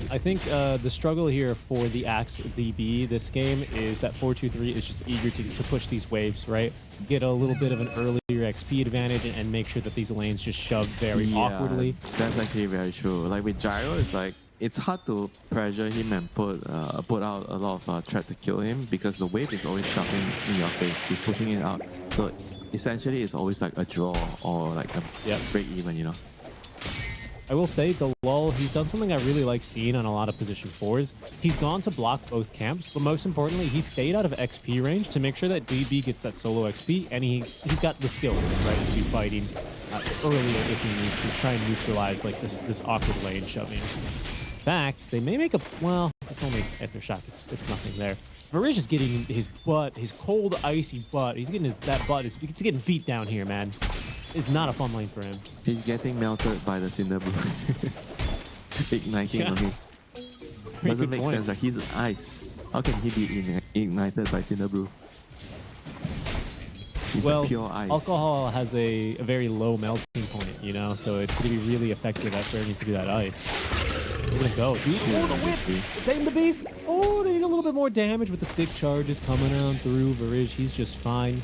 I think the struggle here for the Axe DB this game is that 4-2-3 is just eager to push these waves, right? Get a little bit of an earlier XP advantage and make sure that these lanes just shove very awkwardly. That's actually very true. Like with Gyro, it's like it's hard to pressure him and put out a lot of threat to kill him because the wave is always shoving in your face. He's pushing it out. So essentially, it's always like a draw or like a break even, you know? I will say, the lull, he's done something I really like seeing on a lot of position 4s. He's gone to block both camps, but most importantly, he stayed out of XP range to make sure that DB gets that solo XP, and he's got the skills, right, to be fighting earlier if he needs to try and neutralize like this awkward lane shoving. In fact, they may make a, well, it's only Aftershock, it's nothing there. Varish is getting his butt, his cold, icy butt. He's getting that butt, it's getting beat down here, man. It's not a fun lane for him. He's getting melted by the Cinder Brew. Igniting on him. Doesn't make sense. Like he's ice. How can he be ignited by Cinder Brew? He's a pure ice. Alcohol has a very low melting point, you know, so it's going to be really effective at burning through that ice. We're going to go. Dude, oh, the whip! It's aimed the beast! Oh, they need a little bit more damage with the stick charges coming around through. Varish, he's just fine.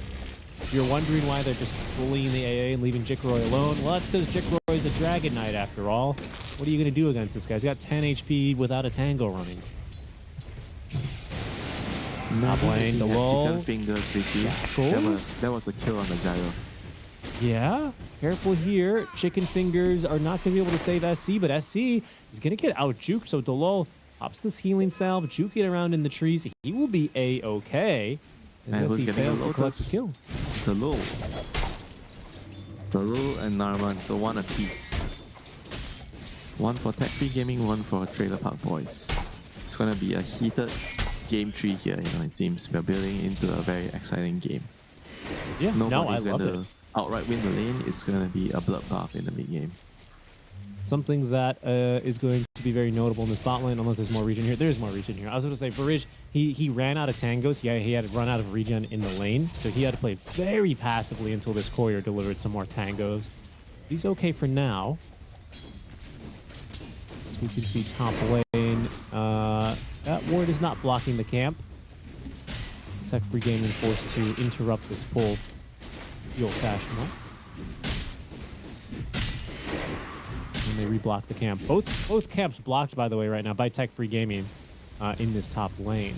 If you're wondering why they're just bullying the AA and leaving Jikroy alone, well, that's because Jikroy's a Dragon Knight after all. What are you going to do against this guy? He's got 10 HP without a tango running. Top lane, the lull. Chicken fingers, Richie. That was a kill on the Gyro. Yeah, careful here. Chicken fingers are not going to be able to save SC, but SC is going to get out juked. So Delol pops this healing salve, juke it around in the trees. He will be A-okay. And who's getting fails to collect the kill. The Lul and Narman, so 1 apiece. 1 for Tech Free Gaming, 1 for Trailer Park Boys. It's gonna be a heated game 3 here, you know, it seems. We're building into a very exciting game. Yeah, nobody's I love going it. to outright win the lane. It's gonna be a bloodbath in the mid game. Something that is going to be very notable in this bot lane, unless there's more regen here. There's more regen here. I was going to say, Varish, he ran out of tangos. Yeah, he had to run out of regen in the lane, so he had to play very passively until this courier delivered some more tangos. He's okay for now. So we can see top lane. That ward is not blocking the camp. Tech Free Gaming forced to interrupt this pull the old-fashioned way. And they reblock the camp. Both camps blocked, by the way, right now by Tech Free Gaming in this top lane.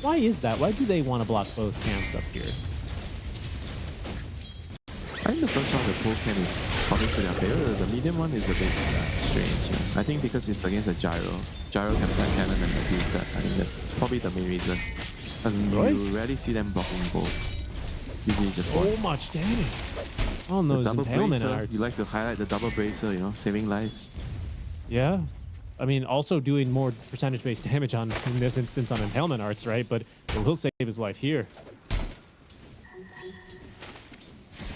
Why is that? Why do they want to block both camps up here? I think the first one, the pull camp is probably to their favor. The medium one is a bit strange. I think because it's against a Gyro. Gyro can flank cannon and abuse that. I think that's probably the main reason. Because you rarely see them blocking both. Usually just one. So much damage. Oh no, the double bracer, arts. you like to highlight the double bracer, you know, saving lives. Yeah. I mean, also doing more percentage-based damage on, in this instance, on Impalement Arts, right? But it will save his life here.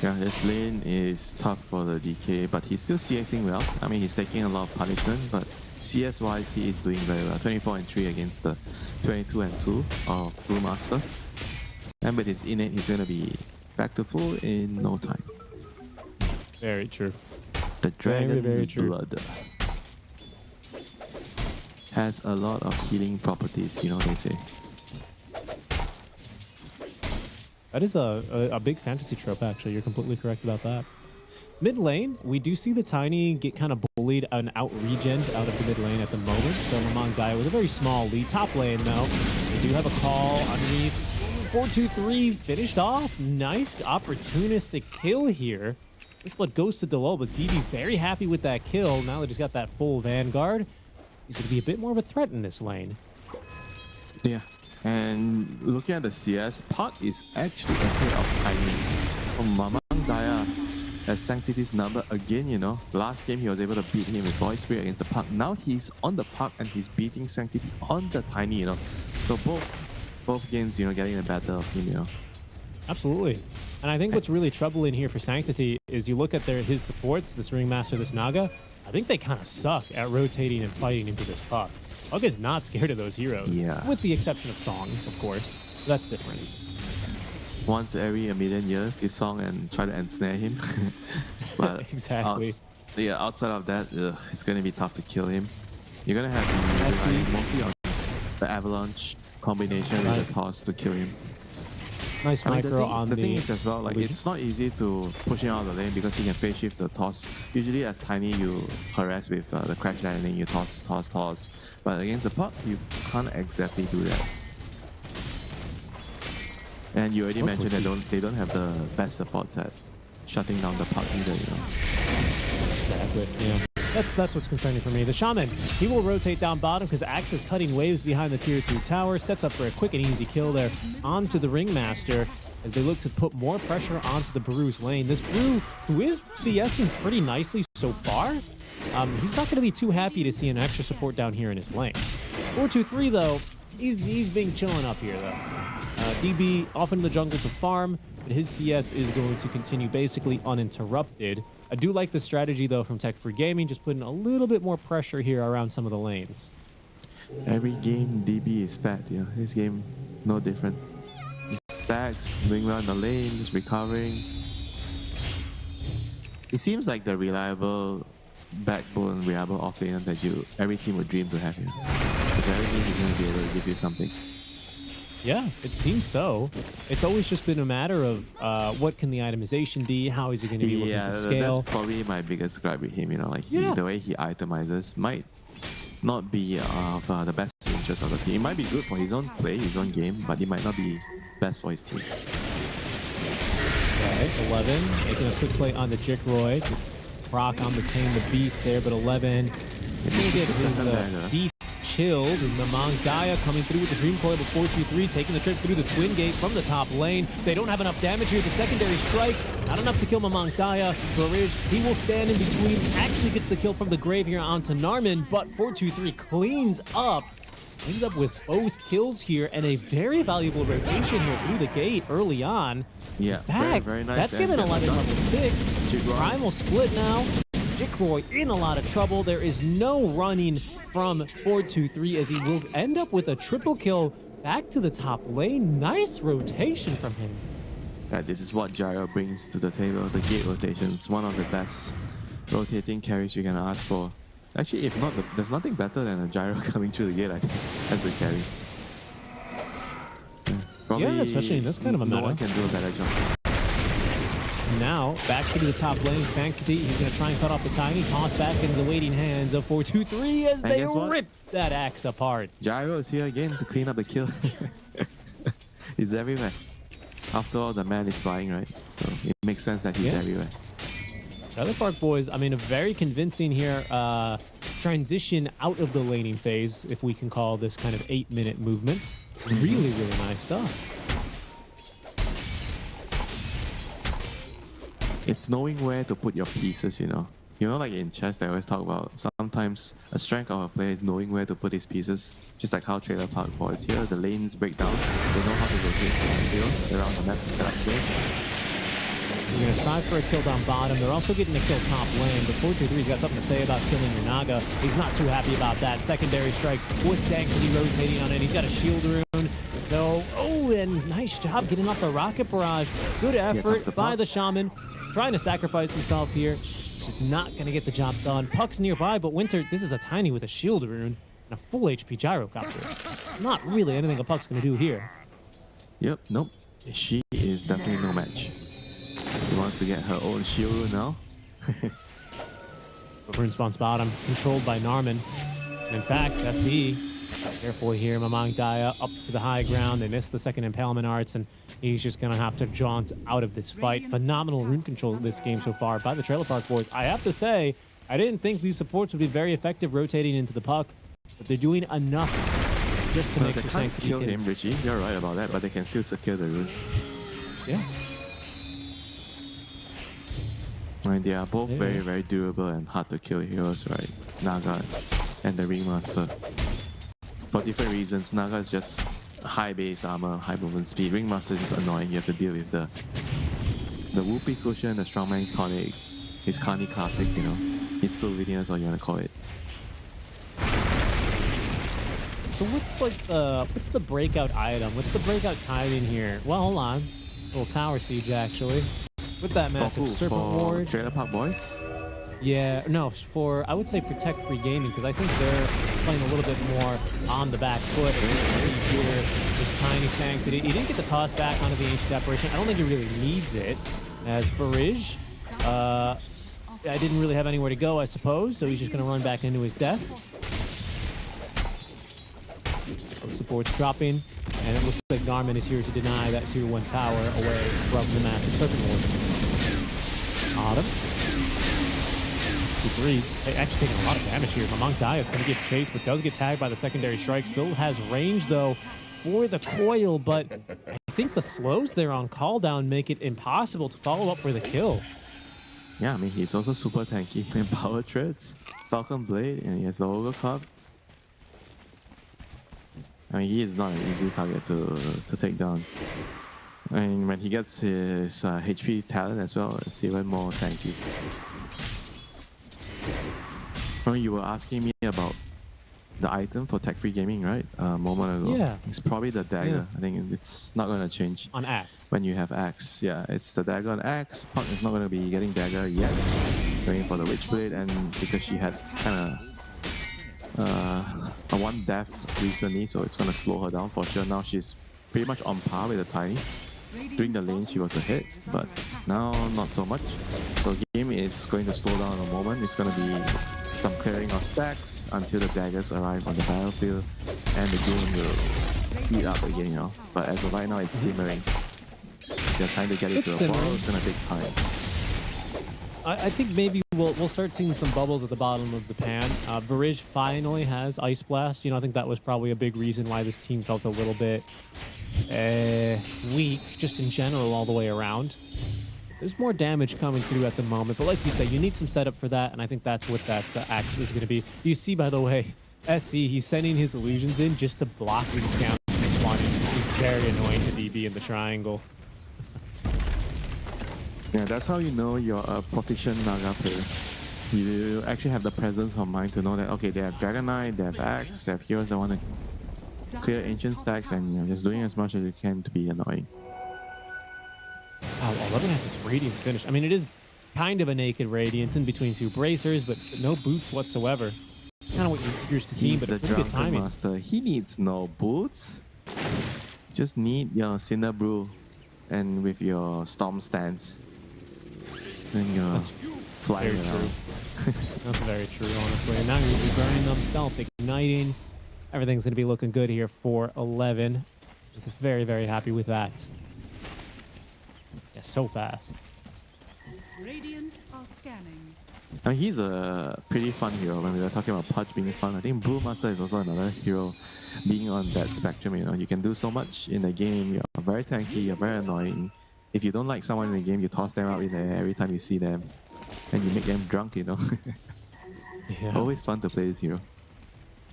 Yeah, this lane is tough for the DK, but he's still CXing well. I mean, he's taking a lot of punishment, but CS-wise, he is doing very well. 24 and 3 against the 22 and 2 of Brewmaster. And with his innate, he's going to be back to full in no time. Very true. The Dragon's very true. Blood has a lot of healing properties, you know, they say. That is a big fantasy trope, actually. You're completely correct about that. Mid lane, we do see the Tiny get kind of bullied and out-regen out of the mid lane at the moment. So Lamont Gaia with a very small lead. Top lane, though, they do have a call underneath. 4-2-3 finished off. Nice opportunistic kill here. First blood goes to Delol, but DB very happy with that kill. Now they just got that full Vanguard. He's going to be a bit more of a threat in this lane. Yeah, and looking at the CS, Puck is actually ahead of Tiny. Mamang Daya has Sanctity's number again, you know. Last game he was able to beat him with Voice Spirit against the Puck. Now he's on the Puck and he's beating Sanctity on the Tiny, you know. So both both games, getting the better of him. Absolutely. And I think what's really troubling here for Sanctity is you look at his supports, this Ringmaster, this Naga, I think they kind of suck at rotating and fighting into this puck. Puck is not scared of those heroes. Yeah. With the exception of Song, of course. That's different. Once every a million years, you song and try to ensnare him. But Exactly. outside of that, it's going to be tough to kill him. You're going to have to rely mostly on the avalanche combination with the toss to kill him. Nice micro on the thing is as well, like illusion. it's not easy to push him out of the lane because he can phase shift the toss. Usually as Tiny, you harass with the crash landing, you toss. But against the puck, you can't exactly do that. And you already mentioned that they don't have the best supports at shutting down the puck either, Exactly, yeah. That's what's concerning for me. The Shaman, he will rotate down bottom because Axe is cutting waves behind the tier 2 tower, sets up for a quick and easy kill there onto the Ringmaster as they look to put more pressure onto the Brew's lane. This Brew, who is CSing pretty nicely so far, he's not going to be too happy to see an extra support down here in his lane. 4-2-3 though, he's being chilling up here though. DB off into the jungle to farm, but his CS is going to continue basically uninterrupted. I do like the strategy though from Tech Free Gaming, just putting a little bit more pressure here around some of the lanes. Every game DB is fat, This game, no different. Just stacks, doing well in the lane, just recovering. It seems like the reliable backbone, reliable offlaner that every team would dream to have here. Because every team is going to be able to give you something. Yeah, it seems so. It's always just been a matter of what can the itemization be, how is he going to be looking to scale. That's probably my biggest gripe with him, the way he itemizes might not be of the best interest of the team. It might be good for his own play, his own game, but it might not be best for his team. Okay, 11 making a quick play on the Jikroy. Brock on the Tame the Beast there, but 11 is going to get his beat chilled. And Mamang Gaia coming through with the Dream Coil of 4-2-3, taking the trip through the Twin Gate from the top lane. They don't have enough damage here. The secondary strikes, not enough to kill Mamang Gaia. Barrage, he will stand in between, actually gets the kill from the grave here onto Narman, but 4-2-3 cleans up. Ends up with both kills here and a very valuable rotation here through the gate early on. Yeah, in fact, very nice. That's given 11 level 6. Jikroy. Primal split now. Jikroy in a lot of trouble. There is no running from 4-2-3 as he will end up with a triple kill back to the top lane. Nice rotation from him. This is what Gyro brings to the table. The gate rotations, one of the best rotating carries you can ask for. Actually, if not, there's nothing better than a Gyro coming through the gate, I think, as a carry. Probably Yeah, especially in this kind of a no meta. one can do a better job. Now, back to the top lane, Sanctity, he's going to try and cut off the Tiny, toss back into the waiting hands of 4-2-3 as they rip that axe apart. Gyro is here again to clean up the kill. He's everywhere. After all, the man is flying, right? So it makes sense that he's everywhere. Trailer Park Boys, I mean, a very convincing here transition out of the laning phase, if we can call this kind of 8-minute movements. Really, really nice stuff. It's knowing where to put your pieces, like in chess, they always talk about sometimes a strength of a player is knowing where to put his pieces. Just like how Trailer Park Boys here, the lanes break down. They know how to rotate fields around the map to set up kills. He's going to try for a kill down bottom. They're also getting a kill top lane, but 4-2-3's got something to say about killing your Naga. He's not too happy about that. Secondary strikes with Sanctity rotating on it. He's got a shield rune. So, and nice job getting off the rocket barrage. Good effort by the Shaman. Trying to sacrifice himself here. Just not going to get the job done. Puck's nearby, but Winter, this is a Tiny with a shield rune and a full HP Gyrocopter. Not really anything a Puck's going to do here. Yep, nope. She is definitely no match. She wants to get her own shield rune now. Rune spawns bottom, controlled by Narman. And in fact, SE, careful here, Mamang Gaia up to the high ground. They missed the second impalement arts, and he's just going to have to jaunt out of this fight. Phenomenal rune control this game so far by the Trailer Park Boys. I have to say, I didn't think these supports would be very effective rotating into the puck, but they're doing enough just to make sure Sanctity kill him, Richie. You're right about that, but they can still secure the rune. Yeah. And they are both very, very durable and hard to kill heroes, right? Naga and the Ringmaster. For different reasons, Naga is just high base armor, high movement speed. Ringmaster is just annoying. You have to deal with the Whoopee Cushion, the Strongman Tonic, his Carney Classics, you know. His Souvenirs, or you want to call it. So what's the breakout item? What's the breakout timing here? Well, hold on. A little tower siege actually. With that massive serpent for ward. Trailer Park Boys? Yeah, no, I would say for tech-free gaming, because I think they're playing a little bit more on the back foot. And you can see here, this tiny Sanctity. He didn't get the toss back onto the Ancient Apparition. I don't think he really needs it. As for Rij, I didn't really have anywhere to go, I suppose, so he's just going to run back into his death. Support's dropping, and it looks like Garmin is here to deny that tier 1 tower away from the massive Serpent Ward. Autumn. He breathes. Actually taking a lot of damage here. Monk Dia is going to get chased, but does get tagged by the secondary strike. Still has range, though, for the coil, but I think the slows there on call down make it impossible to follow up for the kill. Yeah, I mean, he's also super tanky in power treads, Falcon Blade, and he has the Ogre Club. I mean, he is not an easy target to take down. And when he gets his HP talent as well, it's even more tanky. I mean, you were asking me about the item for tech-free gaming, right? A moment ago. Yeah. It's probably the dagger. Yeah. I think it's not going to change. On Axe. When you have Axe. Yeah, it's the dagger on Axe. Puck is not going to be getting dagger yet. Going for the Witchblade, and because she had kind of a one death recently, so it's going to slow her down for sure. Now she's pretty much on par with the Tiny. During the lane, she was a hit, but now not so much. So game is going to slow down in a moment. It's going to be some clearing of stacks until the daggers arrive on the battlefield, and the game will heat up again, you know. But as of right now, it's simmering. They're trying to get it to a boil. It's going to take time. I think maybe we'll start seeing some bubbles at the bottom of the pan. Varij finally has Ice Blast. You know, I think that was probably a big reason why this team felt a little bit weak, just in general, all the way around. There's more damage coming through at the moment, but like you say, you need some setup for that, and I think that's what that Axe is going to be. You see, by the way, SC, he's sending his illusions in just to block these scouts from spawning. It's very annoying to DB in the triangle. Yeah, that's how you know you're a proficient Naga player. You actually have the presence of mind to know that, okay, they have Dragon Knight, they have Axe, they have heroes that want to clear ancient stacks, and you're just doing as much as you can to be annoying. Wow, 11 has this Radiance finish. I mean, it is kind of a naked Radiance in between two bracers, but no boots whatsoever. Kind of what you're used to seeing, but He's the pretty good Drunken timing. Master. He needs no boots. Just need your Cinder Brew and with your Storm Stance. Then you're That's flying very around. true. That's very true, honestly. And now you're going to be burning them, self-igniting. Everything's going to be looking good here for 11. He's very, very happy with that. Yeah, so fast. Radiant are scanning. I mean, he's a pretty fun hero. When we were talking about Pudge being fun, I think Brewmaster is also another hero being on that spectrum. You know, you can do so much in the game. You're very tanky, you're very annoying. If you don't like someone in the game, you toss them out in there every time you see them. And you make them drunk, you know. Yeah. Always fun to play this hero.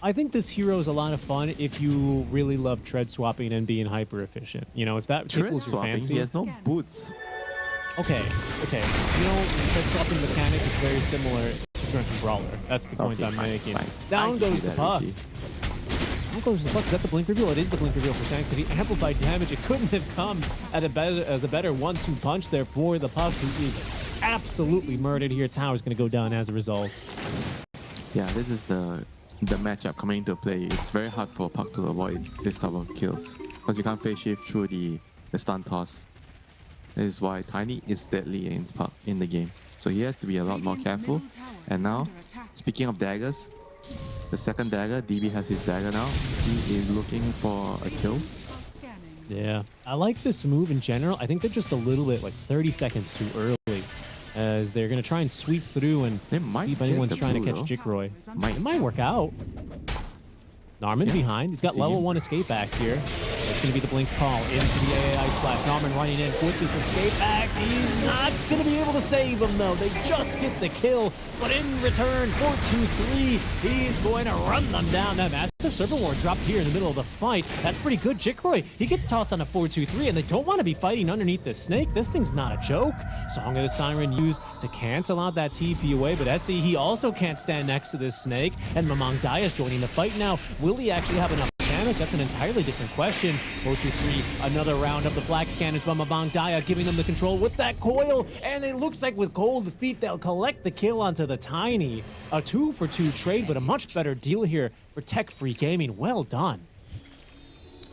I think this hero is a lot of fun if you really love tread swapping and being hyper efficient. You know, if that Tread tickles your swapping, fancy. he has no boots. Okay. You know, the tread swapping mechanic is very similar to Drunken Brawler. That's the point I'm making. Fine. Down I give goes you the that, puck. Richie. Down goes the puck. Is that the blink reveal? It is the blink reveal for Sanctity. Amplified damage. It couldn't have come at as a better 1-2 punch there for the puck, who is absolutely murdered here. Tower's going to go down as a result. Yeah, this is the matchup coming into play. It's very hard for Puck to avoid this type of kills because you can't phase shift through the stun toss. This is why Tiny is deadly against Puck in the game. So he has to be a lot more careful. And now, speaking of daggers, the second dagger, DB has his dagger now. He is looking for a kill. Yeah, I like this move in general. I think they're just a little bit, like 30 seconds too early, as they're going to try and sweep through and They might see if get anyone's the trying to blue, catch though. Jikroy. It Might. might work out. Narman Yeah, behind. He's got see level him. 1 escape back here. It's going to be the blink call into the AAI splash. Norman running in with this escape act. He's not going to be able to save him, though. They just get the kill. But in return, 4-2-3, he's going to run them down. That massive serpent ward dropped here in the middle of the fight. That's pretty good. Jikroy, he gets tossed on a 4-2-3, and they don't want to be fighting underneath the snake. This thing's not a joke. Song of the Siren used to cancel out that TP away, but SE, he also can't stand next to this snake. And Mamang Daya is joining the fight now. Will he actually have enough damage? That's an entirely different question. 4-2-3, another round of the flak cannons by Mamang Daya, giving them the control with that coil. And it looks like with cold feet, they'll collect the kill onto the Tiny. A 2-for-2 trade, but a much better deal here for Tech Free Gaming. Well done.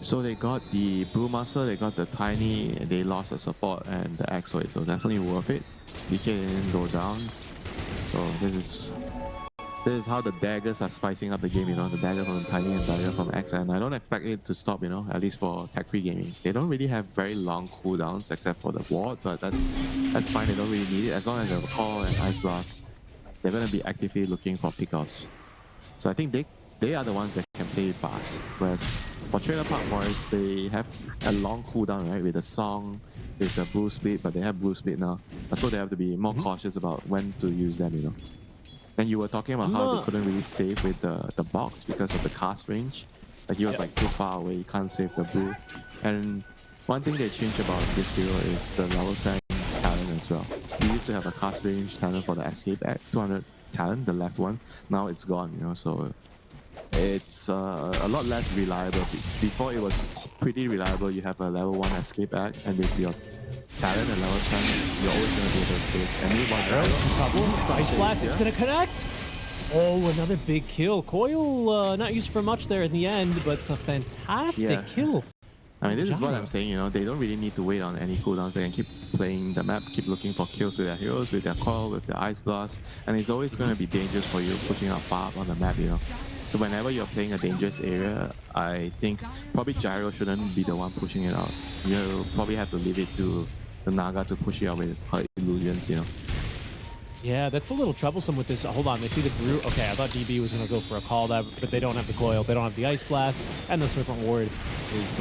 So they got the Brewmaster, they got the Tiny, they lost the support and the X-Wave, so definitely worth it. BK didn't go down. So this is how the daggers are spicing up the game, you know, the dagger from Tiny and dagger from X, and I don't expect it to stop, you know, at least for Tech Free Gaming. They don't really have very long cooldowns except for the ward, but that's fine, they don't really need it. As long as they have a call and Ice Blast, they're going to be actively looking for pickoffs. So I think they are the ones that can play fast, whereas for Trailer Park Boys, they have a long cooldown, right, with the song, with the blue split, but they have blue split now, so they have to be more cautious about when to use them, you know. And you were talking about how they couldn't really save with the box because of the cast range. Like he was like too far away, you can't save the blue. And one thing they changed about this hero is the level 10 talent as well. We used to have a cast range talent for the escape at 200 talent, the left one. Now it's gone, you know, so it's a lot less reliable. Before it was pretty reliable. You have a level 1 escape act, and with your talent and level 10, you're always going to be able to save. And meanwhile, Ice Blast, it's going to connect. Oh, another big kill. Coil not used for much there in the end, but a fantastic kill. I mean, this is what I'm saying, you know, they don't really need to wait on any cooldowns. They can keep playing the map, keep looking for kills with their heroes, with their coil, with their Ice Blast, and it's always going to be dangerous for you pushing out far up on the map, you know. So whenever you're playing a dangerous area, I think probably Gyro shouldn't be the one pushing it out. You probably have to leave it to the Naga to push it out with her illusions, you know. Yeah, that's a little troublesome with this. Hold on, they see the Brew. Okay, I thought DB was going to go for a call, but they don't have the coil, they don't have the Ice Blast, and the Serpent Ward is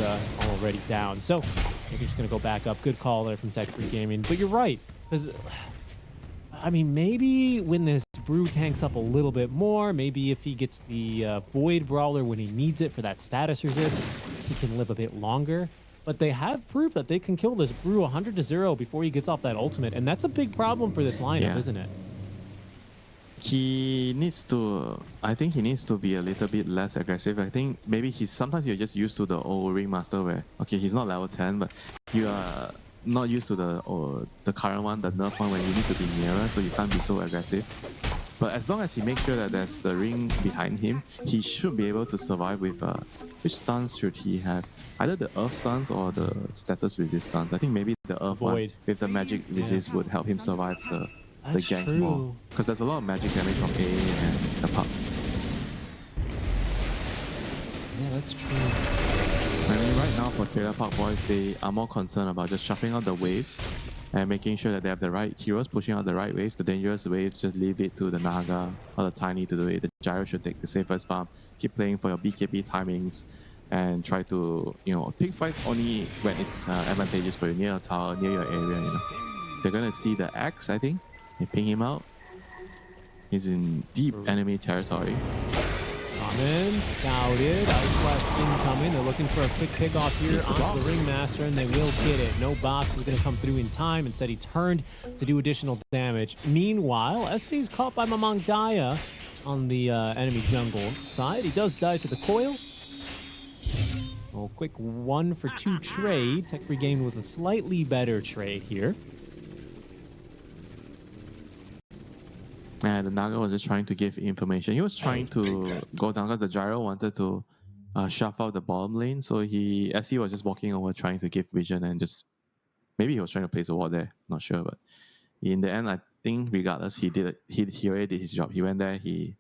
already down. So they're just going to go back up. Good call there from Tech Free Gaming. But you're right, because I mean, maybe when this Brew tanks up a little bit more, maybe if he gets the Void Brawler when he needs it for that status resist, he can live a bit longer. But they have proof that they can kill this Brew 100-0 before he gets off that ultimate, and that's a big problem for this lineup, isn't it? He needs to, I think he needs to be a little bit less aggressive. I think maybe sometimes you're just used to the old Ringmaster where, okay, he's not level 10, but you are not used to the current one, the nerf one, where you need to be nearer, so you can't be so aggressive. But as long as he makes sure that there's the ring behind him, he should be able to survive with, which stance should he have? Either the earth stance or the status resist stance. I think maybe the earth one with the magic resist would help him survive the gank more. Because there's a lot of magic damage from A and the pub. Yeah, that's true. I mean, right now for Trailer Park Boys, they are more concerned about just shuffling out the waves and making sure that they have the right heroes pushing out the right waves. The dangerous waves, just leave it to the Naga or the Tiny to do it. The Gyro should take the safest farm. Keep playing for your BKB timings and try to, you know, pick fights only when it's advantageous for you, near your tower, near your area, you know. They're gonna see the Axe, I think. They ping him out. He's in deep enemy territory. Coming, scouted, Ice Blast incoming. They're looking for a quick pick off here onto the Ringmaster, and they will get it. No box is going to come through in time. Instead, he turned to do additional damage. Meanwhile, SC is caught by Mamang Daya on the enemy jungle side. He does die to the coil. Well, quick 1-for-2 trade. Tech Free Gaming with a slightly better trade here. And the Naga was just trying to give information. He was trying to go down because the Gyro wanted to shove out the bottom lane. So as he was just walking over, trying to give vision and just maybe he was trying to place a ward there. Not sure, but in the end, I think regardless, he already did his job. He went there. He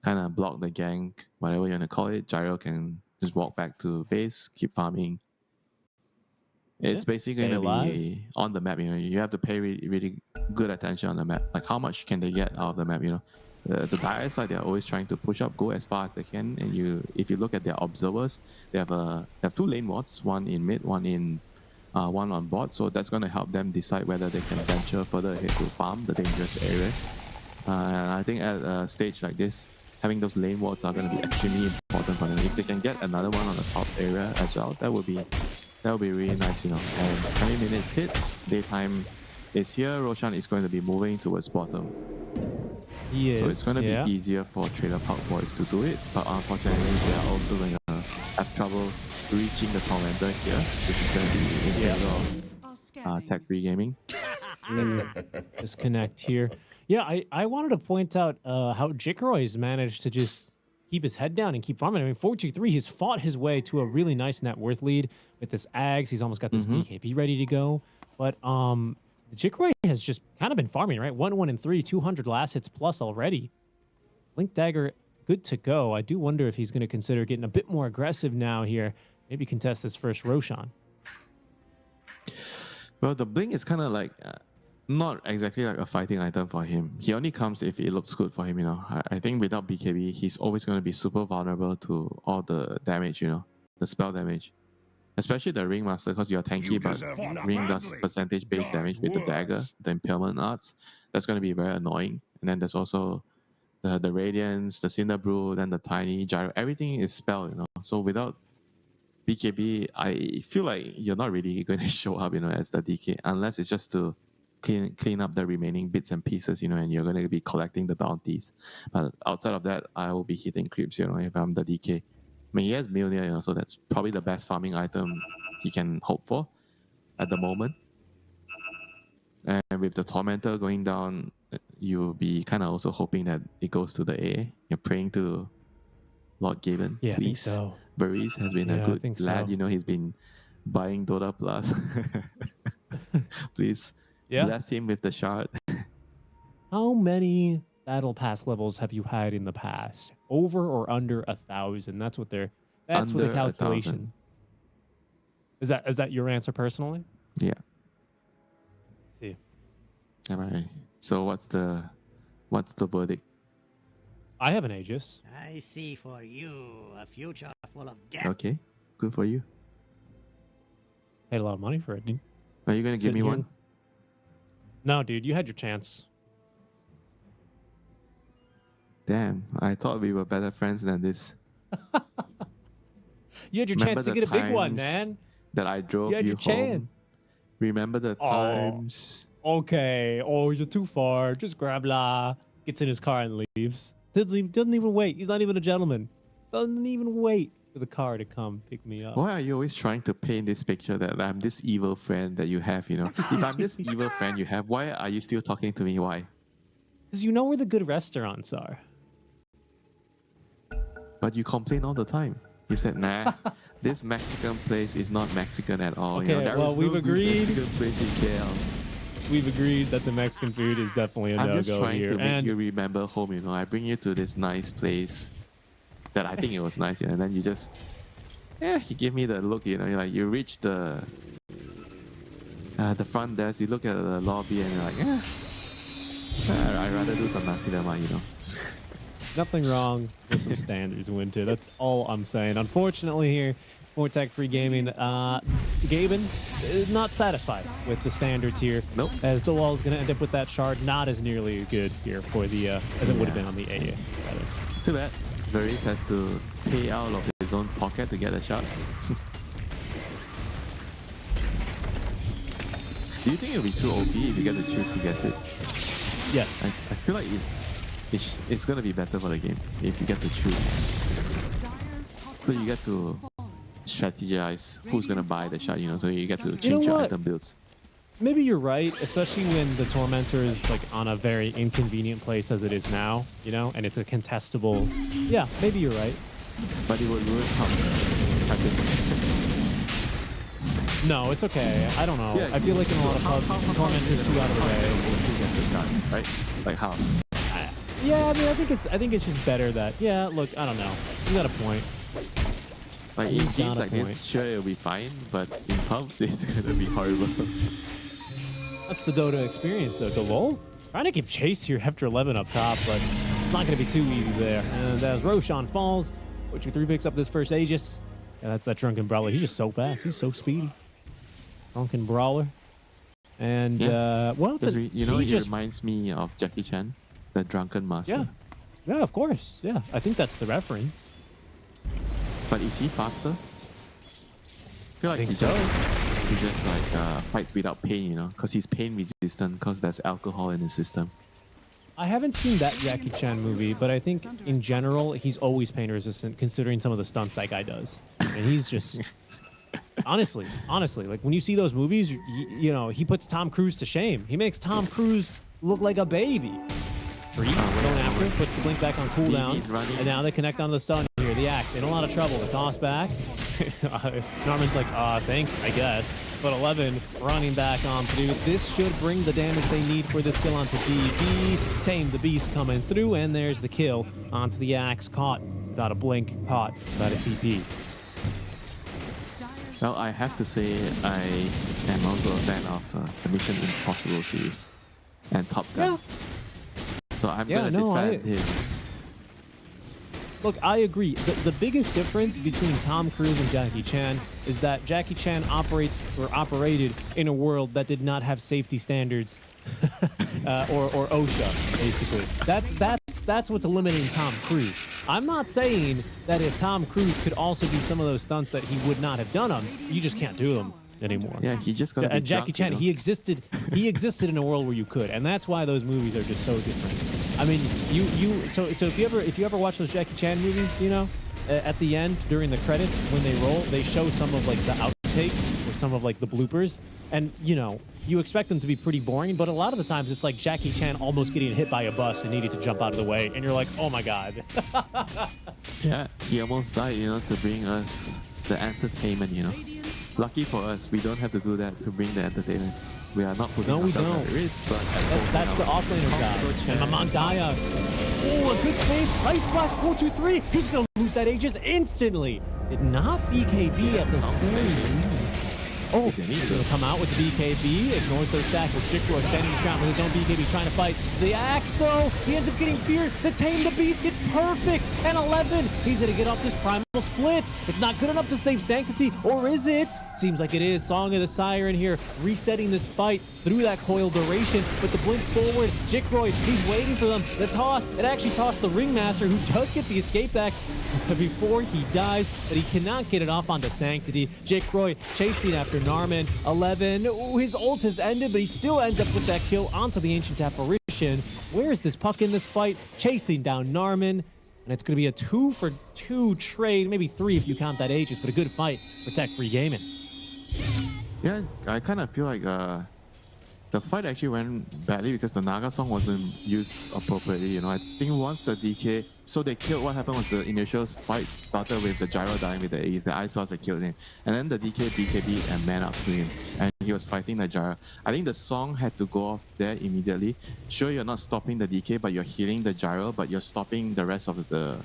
kind of blocked the gank, whatever you want to call it. Gyro can just walk back to base, keep farming. It's basically going to be on the map, you know. You have to pay really, really good attention on the map. Like how much can they get out of the map, you know. the dire side, they're always trying to push up, go as far as they can. And if you look at their observers, they have two lane wards, one in mid, one on bot. So that's going to help them decide whether they can venture further ahead to farm the dangerous areas. And I think at a stage like this, having those lane wards are going to be extremely important for them. If they can get another one on the top area as well, that would be really nice, you know. And 20 minutes hits, daytime is here. Roshan is going to be moving towards bottom. He is, so it's going to be easier for Trailer Park Boys to do it, but unfortunately they are also going to have trouble reaching the Tormentor here, which is going to be in favor of tech-free gaming. Disconnect here. Yeah, I wanted to point out how Jikroy's managed to just keep his head down and keep farming. I mean, 4-2-3, he's fought his way to a really nice net worth lead with this Ags. He's almost got this BKB ready to go. But Jikroy has just kind of been farming, right? 1-1-3, 200 last hits plus already. Blink Dagger, good to go. I do wonder if he's going to consider getting a bit more aggressive now here. Maybe contest this first Roshan. Well, the Blink is kind of like not exactly like a fighting item for him. He only comes if it looks good for him, you know. I think without BKB, he's always going to be super vulnerable to all the damage, you know, the spell damage. Especially the Ringmaster, because you're tanky, but Ring does percentage-based damage with the dagger, the impalement arts. That's going to be very annoying. And then there's also the Radiance, the Cinder Brew, then the Tiny Gyro. Everything is spell, you know. So without BKB, I feel like you're not really going to show up, you know, as the DK, unless it's just to clean up the remaining bits and pieces, you know, and you're going to be collecting the bounties. But outside of that, I will be hitting creeps, you know, if I'm the DK. I mean, he has Mjolnir, you know, so that's probably the best farming item he can hope for at the moment. And with the Tormentor going down, you'll be kind of also hoping that it goes to the AA. You're praying to Lord Gaben. Yeah, please. I think so. Varese has been a good lad. You know, he's been buying Dota Plus. Please bless him with the shard. How many Battle Pass levels have you had in the past? Over or under 1,000? That's what they're. That's under with the calculation. Is that your answer personally? Yeah. See. All right. So what's the verdict? I have an Aegis. I see for you a future full of death. Okay, good for you. Paid a lot of money for it, dude. Are you gonna give me one? No, dude, you had your chance. Damn, I thought we were better friends than this. You had your chance to get a big one, man. That I drove you home. Remember the times. Okay. Oh, you're too far. Just grab la. Gets in his car and leaves. Doesn't even wait. He's not even a gentleman. Doesn't even wait for the car to come pick me up. Why are you always trying to paint this picture that I'm this evil friend that you have, you know? If I'm this evil friend you have, why are you still talking to me? Why? Because you know where the good restaurants are. But you complain all the time. You said, nah, this Mexican place is not Mexican at all. Okay, you know, there well, is we've no good agreed. Mexican place in KL. We've agreed that the Mexican food is definitely a no-go here. I'm just trying to make you remember home, you know. I bring you to this nice place that I think it was nice, you know, and then you just, you give me the look, you know, you're like, you reach the front desk, you look at the lobby and you're like, I'd rather do some nasi lemak, you know. Nothing wrong with some standards, Winter. That's all I'm saying. Unfortunately here, for tech-free gaming, Gaben is not satisfied with the standards here. Nope. As the wall is going to end up with that shard, not as nearly good here for the as it would have been on the AA. Rather. Too bad. Varese has to pay out of his own pocket to get a shot. Do you think it'll be too OP if you get to choose who gets it? Yes. I feel like it's gonna be better for the game if you get to choose. So you get to strategize who's gonna buy the shot, you know, so you get to change your item builds. Maybe you're right, especially when the Tormentor is like on a very inconvenient place as it is now, you know, and it's a contestable. Yeah, maybe you're right. But it would ruin pumps, I think. No, it's okay. I don't know. Yeah, I feel like in a lot of pubs, Tormentor's too out of the way. Who gets the shot, right? Like how? Yeah, I mean, I think it's just better that. Yeah, look, I don't know. You got a point. Like in games like this, sure it'll be fine, but in pubs it's gonna be horrible. That's the Dota experience, though. The lol. Trying to give chase here after 11 up top, but It's not going to be too easy there. And as Roshan falls, Butcher 3 picks up this first Aegis. Yeah, that's that Drunken Brawler. He's just so fast. He's so speedy. Drunken Brawler. And, well, it's a, you know, he reminds me of Jackie Chan, the Drunken Master. Yeah. Yeah, of course. Yeah, I think that's the reference. But is he faster? I feel like think so. He just like fights without pain, you know, because he's pain resistant because there's alcohol in his system. I haven't seen that Jackie Chan movie, but I think in general, he's always pain resistant considering some of the stunts that guy does. And he's just, honestly, like when you see those movies, you know, he puts Tom Cruise to shame. He makes Tom Cruise look like a baby. Tree going after him, puts the blink back on cooldown, and now they connect onto the stun here. The axe in a lot of trouble. The toss back. Norman's like, thanks, I guess. But 11 running back on through. This should bring the damage they need for this kill onto DB. Tame the beast coming through, and there's the kill onto the axe. Caught without a blink, caught without a TP. Well, I have to say I am also a fan of the Mission Impossible series and Top Gun. Yeah. So I'm gonna defend him. Look, I agree. The biggest difference between Tom Cruise and Jackie Chan is that Jackie Chan operated in a world that did not have safety standards or OSHA, basically. That's what's eliminating Tom Cruise. I'm not saying that if Tom Cruise could also do some of those stunts that he would not have done them, you just can't do them anymore. Yeah, he just got to be Jackie Chan, you know? he existed in a world where you could, and that's why those movies are just so different. I mean, so if you ever watch those Jackie Chan movies, you know, at the end during the credits when they roll, they show some of like the outtakes or some of like the bloopers, and you know, you expect them to be pretty boring, but a lot of the times it's like Jackie Chan almost getting hit by a bus and needing to jump out of the way, and you're like, oh my god. Yeah, he almost died, you know, to bring us the entertainment, you know. Lucky for us, we don't have to do that to bring the entertainment. We are not putting ourselves at risk, but that's the offlaner guy. And Mamandaya. Oh, a good save. Ice Blast 4-2-3. He's going to lose that Aegis instantly. Did not BKB at the very least. Oh, he's going to come out with the BKB. Ignores those shackles. Jikro standing his ground with his own BKB trying to fight. The axe, though. He ends up getting feared. The Tame the Beast gets perfect. And 11. He's going to get off this primal split. It's not good enough to save Sanctity. Or is it? Seems like it is. Song of the Siren here. Resetting this fight through that coil duration. But the blink forward. Jikroid, he's waiting for them. The toss. It actually tossed the Ringmaster, who does get the escape back before he dies. But he cannot get it off onto Sanctity. Jikroid chasing after Narman. 11. Ooh, his ult has ended, but he still ends up with that kill onto the Ancient Apparition. Where is this puck in this fight? Chasing down Narman. And it's going to be a 2-for-2 trade. Maybe 3 if you count that Aegis, but a good fight for Tech Free Gaming. Yeah, I kind of feel like the fight actually went badly because the Naga song wasn't used appropriately. You know, I think once the DK, so they killed. What happened was the initial fight started with the Gyro dying with the Ace, the Ice Blast that killed him, and then the DK BKB and man up to him, and he was fighting the Gyro. I think the song had to go off there immediately. Sure, you're not stopping the DK, but you're healing the Gyro, but you're stopping the rest of the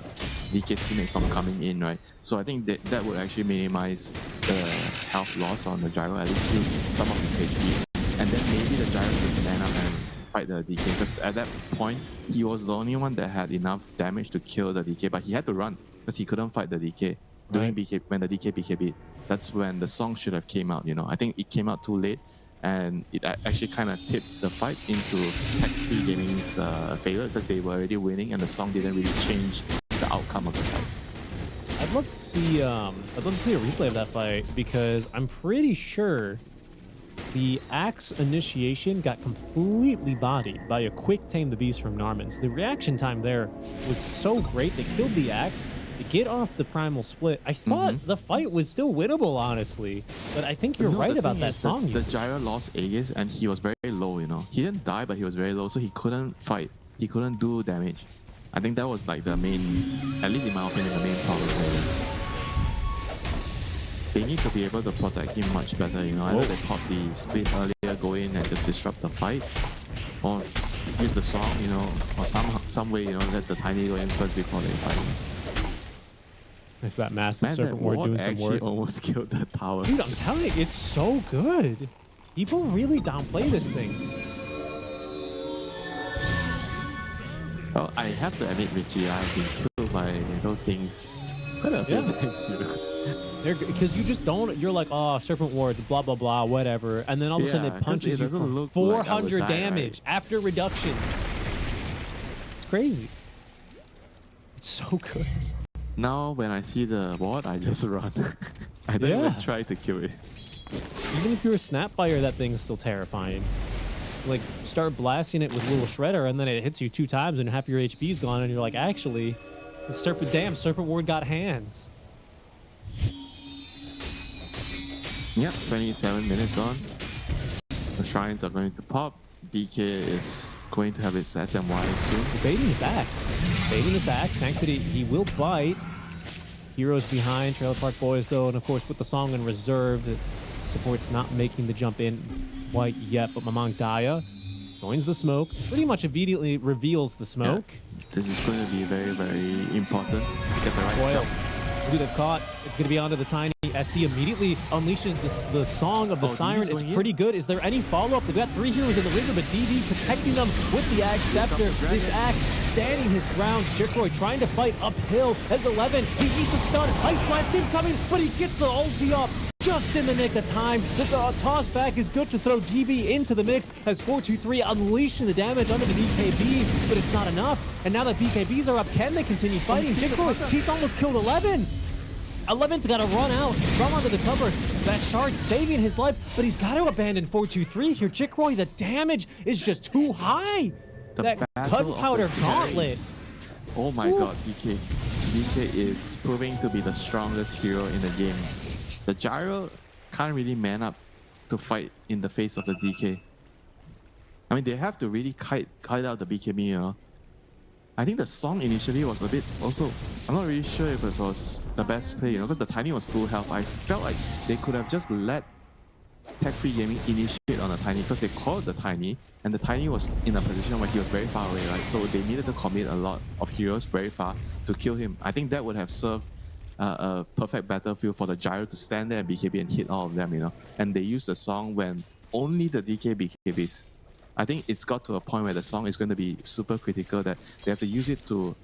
DK's teammates from coming in, right? So I think that would actually minimize the health loss on the Gyro, at least heal some of his HP. And then maybe the Gyro could man up and fight the DK, because at that point he was the only one that had enough damage to kill the DK, but he had to run because he couldn't fight the DK during BK when the DK BKB. That's when the song should have came out. You know, I think it came out too late, and it actually kind of tipped the fight into Tech Free Gaming's failure because they were already winning, and the song didn't really change the outcome of the fight. I'd love to see a replay of that fight because I'm pretty sure the axe initiation got completely bodied by a quick Tame the Beast from Narman. So the reaction time there was so great. They killed the axe to get off the primal split. I thought the fight was still winnable, honestly, but I think you're right about that song. The Gyro lost Aegis and he was very low, you know. He didn't die, but he was very low, so he couldn't fight. He couldn't do damage. I think that was like the main, at least in my opinion, the main problem. They need to be able to protect him much better, you know. Either they caught the split earlier, go in and just disrupt the fight, or use the song, you know, or some way, you know, let the Tiny go in first before they fight. There's that massive serpent ward doing some work. Almost killed the tower. Dude, I'm telling you, it's so good. People really downplay this thing. Well, I have to admit, Richie, I've been killed by those things quite a few Yeah. times, you know. Because you just don't. You're like, oh, Serpent Ward, blah blah blah, whatever, and then all of a sudden Yeah, it 'cause punches it you for doesn't look like I would 400 die, damage after reductions. It's crazy. It's so good. Now, when I see the ward, I just run. I don't even Yeah. try to kill it. Even if you're a Snapfire, that thing's still terrifying. Like, start blasting it with Little Shredder, and then it hits you 2 times, and half your HP's gone, and you're like, actually, the Serpent Ward got hands. Yep, 27 minutes on. The shrines are going to pop. DK is going to have its SMY soon. Baiting his axe. Baiting his axe. Sanctity, he will bite. Heroes behind. Trailer Park Boys, though, and of course, with the song in reserve, that support's not making the jump in quite yet. But Mamang Daya joins the smoke. Pretty much immediately reveals the smoke. Yeah, this is going to be very, very important to get the right Boyle. jump. Who they've caught. It's going to be onto the Tiny. SC immediately unleashes the song of the Oh, Siren. DB's It's going pretty in. good. Is there any follow-up? They've got 3 heroes in the river, but DB protecting them with the Axe Scepter. comes the This dragon. Axe standing his ground. Jikroy trying to fight uphill as 11. He eats a stun. Ice Blast incoming, but he gets the ulti up just in the nick of time. The toss back is good to throw DB into the mix as 4-2-3 unleashing the damage under the BKB, but it's not enough. And now that BKBs are up, can they continue fighting? Jikroy, he's almost killed 11. 11's got to run out, run onto the cover. That shard saving his life, but he's got to abandon 4-2-3 here. Jikroy, the damage is just too high. The That battle of gunpowder the gauntlet. carries. Oh my god, DK. DK is proving to be the strongest hero in the game. The Gyro can't really man up to fight in the face of the DK. I mean, they have to really kite out the BKB, you know. I think the song initially was a bit also, I'm not really sure if it was the best play, you know, because the Tiny was full health. I felt like they could have just let Tech-Free Gaming initiate on the Tiny because they called the Tiny and the Tiny was in a position where he was very far away, right? So they needed to commit a lot of heroes very far to kill him. I think that would have served a perfect battlefield for the Gyro to stand there and BKB and hit all of them, you know. And they used the song when only the DK BKBs. I think it's got to a point where the song is going to be super critical that they have to use it to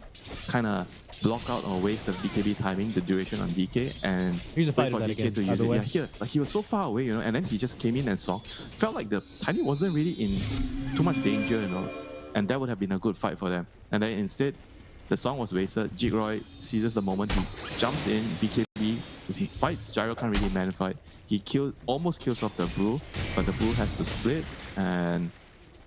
kind of block out or waste the BKB timing, the duration on DK, and Here's a wait fight for of that DK again, to by use the it. way. Yeah, here, like he was so far away, you know, and then he just came in and saw. Felt like the Tiny wasn't really in too much danger, you know, and that would have been a good fight for them. And then instead, the song was wasted. Jigroy seizes the moment, he jumps in, BKB, he fights, Gyro can't really man fight. He almost kills off the Brew, but the Brew has to split, and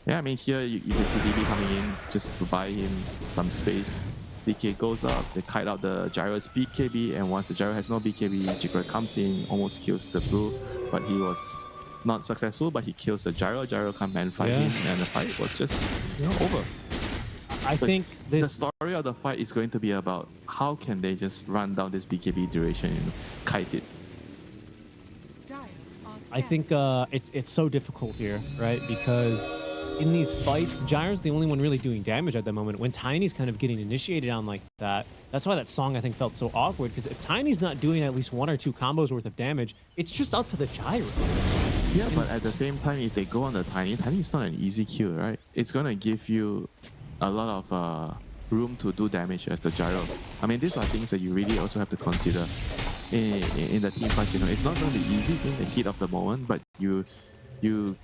yeah, I mean, here you can see DB coming in just to buy him some space. DK goes up, they kite out the Gyro's BKB, and once the Gyro has no BKB, Jigroy comes in, almost kills the Blue, but he was not successful, but he kills the Gyro. Gyro can't man fight him, and the fight was just over. I So think the this. story of the fight is going to be about how can they just run down this BKB duration, you know, kite it. Dire are I scanning. think it's so difficult here, right? Because in these fights, Gyro's the only one really doing damage at the moment. When Tiny's kind of getting initiated on like that, that's why that song I think felt so awkward. Because if Tiny's not doing at least 1 or 2 combos worth of damage, it's just up to the Gyro. Yeah, but at the same time, if they go on the Tiny is not an easy kill, right? It's gonna give you a lot of room to do damage as the Gyro. I mean, these are things that you really also have to consider in the team fights. You know, it's not gonna be easy in the heat of the moment, but you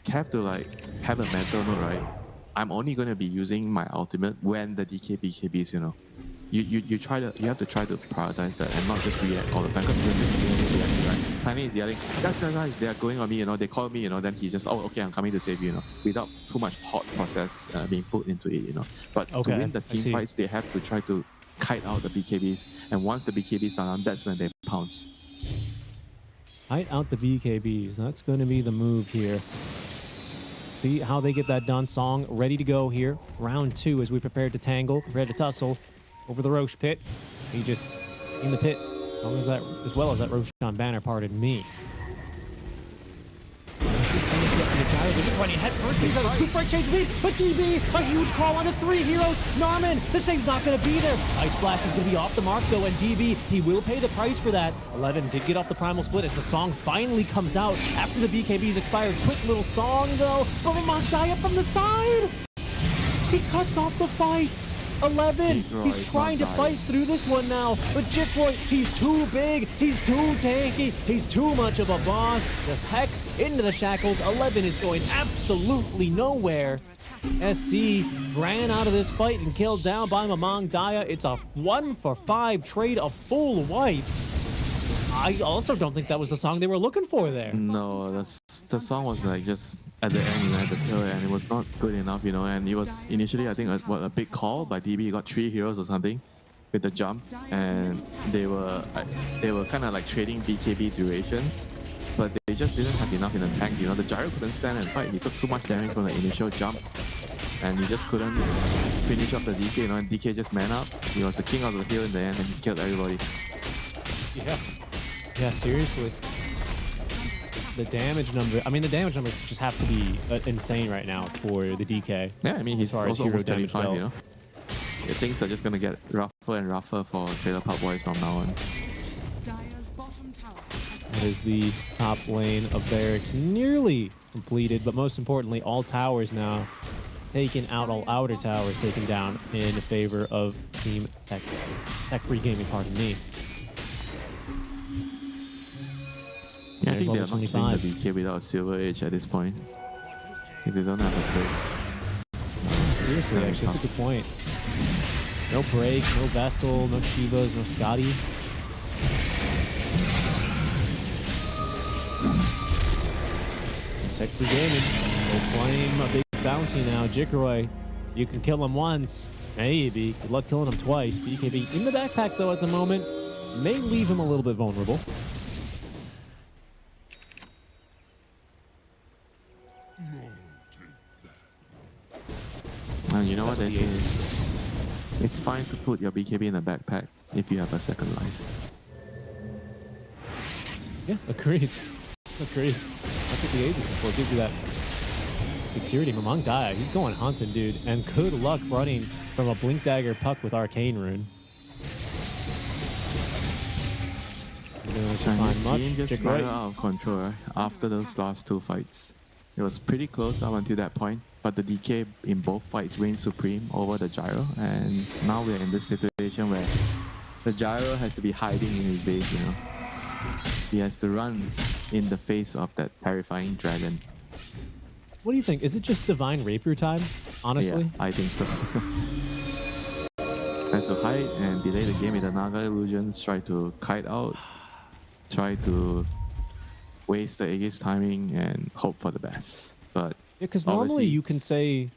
have to like have a mental note, right? I'm only gonna be using my ultimate when the DK BKBs, you know. You have to try to prioritize that and not just react all the time because you're just reacting, right? Tiny is yelling, guys, they are going on me, you know, they call me, you know, then he just, oh, okay, I'm coming to save you, you know, without too much thought process being put into it, you know. But to Okay, win the I team see. fights, they have to try to kite out the BKBs, and once the BKBs are on, that's when they pounce. Hide out the BKBs. That's going to be the move here. See how they get that done. Song ready to go here. Round 2 as we prepare to tangle, prepare to tussle over the Roche pit. He just in the pit. As well as that Roshan banner, pardon me. They're just running head first. He's got a 2 front chains lead, but DB, a huge call on the 3 heroes. Narman, this thing's not going to be there. Ice Blast is going to be off the mark though, and DB, he will pay the price for that. 11 did get off the primal split as the song finally comes out after the BKB's expired. Quick little song though, but Mamang Daya from the side. He cuts off the fight. 11! Jigro He's is trying to not fight dying. through this one now, but Jikroy, he's too big, he's too tanky, he's too much of a boss. Just Hex into the shackles. 11 is going absolutely nowhere. SC ran out of this fight and killed down by Mamang Daya. It's a 1-for-5 trade, a full wipe. I also don't think that was the song they were looking for there. No, the song was like just at the end, at the tail end. It was not good enough, and it was initially, I think, a big call by DB. He got 3 heroes or something with the jump, and they were kind of like trading BKB durations, but they just didn't have enough in the tank. The gyro couldn't stand and fight. He took too much damage from the initial jump, and he just couldn't finish up the DK. And DK just man up. He was the king of the hill in the end, and he killed everybody. Yeah, seriously. The damage numbers just have to be insane right now for the DK. Yeah, I mean, he's as far as also hero almost damage 35, go. Yeah, things are just gonna get rougher and rougher for Trailer Park Boys from now on. Dire's bottom tower has That is the top lane of barracks nearly completed, but most importantly, all towers now taken out, all outer towers taken down in favor of Team Tech Free Gaming, pardon me. Yeah, I There's think they're level not 25. killing the BK without a Silver Age at this point. If they don't have a break. Seriously, actually, that's a good point. No break, no Vessel, no Shivas, no Scotty. Tech Free Gaming, they claim a big bounty now. Jikroy, you can kill him once, maybe. Good luck killing him twice. BKB in the backpack, though, at the moment. May leave him a little bit vulnerable. And you know That's what what they the say? It's fine to put your BKB in a backpack if you have a second life. Yeah, agreed. Agreed. That's what the agency for. Gives you that security. Mamang Daya, he's going hunting, dude. And good luck running from a Blink Dagger puck with Arcane Rune. Chinese Much. game just Jikroy. spiraled out of control after those last 2 fights. It was pretty close up until that point, but the DK in both fights reigned supreme over the gyro, and now we're in this situation where the gyro has to be hiding in his base, He has to run in the face of that terrifying dragon. What do you think? Is it just Divine Rapier time? Honestly? Yeah, I think so. Had to hide and delay the game with the Naga illusions, try to kite out, try to waste the Aegis timing and hope for the best. But Yeah, because normally obviously- you can say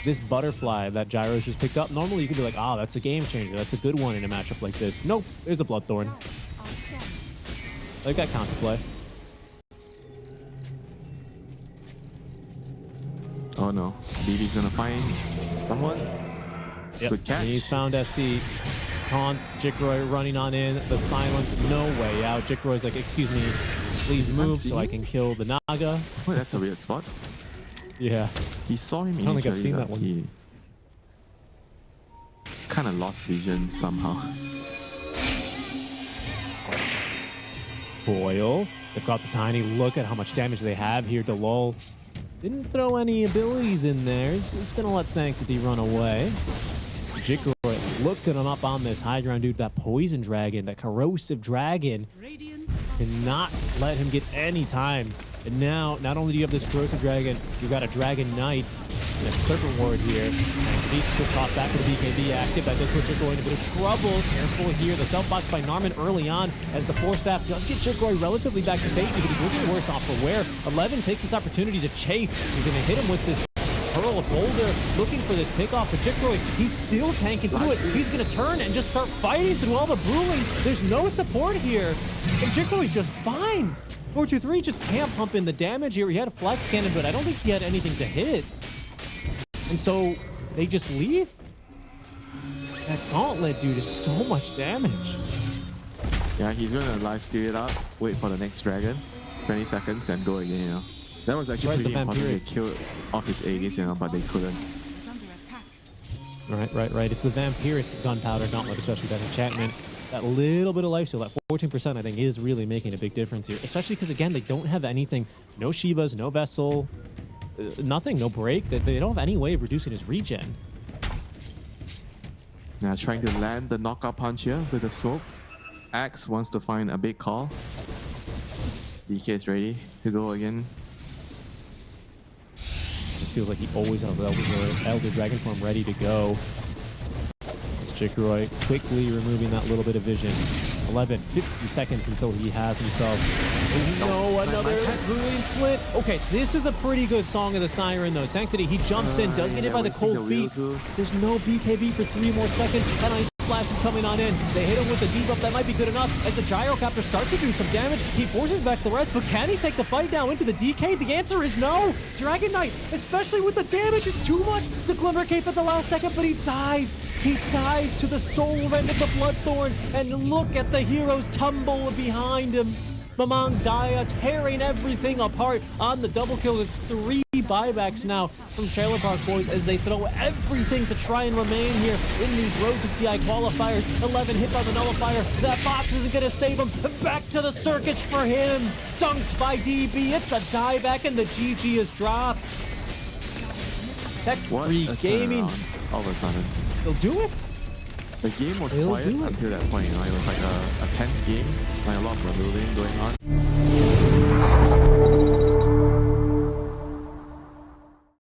this butterfly that Gyro's just picked up, normally you could be like, oh, that's a game changer. That's a good one in a matchup like this. Nope, there's a Bloodthorn. Like that counterplay. Oh no, BB's gonna find someone. Yep. Good catch. And he's found SC. Taunt, Jikroy running on in. The silence, no way out. Jikroy's like, excuse me, please move so I can kill the Naga. Oh, that's a weird spot. Yeah. He saw him I don't think I've initially, seen but that one. he kind of lost vision somehow. Boyle. They've got the tiny look at how much damage they have here to lull. Didn't throw any abilities in there. He's just going to let Sanctity run away. Jikroy looking him up on this high ground, dude. That poison dragon, that corrosive dragon, radiant. cannot let him get any time. And now, not only do you have this corrosive dragon, you've got a dragon knight and a serpent ward here. And deep quick toss back to the BKB active. That does put Jikroy in a bit of trouble. Careful here. The self-box by Narman early on as the Force Staff does get Jikroy relatively back to safety, but he's looking worse off for wear. 11 takes this opportunity to chase. He's going to hit him with this Pearl of Boulder, looking for this pickoff for Jikroy. He's still tanking through it. He's going to turn and just start fighting through all the brewlings. There's no support here. And Jikroy's just fine. 423 just can't pump in the damage here. He had a flag cannon, but I don't think he had anything to hit. And so they just leave. That gauntlet, dude, is so much damage. Yeah, he's gonna live steal it up, wait for the next dragon, 20 seconds, and go again, That was actually Right, the pretty important. They Vampiric. killed off his Aegis, but they couldn't. Is under attack. Right. It's the Vampiric Gunpowder Gauntlet, especially that enchantment. That little bit of lifesteal, that 14%, I think, is really making a big difference here. Especially because, again, they don't have anything. No Shivas, no Vessel, nothing, no break. They don't have any way of reducing his regen. Now trying to land the knockout punch here with the smoke. Axe wants to find a big call. DK is ready to go again. Just feels like he always has Elder Dragon form ready to go. Chikuroi quickly removing that little bit of vision. 50 seconds until he has himself. Oh, no, another brilliant split. Okay, this is a pretty good Song of the Siren though. Sanctity, he jumps in, does get hit by the cold feet. There's no BKB for 3 more seconds, and Ice Blast is coming on in. They hit him with the debuff, that might be good enough. As the Gyrocopter starts to do some damage, he forces back the rest, but can he take the fight now into the DK? The answer is no. Dragon Knight, especially with the damage, it's too much. The Glimmer Cape at the last second, but he dies. He dies to the Soul Rend of the Bloodthorn, and look at the heroes tumble behind him. Mamang Daya tearing everything apart on the double kill. It's 3 buybacks now from Trailer Park Boys as they throw everything to try and remain here in these Road to TI qualifiers. 11 hit by the Nullifier. That box isn't going to save him. Back to the circus for him. Dunked by DB. It's a dieback and the GG is dropped. Tech Free Gaming. All of a sudden. They'll do it. The game was They'll quiet do it. until that point. It was like a tense game, like a lot of maneuvering going on.